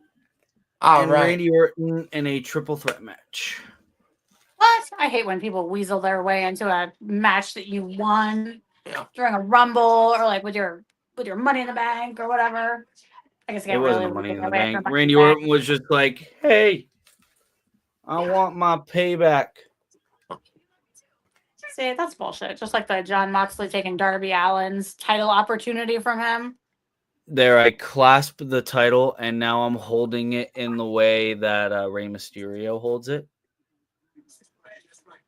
Oh,
and
right.
Randy Orton in a triple threat match.
What? I hate when people weasel their way into a match that you won
Yeah.
during a rumble or like with your money in the bank or whatever. I guess
It wasn't a Money in
weasel
the
their way
Bank.
into Money in
Randy
the Bank.
Orton was just like, hey, I want my payback.
See, that's bullshit. Just like the John Moxley taking Darby Allin's title opportunity from him.
There, I clasped the title, and now I'm holding it in the way that Rey Mysterio holds it.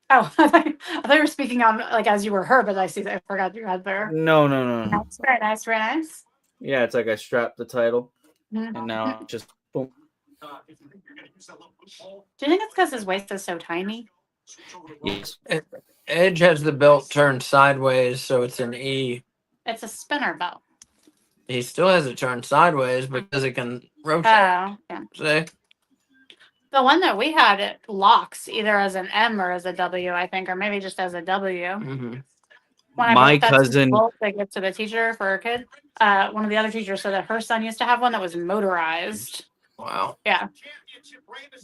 Oh, I thought you were speaking on like as you were her, but I forgot you had there.
No.
That's very nice, very nice.
Yeah, it's like I strapped the title,
Mhm.
and now just boom.
Do you think it's because his waist is so tiny?
Yes.
Edge has the belt turned sideways, so it's an E.
It's a spinner belt.
He still has it turned sideways because it can rotate.
Oh, yeah.
See?
The one that we had, it locks either as an M or as a W, I think, or maybe just as a W.
hmm
When I
My
brought that
cousin-
to give to the teacher for her kid, one of the other teachers said that her son used to have one that was motorized.
Wow.
Yeah.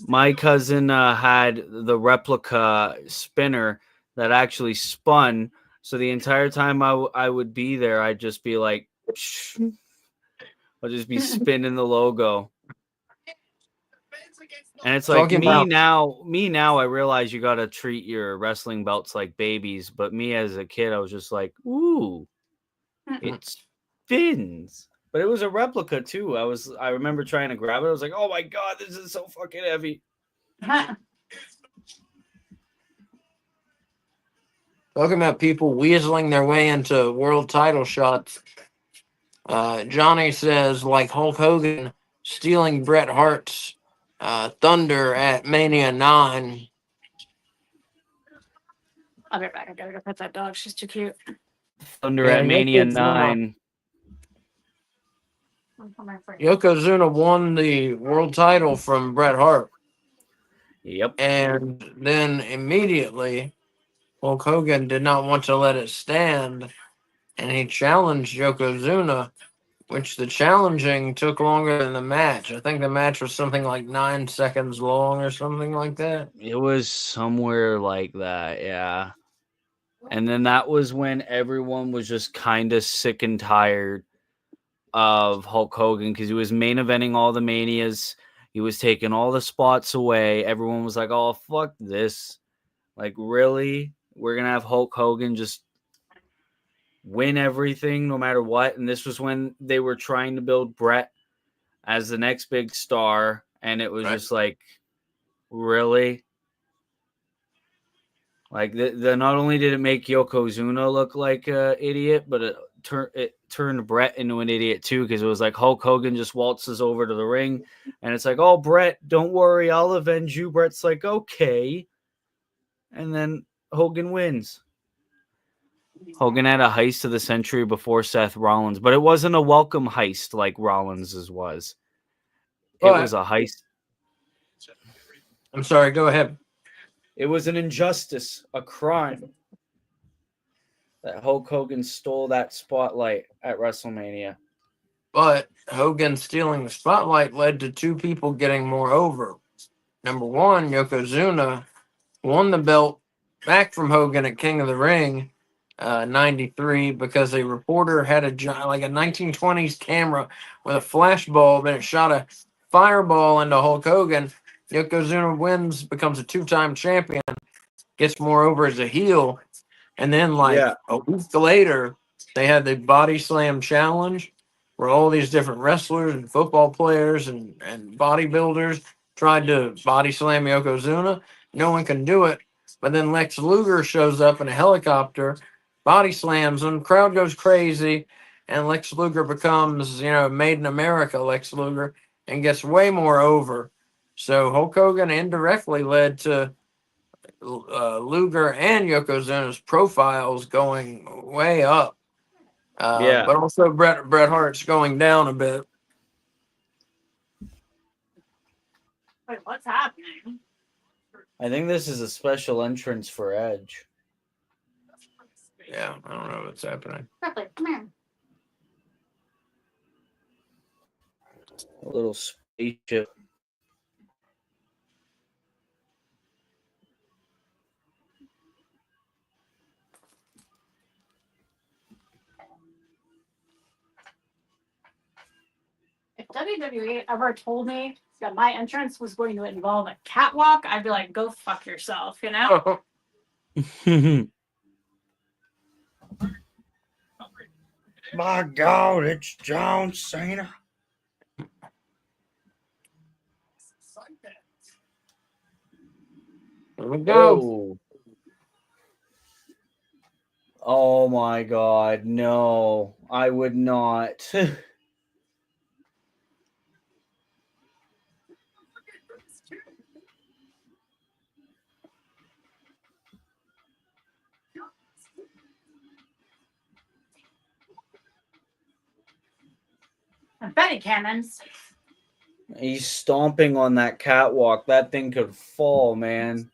My cousin had the replica spinner that actually spun. So the entire time I would be there, I'd just be like, I'll just be spinning the logo. And it's like
Talking about-
me now, I realize you got to treat your wrestling belts like babies. But me as a kid, I was just like, ooh, it spins. But it was a replica too. I remember trying to grab it. I was like, oh my God, this is so fucking heavy.
Talking about people weaseling their way into world title shots. Johnny says, like Hulk Hogan stealing Bret Hart's thunder at Mania 9.
I'll be right back. I gotta go pet that dog. She's too cute.
Thunder
Yeah,
at Mania
Yokozuna.
9.
Yokozuna won the world title from Bret Hart.
Yep.
And then immediately, Hulk Hogan did not want to let it stand. And he challenged Yokozuna which the challenging took longer than the match. I think the match was something like 9 seconds long or something like that.
It was somewhere like that, yeah. And then that was when everyone was just kind of sick and tired of Hulk Hogan because he was main eventing all the manias. He was taking all the spots away. Everyone was like, "Oh, fuck this. Like, really? We're going to have Hulk Hogan just win everything no matter what?" And this was when they were trying to build Brett as the next big star. And it was
Right.
just like, really? Like, not only did it make Yokozuna look like an idiot, but it turned Brett into an idiot too, because it was like Hulk Hogan just waltzes over to the ring, and it's like, "Oh, Brett, don't worry, I'll avenge you." Brett's like, "Okay," and then Hogan wins. Hogan had a heist of the century before Seth Rollins, but it wasn't a welcome heist like Rollins's was. It was a heist.
I'm sorry, go ahead.
It was an injustice, a crime, that Hulk Hogan stole that spotlight at WrestleMania.
But Hogan stealing the spotlight led to two people getting more over. Number one, Yokozuna won the belt back from Hogan at King of the Ring, 93, because a reporter had a 1920s camera with a flash bulb, and it shot a fireball into Hulk Hogan. Yokozuna wins, becomes a two-time champion, gets more over as a heel, and then a week later, they had the Body Slam Challenge, where all these different wrestlers and football players and bodybuilders tried to body slam Yokozuna. No one can do it. But then Lex Luger shows up in a helicopter, body slams him, crowd goes crazy, and Lex Luger becomes, made in America Lex Luger, and gets way more over. So Hulk Hogan indirectly led to Luger and Yokozuna's profiles going way up. But also Bret Hart's going down a bit.
Wait, what's happening?
I think this is a special entrance for Edge.
Yeah, I don't know what's happening.
Ripley, come here.
A little spaceship.
If WWE ever told me that my entrance was going to involve a catwalk, I'd be like, go fuck yourself, you know?
My God, it's John Cena.
Here we go.
Oh my God, no. I would not.
Confetti cannons.
He's stomping on that catwalk. That thing could fall, man.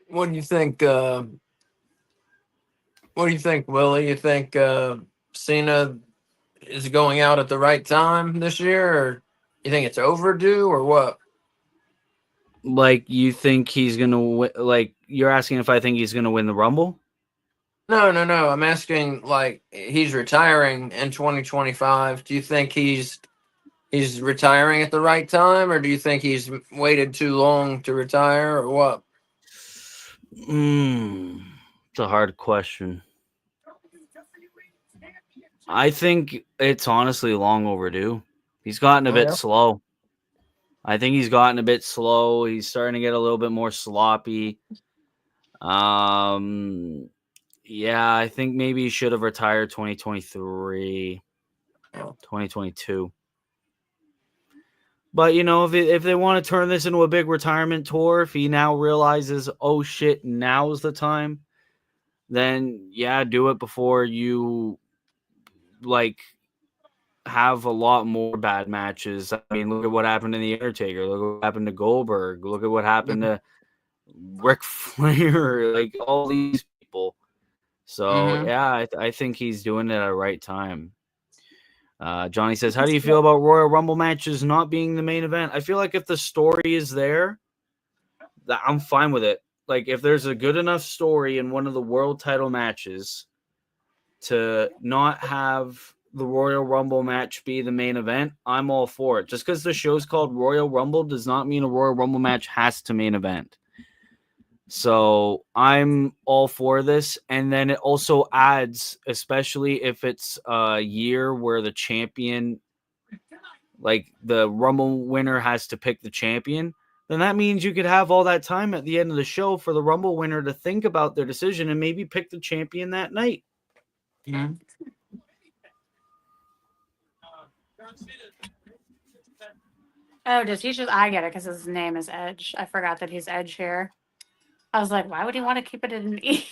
What do you think? What do you think, Willie? You think Cena is going out at the right time this year, or you think it's overdue, or what?
Like, you think he's gonna win? Like, you're asking if I think he's gonna win the Rumble?
No. I'm asking, like, he's retiring in 2025. Do you think he's retiring at the right time, or do you think he's waited too long to retire, or what?
It's a hard question. I think it's honestly long overdue. He's gotten a bit slow. I think he's gotten a bit slow. He's starting to get a little bit more sloppy. Yeah, I think maybe he should have retired 2023,
Oh.
2022. But, you know, if they want to turn this into a big retirement tour, if he now realizes, oh, shit, now's the time, then, yeah, do it before you, like, have a lot more bad matches. I mean, look at what happened to The Undertaker. Look at what happened to Goldberg. Look at what happened to Ric Flair. Like, all these people. So,
Mhm.
yeah, I think he's doing it at the right time. Johnny says, how do you feel about Royal Rumble matches not being the main event? I feel like if the story is there, I'm fine with it. Like, if there's a good enough story in one of the world title matches to not have the Royal Rumble match be the main event, I'm all for it. Just because the show's called Royal Rumble does not mean a Royal Rumble match has to main event. So I'm all for this. And then it also adds, especially if it's a year where the champion, like the Rumble winner has to pick the champion, then that means you could have all that time at the end of the show for the Rumble winner to think about their decision and maybe pick the champion that night.
Mhm.
Oh, does he just? I get it because his name is Edge. I forgot that he's Edge here. I was like, why would he want to keep it in E?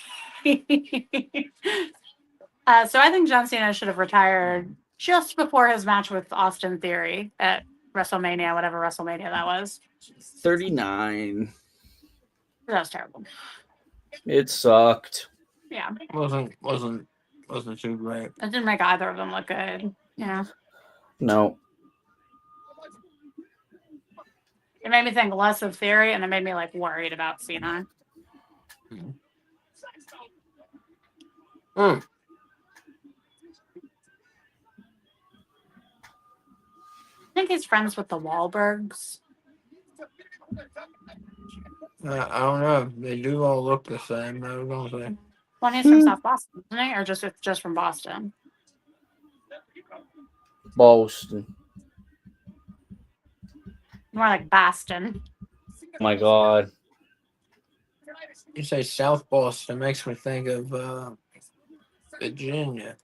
So I think John Cena should have retired just before his match with Austin Theory at WrestleMania, whatever WrestleMania that was.
39.
That was terrible.
It sucked.
Yeah,
Wasn't too great.
it didn't make either of them look good. Yeah,
No.
it made me think less of Theory, and it made me like worried about Cena.
Mm.
I think he's friends with the Wahlbergs.
I don't know. They do all look the same. I was gonna say.
One he's from South Boston, isn't he? Or just from Boston?
Boston.
More like Boston.
Oh my God.
You say South Boston, makes me think of Virginia.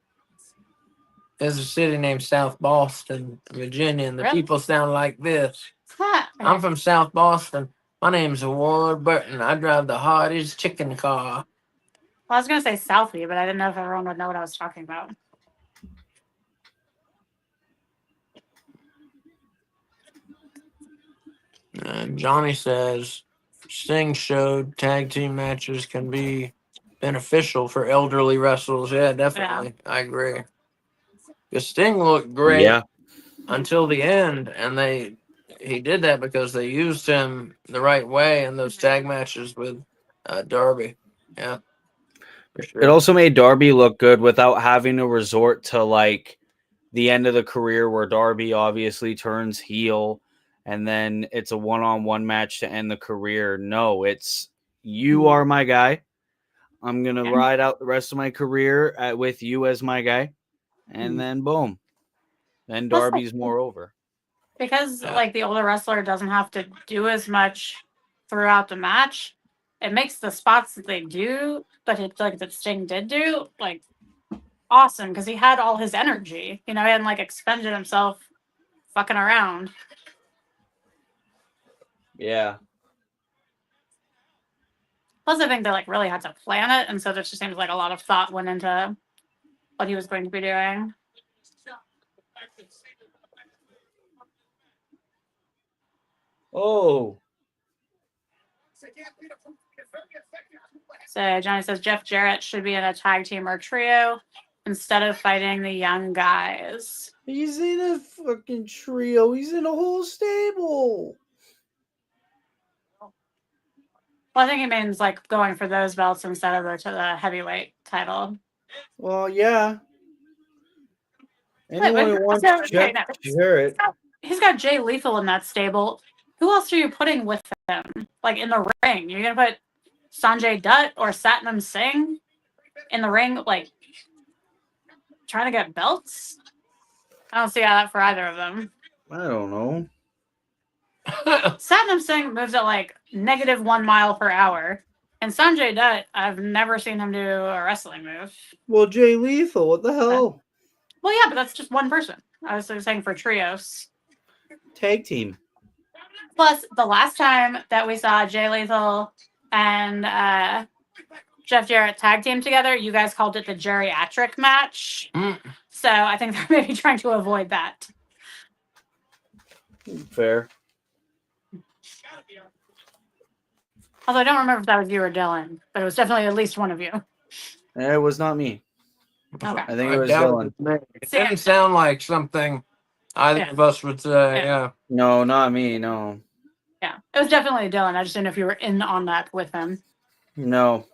There's a city named South Boston, Virginia, and the
Really?
people sound like this.
Huh.
I'm from South Boston. My name's Ward Burton. I drive the hardest chicken car.
Well, I was gonna say Southie, but I didn't know if everyone would know what I was talking about.
And Johnny says Sting showed tag team matches can be beneficial for elderly wrestlers. Yeah, definitely. I agree. Because Sting looked great
Yeah.
until the end, and he did that because they used him the right way in those tag matches with Darby. Yeah, for sure.
It also made Darby look good without having to resort to like the end of the career where Darby obviously turns heel and then it's a one-on-one match to end the career. No, it's you are my guy. I'm going to ride out the rest of my career with you as my guy. And then boom. Then
Plus,
Darby's more over.
Because like the older wrestler doesn't have to do as much throughout the match, it makes the spots that they do, but it's like that Sting did do, like awesome because he had all his energy. You know, he hadn't like expended himself fucking around.
Yeah.
Plus, I think they like really had to plan it, and so there just seems like a lot of thought went into what he was going to be doing.
Oh.
So Johnny says Jeff Jarrett should be in a tag team or trio instead of fighting the young guys.
He's in a fucking trio. He's in a whole stable.
Well, I think he means like going for those belts instead of the heavyweight title.
Well, yeah. Anyone who wants Jeff Jarrett.
He's got Jay Lethal in that stable. Who else are you putting with him? Like in the ring? You're gonna put Sanjay Dutt or Satnam Singh in the ring, like trying to get belts? I don't see how that for either of them.
I don't know.
Satnam Singh moves at like -1 mile per hour. And Sanjay Dutt, I've never seen him do a wrestling move.
Well, Jay Lethal, what the hell?
Well, yeah, but that's just one person. I was saying for trios.
Tag team.
Plus, the last time that we saw Jay Lethal and Jeff Jarrett tag team together, you guys called it the geriatric match.
Mm.
So I think they're maybe trying to avoid that.
Fair.
Although I don't remember if that was you or Dylan, but it was definitely at least one of you.
It was not me.
Okay.
I think it was
doubt
Dylan.
It didn't sound like something either of us would say. Yeah.
No, not me. No.
Yeah, it was definitely Dylan. I just didn't know if you were in on that with him.
No.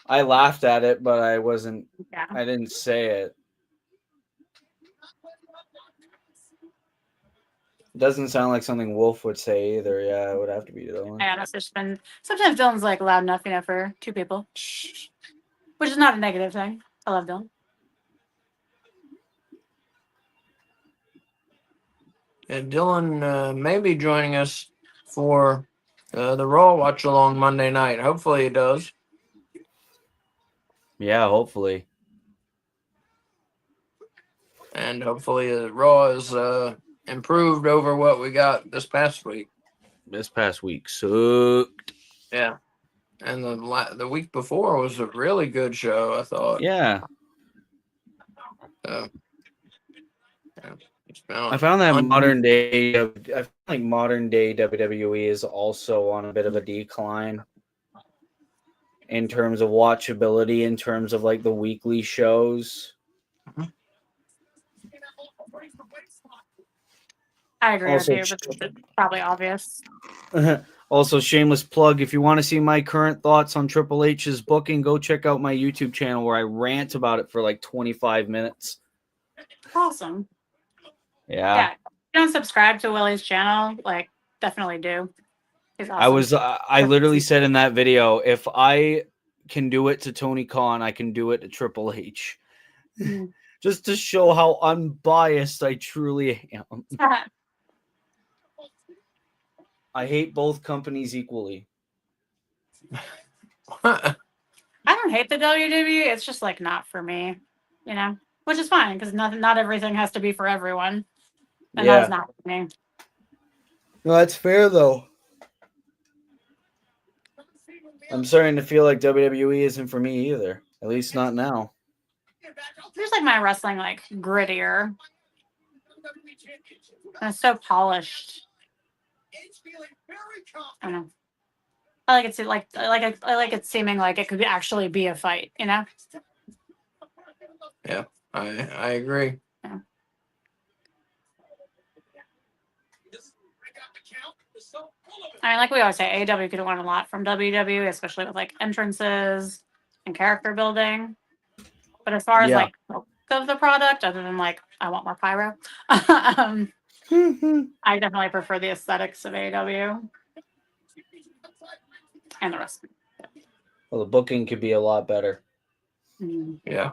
I laughed at it, but I wasn't.
Yeah.
I didn't say it. Doesn't sound like something Wolf would say either. Yeah, it would have to be Dylan.
And it's just been sometimes Dylan's like loud enough, for two people, which is not a negative thing. I love Dylan.
And Dylan may be joining us for the Raw watch along Monday night. Hopefully he does.
Yeah, hopefully.
And hopefully Raw is improved over what we got this past week.
This past week sucked.
Yeah. And the week before was a really good show, I thought.
Yeah.
Yeah.
I found that modern day WWE is also on a bit of a decline in terms of watchability, in terms of like the weekly shows.
I agree
Also,
with you, but it's probably obvious.
Also, shameless plug, if you want to see my current thoughts on Triple H's booking, go check out my YouTube channel where I rant about it for like 25 minutes.
Awesome.
Yeah.
If you don't subscribe to Willie's channel, like, definitely do. He's awesome.
I literally said in that video, if I can do it to Tony Khan, I can do it to Triple H. Just to show how unbiased I truly am. I hate both companies equally.
I don't hate the WWE. It's just like not for me, which is fine because not everything has to be for everyone, and that's not for me.
No, that's fair though. I'm starting to feel like WWE isn't for me either. At least not now.
There's like my wrestling like grittier. And it's so polished. I don't know. I like it to I like it seeming like it could actually be a fight,
Yeah, I agree.
Yeah. I mean, like we always say, AEW could learn a lot from WWE, especially with like entrances and character building. But as far as like look of the product, other than like I want more pyro, I definitely prefer the aesthetics of AEW and the rest.
Well, the booking could be a lot better.
Yeah.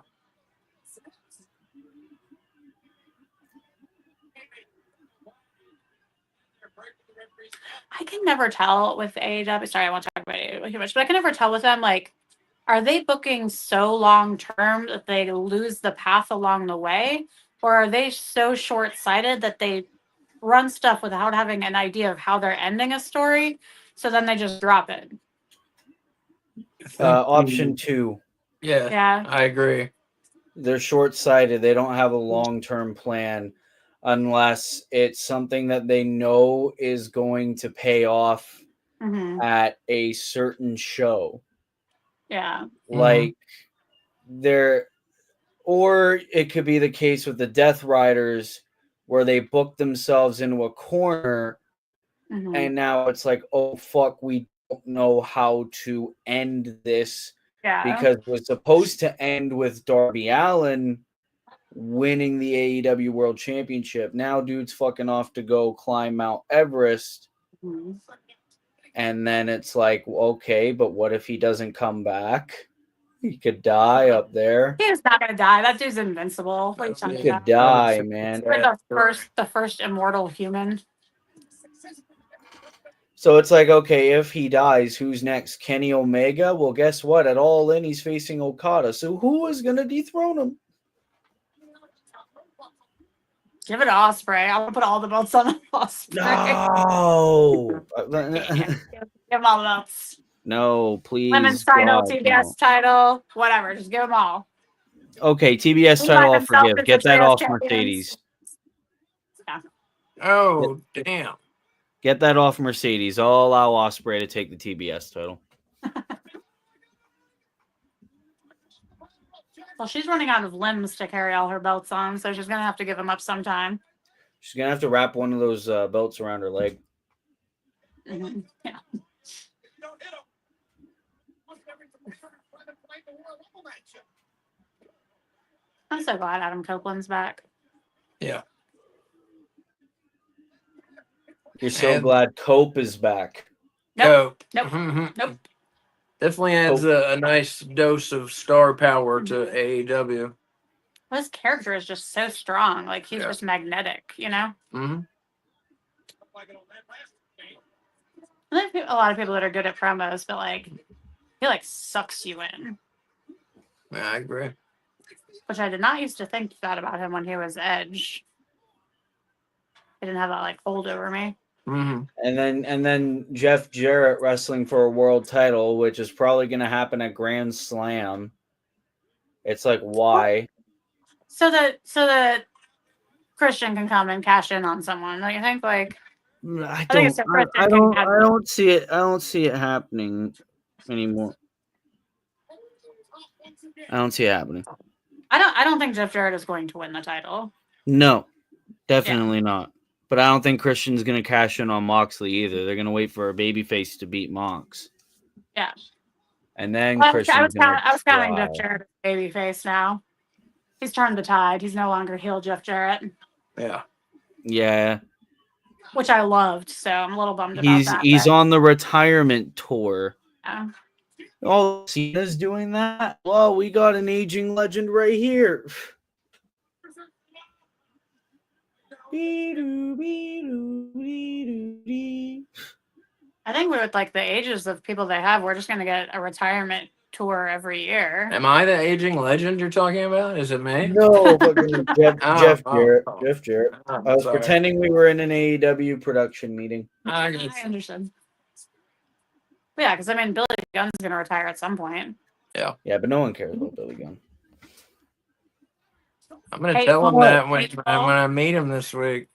I can never tell with AEW. Sorry, I won't talk about AEW too much, but I can never tell with them. Like, are they booking so long term that they lose the path along the way, or are they so short sighted that they run stuff without having an idea of how they're ending a story, so then they just drop it?
Option 2.
Yeah,
I agree.
They're short-sighted. They don't have a long-term plan unless it's something that they know is going to pay off at a certain show.
Yeah.
Like or it could be the case with the Death Riders where they book themselves into a corner and now it's like, oh fuck, we don't know how to end this because it was supposed to end with Darby Allin winning the AEW World Championship. Now dude's fucking off to go climb Mount Everest. And then it's like, okay, but what if he doesn't come back? He could die up there.
He's not gonna die. That dude's invincible.
He could die, man.
Like the first immortal human.
So it's like, okay, if he dies, who's next? Kenny Omega? Well, guess what? At All In, he's facing Okada. So who is going to dethrone him?
Give it to Osprey. I want to put all the belts on Osprey.
No.
Give him all the belts.
No, please.
Women's title,
God,
TBS
no.
title, whatever. Just give them all.
Okay, TBS
He
title
let
I'll
himself
forgive.
as
Get
the
that
trios
off
champions.
Mercedes.
Yeah.
Oh, damn.
Get that off Mercedes. I'll allow Osprey to take the TBS title.
Well, she's running out of limbs to carry all her belts on, so she's going to have to give them up sometime.
She's going to have to wrap one of those belts around her leg.
Mm-hmm. Yeah. I'm so glad Adam Copeland's back.
Yeah.
You're so
And-
glad Cope is back.
Nope.
Nope.
Nope. Nope.
Definitely adds a nice dose of star power to AEW.
Well, his character is just so strong. Like, he's
Yeah.
just magnetic, you know?
Mm-hmm.
I think a lot of people that are good at promos, but, like, he, like, sucks you in.
Yeah, I agree.
Which I did not used to think that about him when he was Edge. He didn't have that, like, hold over me.
Mm-hmm.
And then Jeff Jarrett wrestling for a world title, which is probably going to happen at Grand Slam. It's like, why?
So that Christian can come and cash in on someone. Don't you think? Like,
I
think it's
don't.
a Christian
I
can
don't.
have-
I don't see it. I don't see it happening anymore. I don't see it happening.
I don't think Jeff Jarrett is going to win the title.
No, definitely not. But I don't think Christian's going to cash in on Moxley either. They're going to wait for a babyface to beat Mox.
Yeah.
And then
Well,
Christian's
I was counting
try.
Jeff Jarrett as babyface now. He's turned the tide. He's no longer heel Jeff Jarrett,
Yeah.
Yeah.
which I loved. So I'm a little bummed about that.
He's
but,
on the retirement tour.
yeah.
Oh, Cena's doing that? Well, we got an aging legend right here.
I think with like the ages of people they have, we're just gonna get a retirement tour every year.
Am I the aging legend you're talking about? Is it me?
No, fucking Jeff Jarrett. Jeff Jarrett.
Oh,
I was
sorry.
pretending we were in an AEW production meeting.
I
I
guess.
understood. But yeah, because I mean, Billy Gunn's gonna retire at some point.
Yeah, but no one cares about Billy Gunn.
I'm gonna
Hey,
tell him
Paul.
that when
Hey, Paul.
I meet him this week.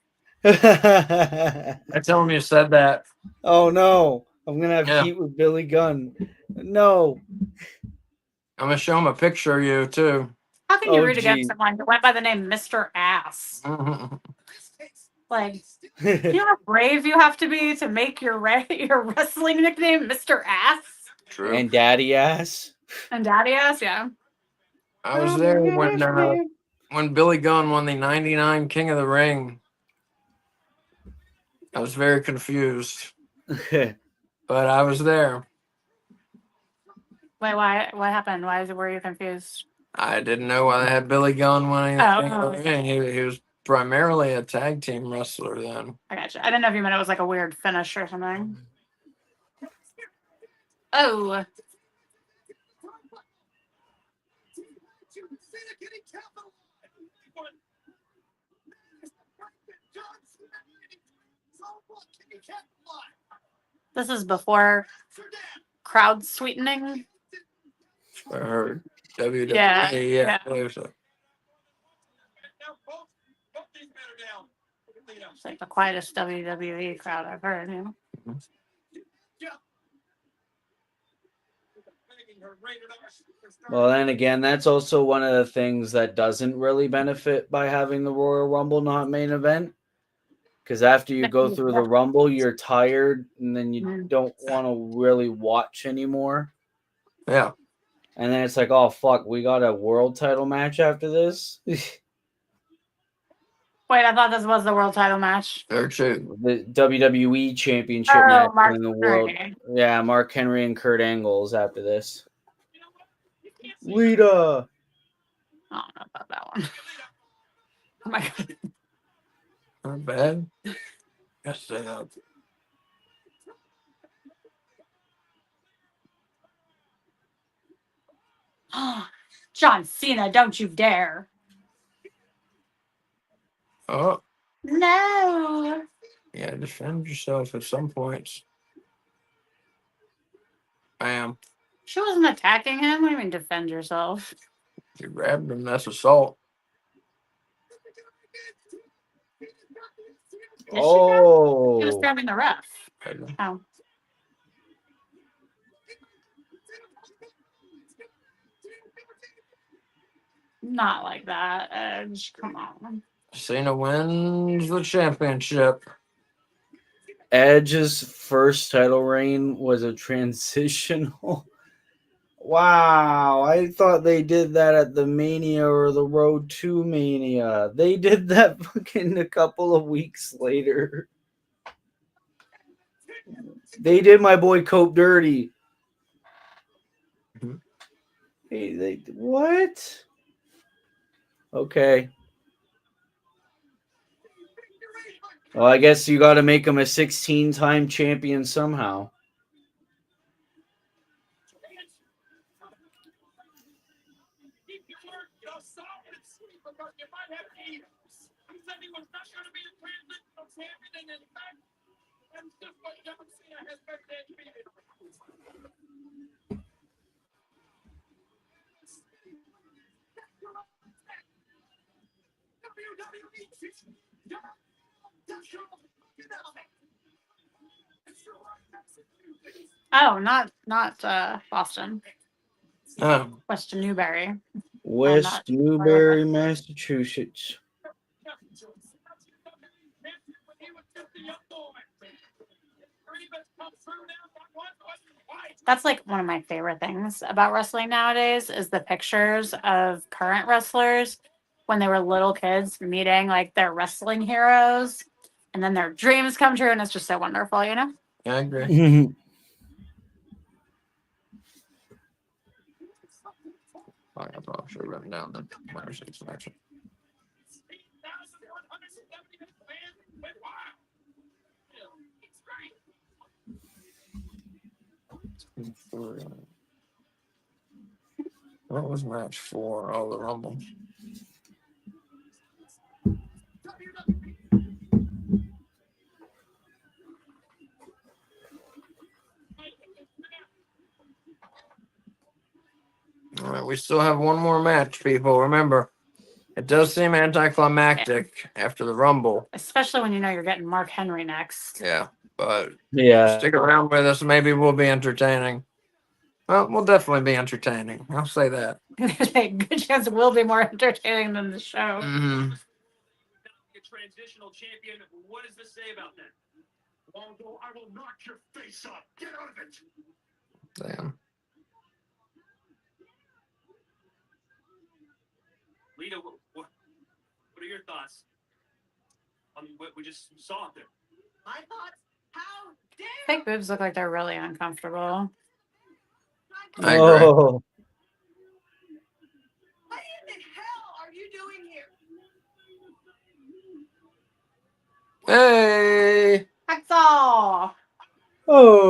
I tell him you said that.
Oh no, I'm gonna have
Yeah.
heat with Billy Gunn. No.
I'm gonna show him a picture of you too.
How can you
Oh,
root against
gee.
someone who went by the name Mr. Ass?
Mhm.
Like, you know how brave you have to be to make your your wrestling nickname Mr. Ass
True.
And daddy ass.
and Daddy Ass? Yeah.
I was there when Billy Gunn won the '99 King of the Ring. I was very confused, but I was there.
Wait, why? What happened? Were you confused?
I didn't know why they had Billy Gunn winning the
Oh,
King of the
oh.
Ring. He was primarily a tag team wrestler then.
I gotcha. I didn't know if you meant it was like a weird finish or something. Oh, this is before crowd sweetening.
I heard WWE.
Yeah,
Yeah,
yeah.
I believe so.
It's like the quietest WWE crowd I've heard. You know?
Well, then again, that's also one of the things that doesn't really benefit by having the Royal Rumble not main event. Because after you go through the Rumble, you're tired, and then you don't want to really watch anymore.
Yeah.
And then it's like, oh, fuck, we got a world title match after this?
Wait, I thought this was the world title match.
Very true.
The WWE Championship
Oh,
match
Mark
in the world.
Henry.
Yeah, Mark Henry and Kurt Angle's after this. Lita.
I don't know about that one. Oh my god.
Not bad. Yes,
John Cena, don't you dare.
Oh,
No.
yeah, defend yourself at some points. Bam.
She wasn't attacking him. What do you mean defend yourself?
You grabbed him. That's assault.
Did she grab? She was
Oh,
grabbing the ref.
Right.
Oh. Not like that, Edge. Come on.
Cena wins the championship.
Edge's first title reign was a transitional. Wow, I thought they did that at the Mania or the Road to Mania. They did that fucking a couple of weeks later. They did my boy Cope dirty.
Mhm.
Hey, what? Okay. Well, I guess you got to make him a 16-time champion somehow.
Oh, not Boston.
Oh,
Western Newbury.
West Newbury, Massachusetts.
That's like one of my favorite things about wrestling nowadays is the pictures of current wrestlers when they were little kids meeting like their wrestling heroes and then their dreams come true and it's just so wonderful, you know?
yeah, I agree. I probably should have written down the minor six selection. What was match 4? Oh, the Rumble. All right, we still have one more match, people. Remember, it does seem anticlimactic after the Rumble.
Especially when you know you're getting Mark Henry next.
Yeah, but
Yeah.
stick around with us. Maybe we'll be entertaining. Well, we'll definitely be entertaining. I'll say that.
Good chance it will be more entertaining than the show.
Mm-hmm.
Transitional champion. What does this say about that? Although I will knock your face off. Get out of it.
Damn.
Lita, what are your thoughts on what we just saw up there? My thoughts? How dare
Fake boobs look like they're really uncomfortable.
I agree.
Oh.
What in the hell are you doing here?
Hey!
Hacksaw!
Oh.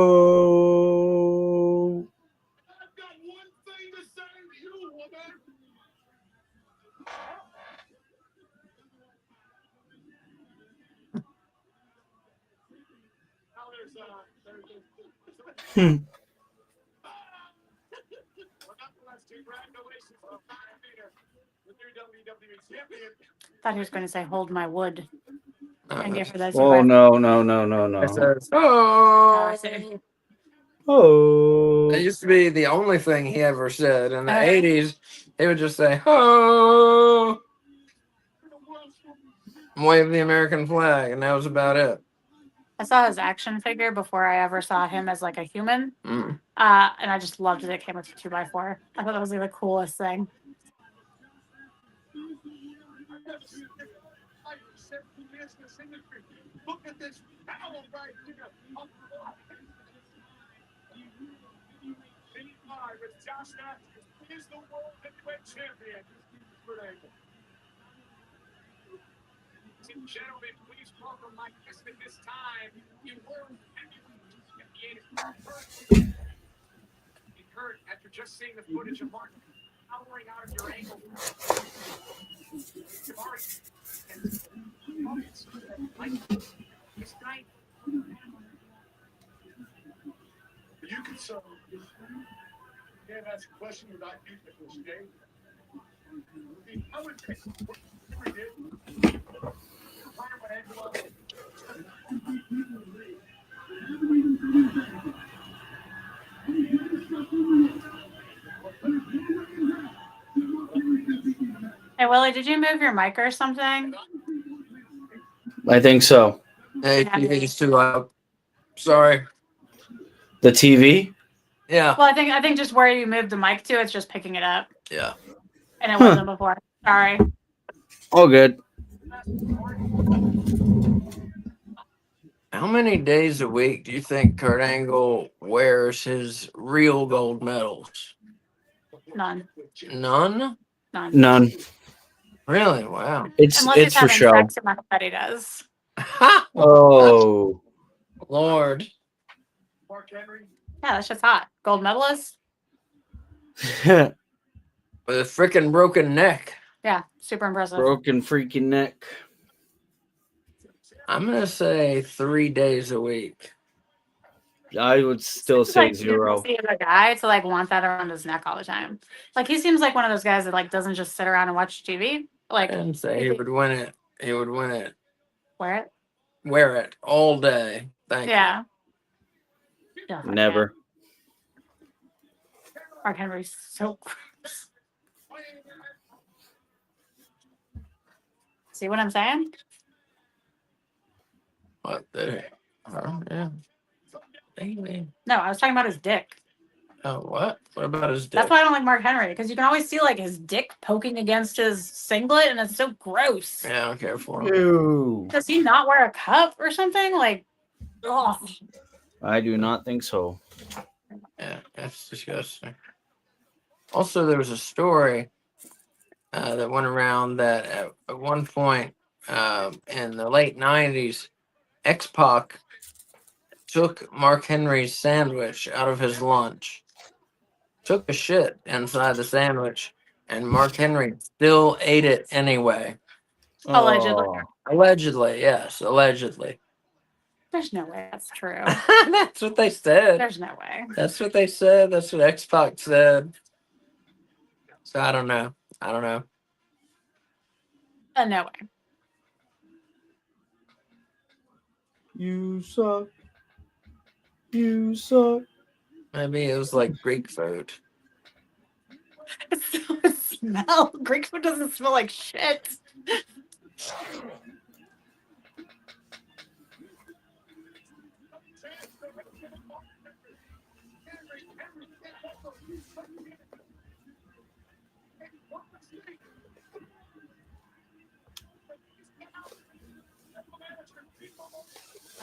I've got one thing to say to you, woman. Now
Hmm.
Congratulations to Cena, the new WWE champion.
Thought he was going to say, hold my wood. And give her those.
Oh, no.
It says,
Oh,
oh!
I see.
Oh.
That used to be the only thing he ever said. In the
Oh.
80s, he would just say, oh! Wave the American flag, and that was about it.
I saw his action figure before I ever saw him as like a human.
Mm.
And I just loved that it came with a 2x4. I thought that was like the coolest thing.
Look at this power right here. With Josh Matthews, he is the world heavyweight champion. Ladies and gentlemen, please welcome my guest at this time, the world heavyweight champion, Kurt. After just seeing the footage of Mark You can so can't ask a question without using it for stage. I would pick what we did.
Hey, Willie, did you move your mic or something?
I think so.
Hey,
Yeah.
TV's too loud. Sorry.
The TV?
Yeah.
Well, I think just where you moved the mic to, it's just picking it up,
Yeah.
and it wasn't before. Sorry.
All good.
How many days a week do you think Kurt Angle wears his real gold medals?
None.
None?
None.
Really? Wow.
It's
Unless he's
it's for
having
show.
sex, and that's what he does.
Oh.
Lord.
Mark Henry.
Yeah, that's just hot. Gold medalist.
With a freaking broken neck.
Yeah, super impressive.
Broken freaking neck.
I'm going to say 3 days a week.
I would still
Seems
say
like
zero.
he's a guy to like want that around his neck all the time. Like he seems like one of those guys that like doesn't just sit around and watch TV. Like
And say he would win it. He would win it.
wear it.
Wear it all day. Thank you.
Yeah. Yeah, fuck
Never.
yeah. Mark Henry's so gross. See what I'm saying?
What the? Oh, yeah. Maybe.
No, I was talking about his dick.
Oh, what? What about his dick?
That's why I don't like Mark Henry, because you can always see like his dick poking against his singlet, and it's so gross.
Yeah, I don't care for him.
Ew.
Does he not wear a cup or something? Like, ugh.
I do not think so.
Yeah, that's disgusting. Also, there was a story that went around that at one point in the late 90s, X-Pac took Mark Henry's sandwich out of his lunch, took a shit inside the sandwich, and Mark Henry still ate it anyway.
Allegedly.
Oh.
Allegedly, yes, allegedly.
There's no way that's true.
That's what they said.
There's no way.
That's what they said. That's what X-Pac said. So I don't know.
No way.
You suck. You suck.
Maybe it was like Greek food.
It's so a smell. Greek food doesn't smell like shit.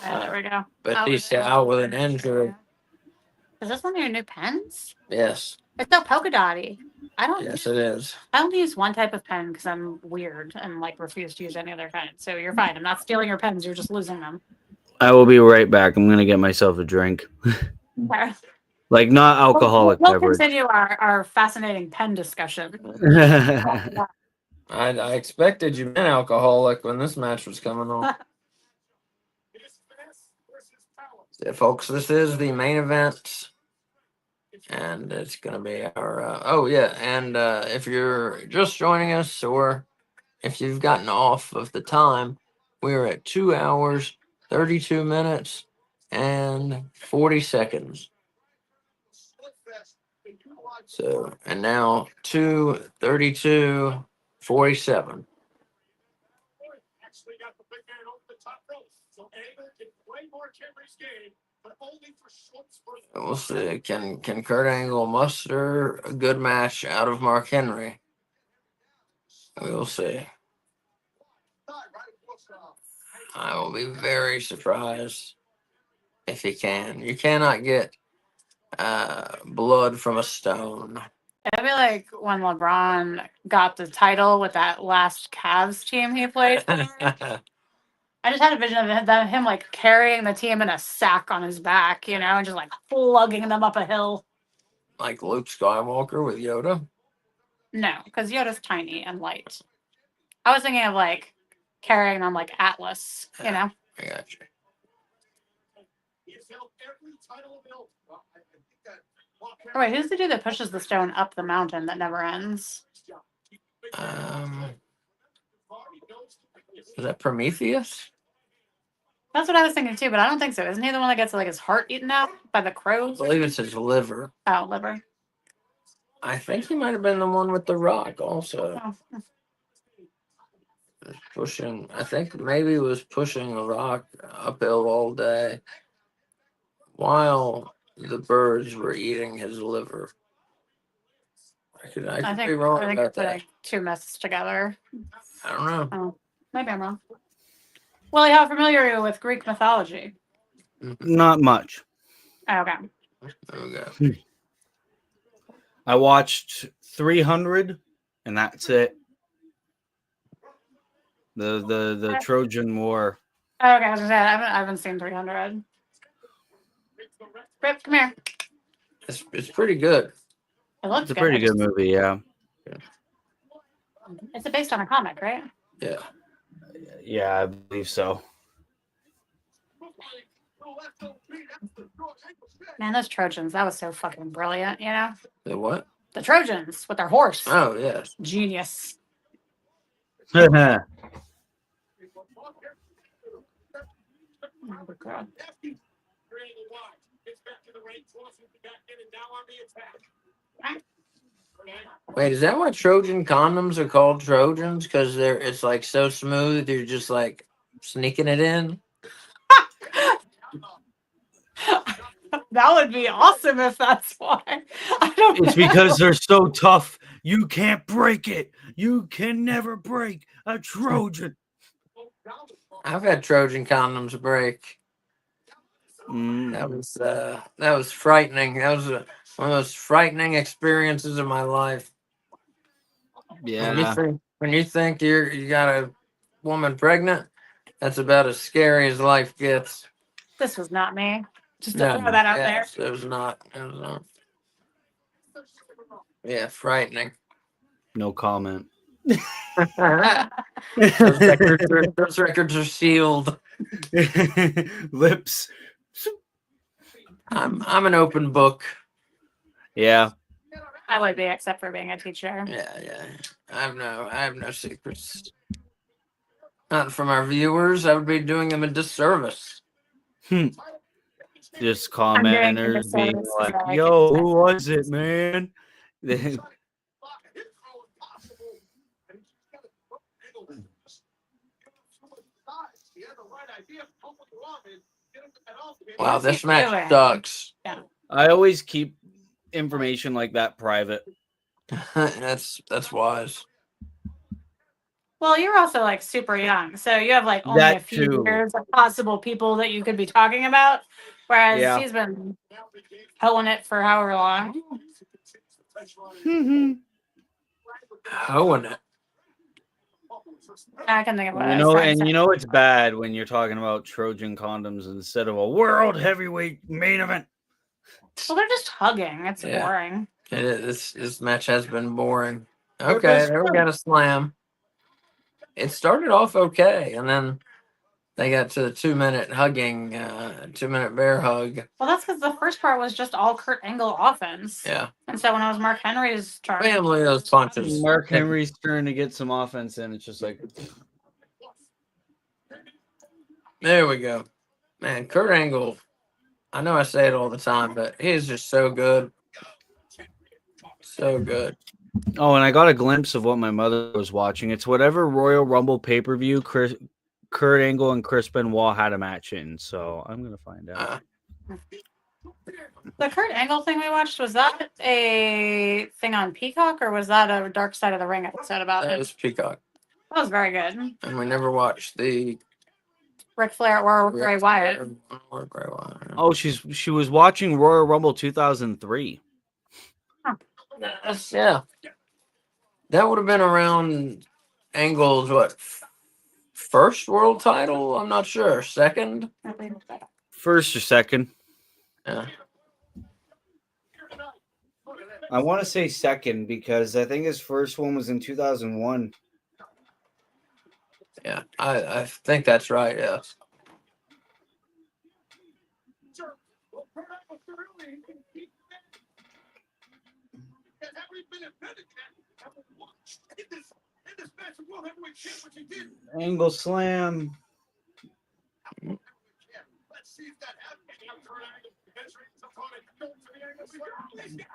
There we go.
But he's out with an injury.
Is this one of your new pens?
Yes.
It's so polka dotty. I don't.
Yes, it is.
I only use one type of pen because I'm weird and like refuse to use any other kind. So you're fine. I'm not stealing your pens. You're just losing them.
I will be right back. I'm gonna get myself a drink.
Okay.
Like not alcoholic
We'll
beverage.
continue our fascinating pen discussion.
I expected you been alcoholic when this match was coming on. Yeah, folks, this is the main event. And it's going to be our, and if you're just joining us or if you've gotten off of the time, we're at 2 hours, 32 minutes, and 40 seconds. So, and now 2:32, 47.
Actually got the big man over the top rope. So Angle can play Mark Henry's game, but only for short spurts.
We'll see. Can Kurt Angle muster a good match out of Mark Henry? We'll see. I will be very surprised if he can. You cannot get blood from a stone.
It'd be like when LeBron got the title with that last Cavs team he played for. I just had a vision of him like carrying the team in a sack on his back, you know, and just like lugging them up a hill.
Like Luke Skywalker with Yoda.
No, because Yoda's tiny and light. I was thinking of like carrying on like Atlas, you know?
I got you.
Oh, wait, who's the dude that pushes the stone up the mountain that never ends?
Was that Prometheus?
That's what I was thinking too, but I don't think so. Isn't he the one that gets like his heart eaten out by the
I
crows?
believe it's his liver.
Oh, liver.
I think he might have been the one with the rock also.
Oh.
Pushing, I think maybe he was pushing a rock uphill all day while the birds were eating his liver. I could be wrong
I think
about
you're
that.
putting two myths together.
I don't know.
Oh, maybe I'm wrong. Willie, how familiar are you with Greek mythology?
Not much.
Oh, okay.
There we go.
I watched 300, and that's it. The Trojan War.
Oh, okay, I was gonna say I haven't seen 300. Rip, come here.
It's pretty good.
It looks
It's a
good.
pretty good movie, yeah.
It's based on a comic, right?
Yeah.
Yeah, I believe so.
Man, those Trojans, that was so fucking brilliant, you know?
The what?
The Trojans with their horse.
Oh, yes.
Genius.
Yeah.
Oh, God.
Wait, is that why Trojan condoms are called Trojans? Because it's like so smooth, you're just like sneaking it in.
That would be awesome if that's why. I don't
It's
know.
because they're so tough. You can't break it. You can never break a Trojan.
I've had Trojan condoms break.
Mm,
That was frightening. That was one of the most frightening experiences of my life.
yeah.
When you think you got a woman pregnant, that's about as scary as life gets.
This was not me. Just to
No,
throw that out
yes, it was not. It was not. Yeah, frightening.
No comment.
there.
Those records are sealed.
Lips.
I'm an open book.
Yeah.
I would be, except for being a teacher.
Yeah. I have no secrets. Not from our viewers. I would be doing them a disservice.
Just
I'm doing
commenters
the
being
service
like,
that I
yo,
can
who was it, man?
Wow,
What's
this
he
match
doing?
sucks.
I always keep information like that private.
That's wise.
Well, you're also like super young, so you have like only
That
a few
too.
years of possible people that you could be talking about. Whereas
Yeah.
he's been hoeing it for however long.
Hoeing it.
I can think of what I
You
was
know,
trying to
and
say.
you know it's bad when you're talking about Trojan condoms instead of a world heavyweight main event.
Well, they're just hugging. It's
Yeah.
boring.
It is. This match has been boring.
They're
Okay,
best
there we
friends.
got a slam. It started off okay, and then they got to the 2-minute hugging, 2-minute bear hug.
Well, that's because the first part was just all Kurt Angle offense.
Yeah.
And so when it was Mark Henry's turn,
Family those punches.
Mark Henry's turn to get some offense in. It's just like,
There we go. Man, Kurt Angle, I know I say it all the time, but he is just so good. So good.
oh, and I got a glimpse of what my mother was watching. It's whatever Royal Rumble pay-per-view Kurt Angle and Chris Benoit had a match in. So I'm going to find out.
the Kurt Angle thing we watched, was that a thing on Peacock or was that a Dark Side of the Ring episode about
That
it?
was Peacock.
That was very good.
And we never watched the
Ric Flair or Bray Wyatt.
Or Bray Wyatt.
Oh, she was watching Royal Rumble 2003.
Yeah. That would have been around Angle's first world title? I'm not sure. Second?
First or second.
Yeah.
I want to say second because I think his first one was in 2001.
Yeah, I think that's right. Yes.
Angle slam.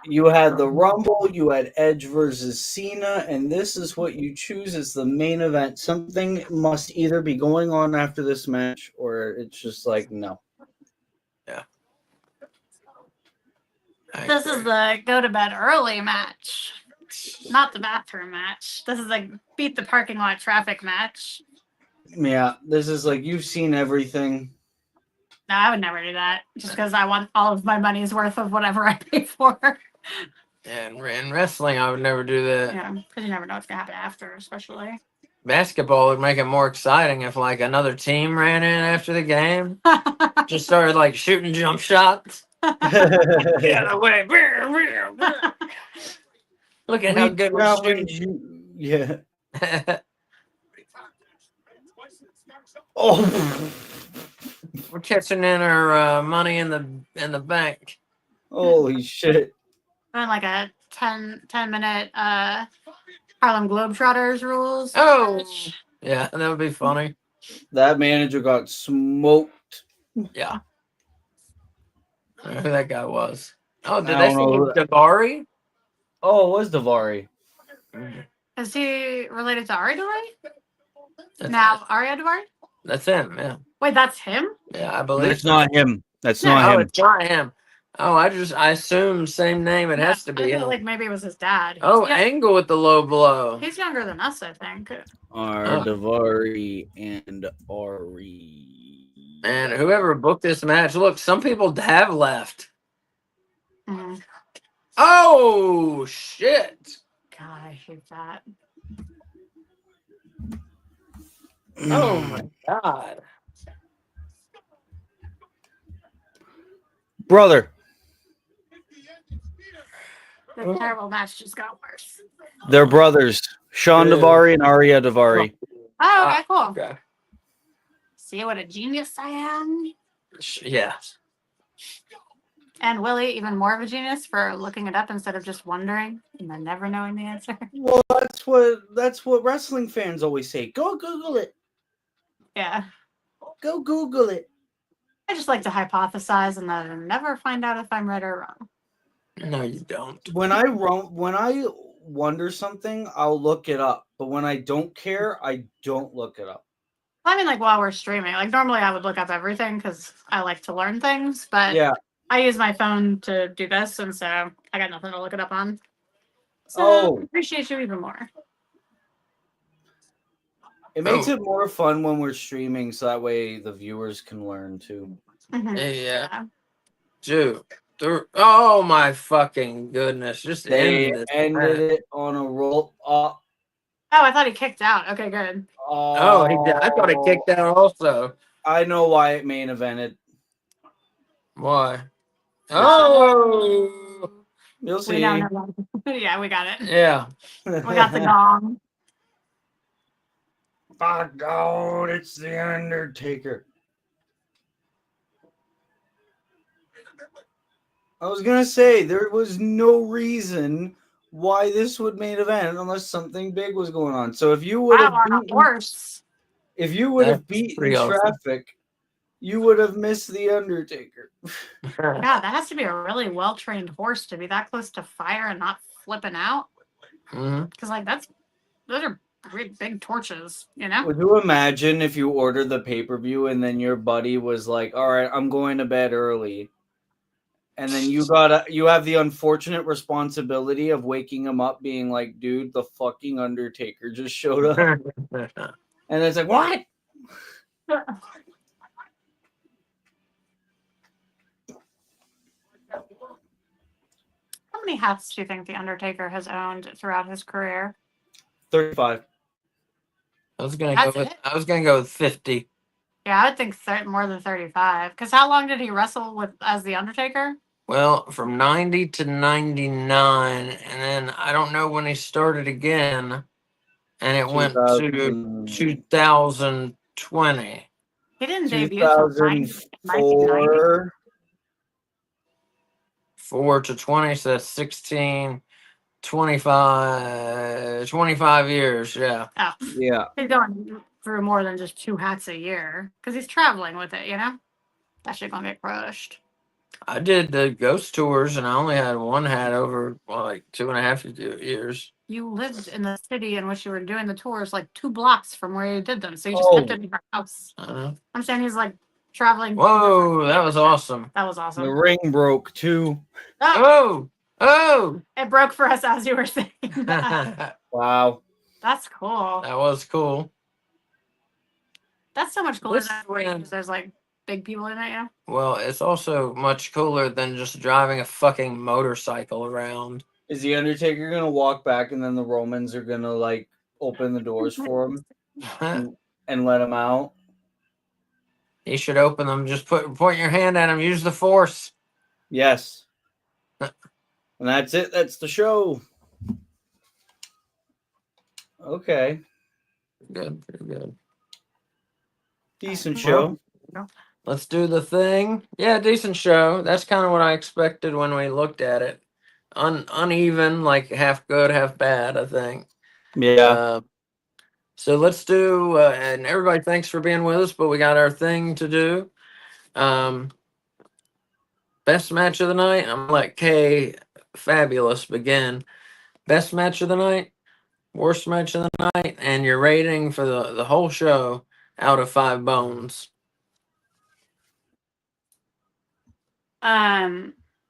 You had the Rumble, you had Edge versus Cena, and this is what you choose as the main event. Something must either be going on after this match, or it's just like, no.
This is the go to bed early match, not the bathroom match. This is like beat the parking lot traffic match.
Yeah, this is like, you've seen everything.
No, I would never do that just because I want all of my money's worth of whatever I pay for.
And in wrestling, I would never do that.
Yeah, because you never know what's gonna happen after, especially.
Basketball would make it more exciting if like another team ran in after the game, just started like shooting jump shots. Get away! Look at how good we're shooting.
Yeah. Oh,
We're catching in our money in the bank.
holy shit.
Then like a 10-minute Harlem Globetrotters rules.
Oh,
match.
yeah, that would be funny.
That manager got smoked.
Yeah. I don't know who that guy was. Oh, did
I
they
don't
say
know.
Davari?
Oh, it was Davari.
Is he related to Ari Davari?
That's,
Now Arya Davari?
that's him. Yeah,
Wait, that's him?
yeah, I believe.
That's
so.
not him. That's
Yeah.
not
Oh,
him.
it's not him. Oh, I assumed same name. It has to
I
be
feel
him.
like maybe it was his dad.
Oh,
Yeah,
Angle with the low blow.
he's younger than us, I think.
Are Davari and Ari.
Man, whoever booked this match, look, some people have left.
Mhm.
Oh shit!
God, I hate that.
Oh my god!
Brother,
The terrible match just got worse.
they're brothers. Sean
Yeah.
Davari and Arya Davari.
Oh, okay, cool.
Okay.
See what a genius I am.
Yeah.
And Willie, even more of a genius for looking it up instead of just wondering and then never knowing the answer.
Well, that's what wrestling fans always say. Go Google it.
Yeah.
Go Google it.
I just like to hypothesize and then never find out if I'm right or wrong.
No, you don't.
When I wonder something, I'll look it up. But when I don't care, I don't look it up.
I mean, like while we're streaming, like normally I would look up everything because I like to learn things, but
Yeah.
I use my phone to do this, and so I got nothing to look it up on. So
Oh.
I appreciate you even more.
It makes it more fun when we're streaming, so that way the viewers can learn too.
Mhm.
Yeah. Dude. Oh my fucking goodness. Just
They
end this
ended
match.
it on a roll up.
Oh, I thought he kicked out. Okay, good.
Oh, he did. I thought he kicked out also.
I know why it main evented.
Why? Oh.
You'll
We
see.
now know. Yeah, we got it.
Yeah.
We got the gong.
By God, it's the Undertaker.
I was gonna say there was no reason why this would main event unless something big was going on. So if you would have
Wow, on a horse.
beaten
pretty awesome.
traffic, you would have missed the Undertaker.
God, that has to be a really well trained horse to be that close to fire and not flipping out.
Mm-hmm.
Because like those are great big torches, you know?
Would you imagine if you ordered the pay-per-view and then your buddy was like, "All right, I'm going to bed early," and then you have the unfortunate responsibility of waking him up, being like, "Dude, the fucking Undertaker just showed up," and it's like, "What?"
How many hats do you think the Undertaker has owned throughout his career?
35.
I was gonna
That's
go with
it?
50.
Yeah, I would think more than 35. Because how long did he wrestle as the Undertaker?
Well, from 90 to 99, and then I don't know when he started again, and it went to 2020.
He didn't debut till 1990.
2004.
4 to 20, so that's 16, 25 years, yeah.
Oh,
Yeah.
he's going through more than just 2 hats a year because he's traveling with it, you know? That shit gonna get crushed.
I did the ghost tours, and I only had one hat over like 2.5 years.
You lived in the city in which you were doing the tours like 2 blocks from where you did them, so you just
Oh.
kept it in your house.
Uh,
I'm saying he's like traveling.
Whoa, that was awesome.
That was
The
awesome.
ring broke too.
Oh,
Oh!
it broke for us as you were saying that.
That
Wow.
That's cool.
was cool.
That's so much cooler
This
than
ran-
because there's like big people in it, yeah.
Well, it's also much cooler than just driving a fucking motorcycle around.
Is the Undertaker gonna walk back and then the Romans are gonna like open the doors for him and let him out?
You should open them. Just point your hand at him. Use the force.
Yes. And that's it. That's the show. Okay.
Good, pretty good.
Decent show.
Let's do the thing. Yeah, decent show. That's kind of what I expected when we looked at it. Uneven, like half good, half bad, I think.
Yeah.
So let's do, and everybody, thanks for being with us, but we got our thing to do. Best match of the night. I'm gonna let Kay Fabulous begin. Best match of the night, worst match of the night, and your rating for the whole show out of 5 bones.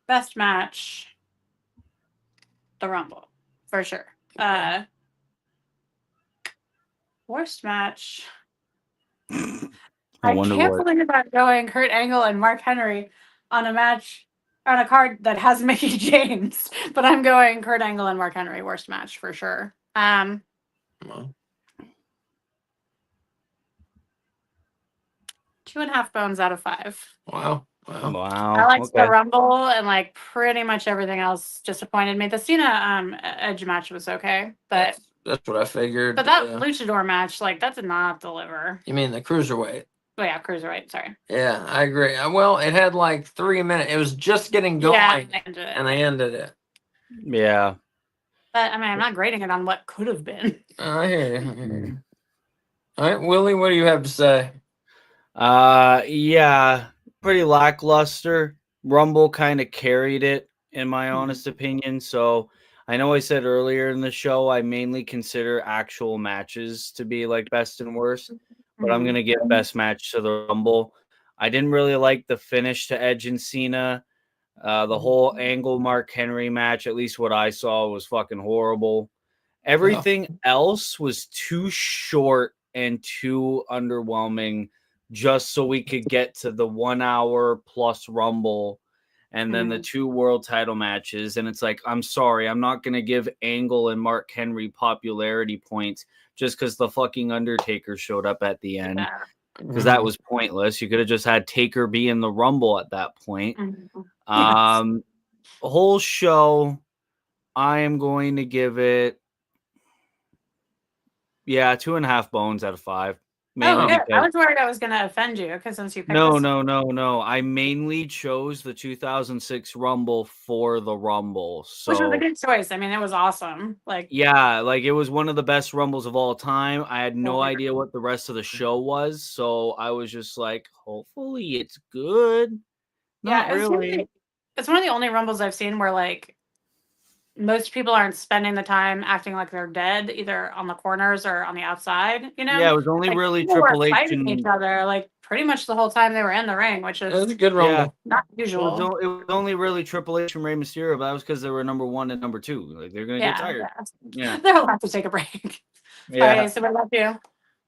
Best match, the Rumble, for sure. Worst match. I
wonder
can't
what.
believe about going Kurt Angle and Mark Henry on a match on a card that has Mickey James, but I'm going Kurt Angle and Mark Henry worst match for sure.
Well,
2.5 bones out of 5.
wow.
Wow.
I liked
Okay.
the Rumble, and like pretty much everything else disappointed me. The Cena Edge match was okay, but
That's what I figured.
that luchador match, like that did not deliver.
You mean the cruiserweight?
Oh yeah, Cruiserweight. Sorry.
Yeah, I agree. Well, it had like 3 minutes. It was just getting going,
Yeah,
and they ended it.
Yeah.
but I mean, I'm not grading it on what could have been.
I hear you. All right, Willie, what do you have to say?
Yeah, pretty lackluster. Rumble kind of carried it, in my honest opinion. So I know I said earlier in the show I mainly consider actual matches to be like best and worst, but I'm gonna give best match to the Rumble. I didn't really like the finish to Edge and Cena. The whole Angle Mark Henry match, at least what I saw, was fucking horrible. Everything else was too short and too underwhelming just so we could get to the 1 hour plus Rumble and then the 2 world title matches. And it's like, I'm sorry, I'm not going to give Angle and Mark Henry popularity points just because the fucking Undertaker showed up at the end. Because that was pointless. You could have just had Taker be in the Rumble at that point. Whole show, I am going to give it 2.5 bones out of 5.
Oh, good. I was worried I was going to offend you because since you picked this.
No. I mainly chose the 2006 Rumble for the Rumble. So,
which was a good choice. I mean, it was awesome. Like,
yeah, like it was one of the best Rumbles of all time. I had no idea what the rest of the show was, so I was just like, hopefully it's good. Not really.
It's one of the only Rumbles I've seen where like most people aren't spending the time acting like they're dead, either on the corners or on the outside. You know?
Yeah, it was only
like,
really
people
Triple
were
H
fighting
and
each other like pretty much the whole time they were in the ring, which
It was
is
a good Rumble.
not usual.
it was only really Triple H and Rey Mysterio, but that was because they were number 1 and number 2. Like they're gonna get tired. Yeah.
They'll have to take a break.
Yeah.
All right, so what about you?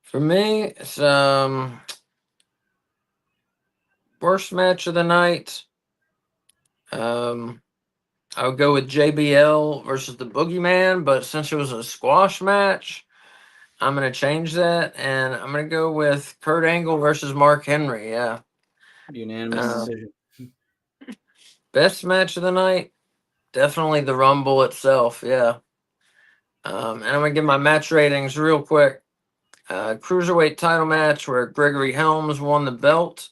For me, it's worst match of the night. I would go with JBL versus the Boogeyman, but since it was a squash match, I'm gonna change that, and I'm gonna go with Kurt Angle versus Mark Henry. Yeah,
Unanimous decision.
Best match of the night? Definitely the Rumble itself, yeah. And I'm going to give my match ratings real quick. Cruiserweight title match where Gregory Helms won the belt.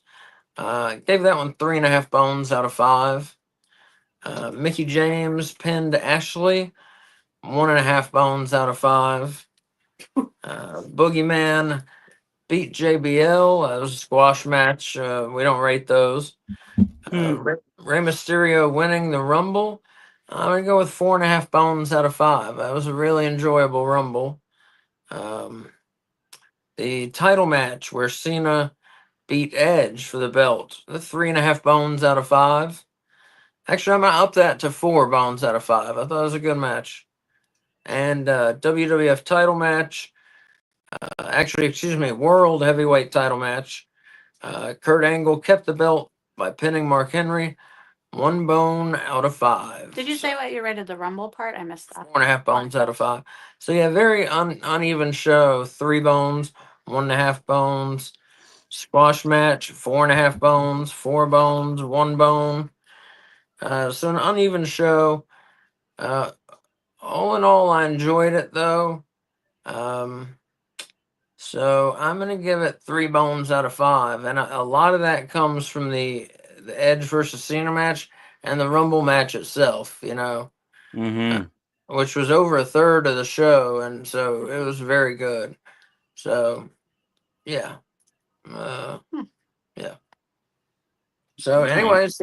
Gave that one 3.5 bones out of 5. Mickey James pinned Ashley, 1.5 bones out of 5. Boogeyman beat JBL. That was a squash match. We don't rate those. Rey Mysterio winning the Rumble. I'm going to go with 4.5 bones out of 5. That was a really enjoyable Rumble. The title match where Cena beat Edge for the belt. The 3.5 bones out of 5. Actually, I'm going to up that to 4 bones out of 5. I thought it was a good match. And WWF title match. World heavyweight title match. Kurt Angle kept the belt by pinning Mark Henry. 1 bone out of 5.
Did you say what you rated the Rumble part? I missed that.
4.5 bones out of 5. So yeah, very uneven show. 3 bones, 1.5 bones. Squash match, 4.5 bones, 4 bones, 1 bone. So an uneven show. All in all, I enjoyed it though. So I'm gonna give it 3 bones out of 5, and a lot of that comes from the Edge versus Cena match and the Rumble match itself. Which was over a third of the show, and so it was very good. So, yeah, yeah. So, anyways,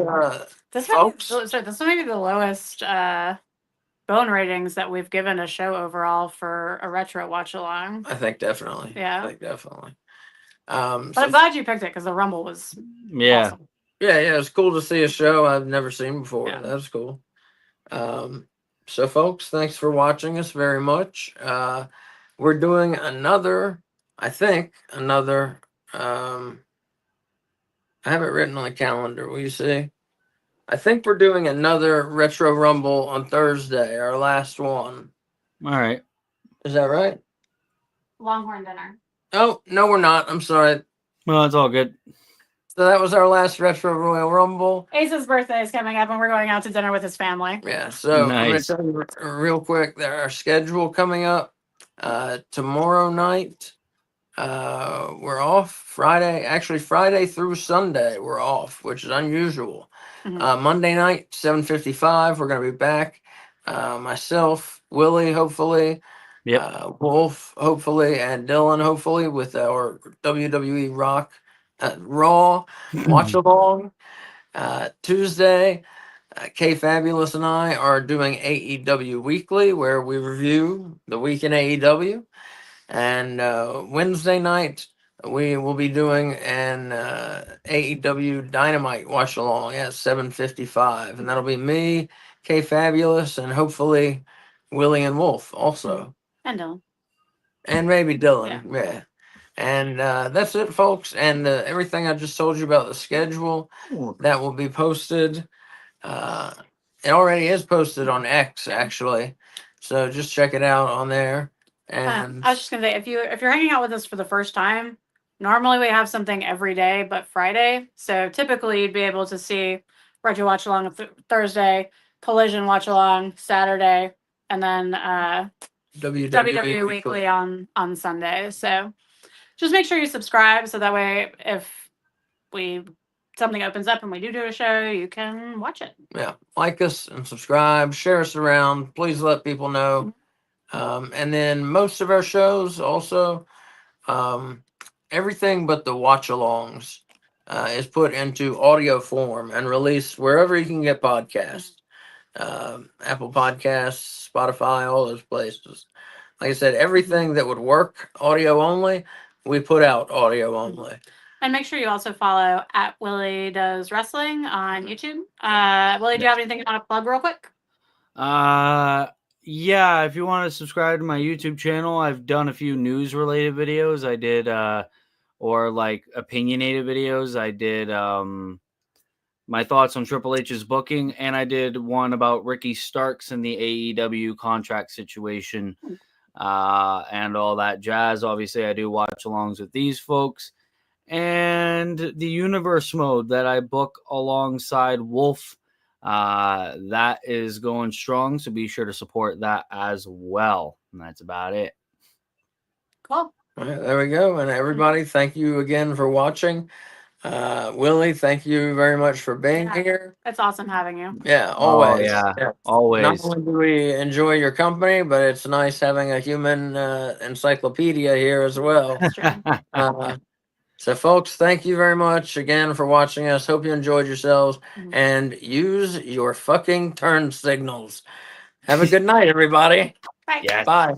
This
folks,
this might be the lowest bone ratings that we've given a show overall for a retro watch along.
I think definitely.
Yeah.
I think definitely.
But I'm glad you picked it because the Rumble was awesome.
Yeah, it's cool to see a show I've never seen before.
Yeah.
That's cool. So, folks, thanks for watching us very much. We're doing another. I have it written on the calendar. Will you see? I think we're doing another Retro Rumble on Thursday, our last one.
All right.
Is that right?
Longhorn dinner.
Oh, no, we're not. I'm sorry.
Well, it's all good.
So that was our last Retro Royal Rumble.
Ace's birthday is coming up, and we're going out to dinner with his family.
Yeah, so
Nice.
I'm going to tell you real quick that our schedule coming up tomorrow night. We're off Friday through Sunday. We're off, which is unusual. Monday night, 7:55. We're going to be back. Myself, Willie, hopefully.
Yep.
Wolf, hopefully, and Dylan, hopefully, with our WWE Raw watch along. Tuesday, K Fabulous and I are doing AEW Weekly, where we review the week in AEW. And Wednesday night, we will be doing an AEW Dynamite watch along at 7:55, and that'll be me, K Fabulous, and hopefully Willie and Wolf also,
And Dylan.
and maybe Dylan. Yeah. And that's it, folks. And everything I just told you about the schedule, that will be posted. It already is posted on X, actually. So just check it out on there. And
I was just gonna say, if you're hanging out with us for the first time, normally we have something every day but Friday. So typically you'd be able to see Retro Watch Along on Thursday, Collision Watch Along Saturday, and then WWE Weekly on Sunday. So just make sure you subscribe so that way if something opens up and we do a show, you can watch it.
Yeah, like us and subscribe, share us around. Please let people know. And then most of our shows also, everything but the watch-alongs is put into audio form and released wherever you can get podcasts. Apple Podcasts, Spotify, all those places. Like I said, everything that would work audio only, we put out audio only.
And make sure you also follow at Willie Does Wrestling on YouTube. Willie, do you have anything you want to plug real quick?
Yeah, if you want to subscribe to my YouTube channel, I've done a few news related videos. I did or like opinionated videos. I did my thoughts on Triple H's booking, and I did one about Ricky Starks and the AEW contract situation and all that jazz. Obviously, I do watch alongs with these folks. And the universe mode that I book alongside Wolf That is going strong, so be sure to support that as well. And that's about it.
Cool.
All right, there we go. And everybody, thank you again for watching. Willie, thank you very much for being
Yeah.
here.
It's awesome having you.
Yeah,
Oh,
always.
yeah.
Not
Always.
only do we enjoy your company, but it's nice having a human encyclopedia here as well.
That's true.
So, folks, thank you very much again for watching us. Hope you enjoyed yourselves
Mhm.
and use your fucking turn signals. Have a good night, everybody.
Bye.
Yes.
Bye.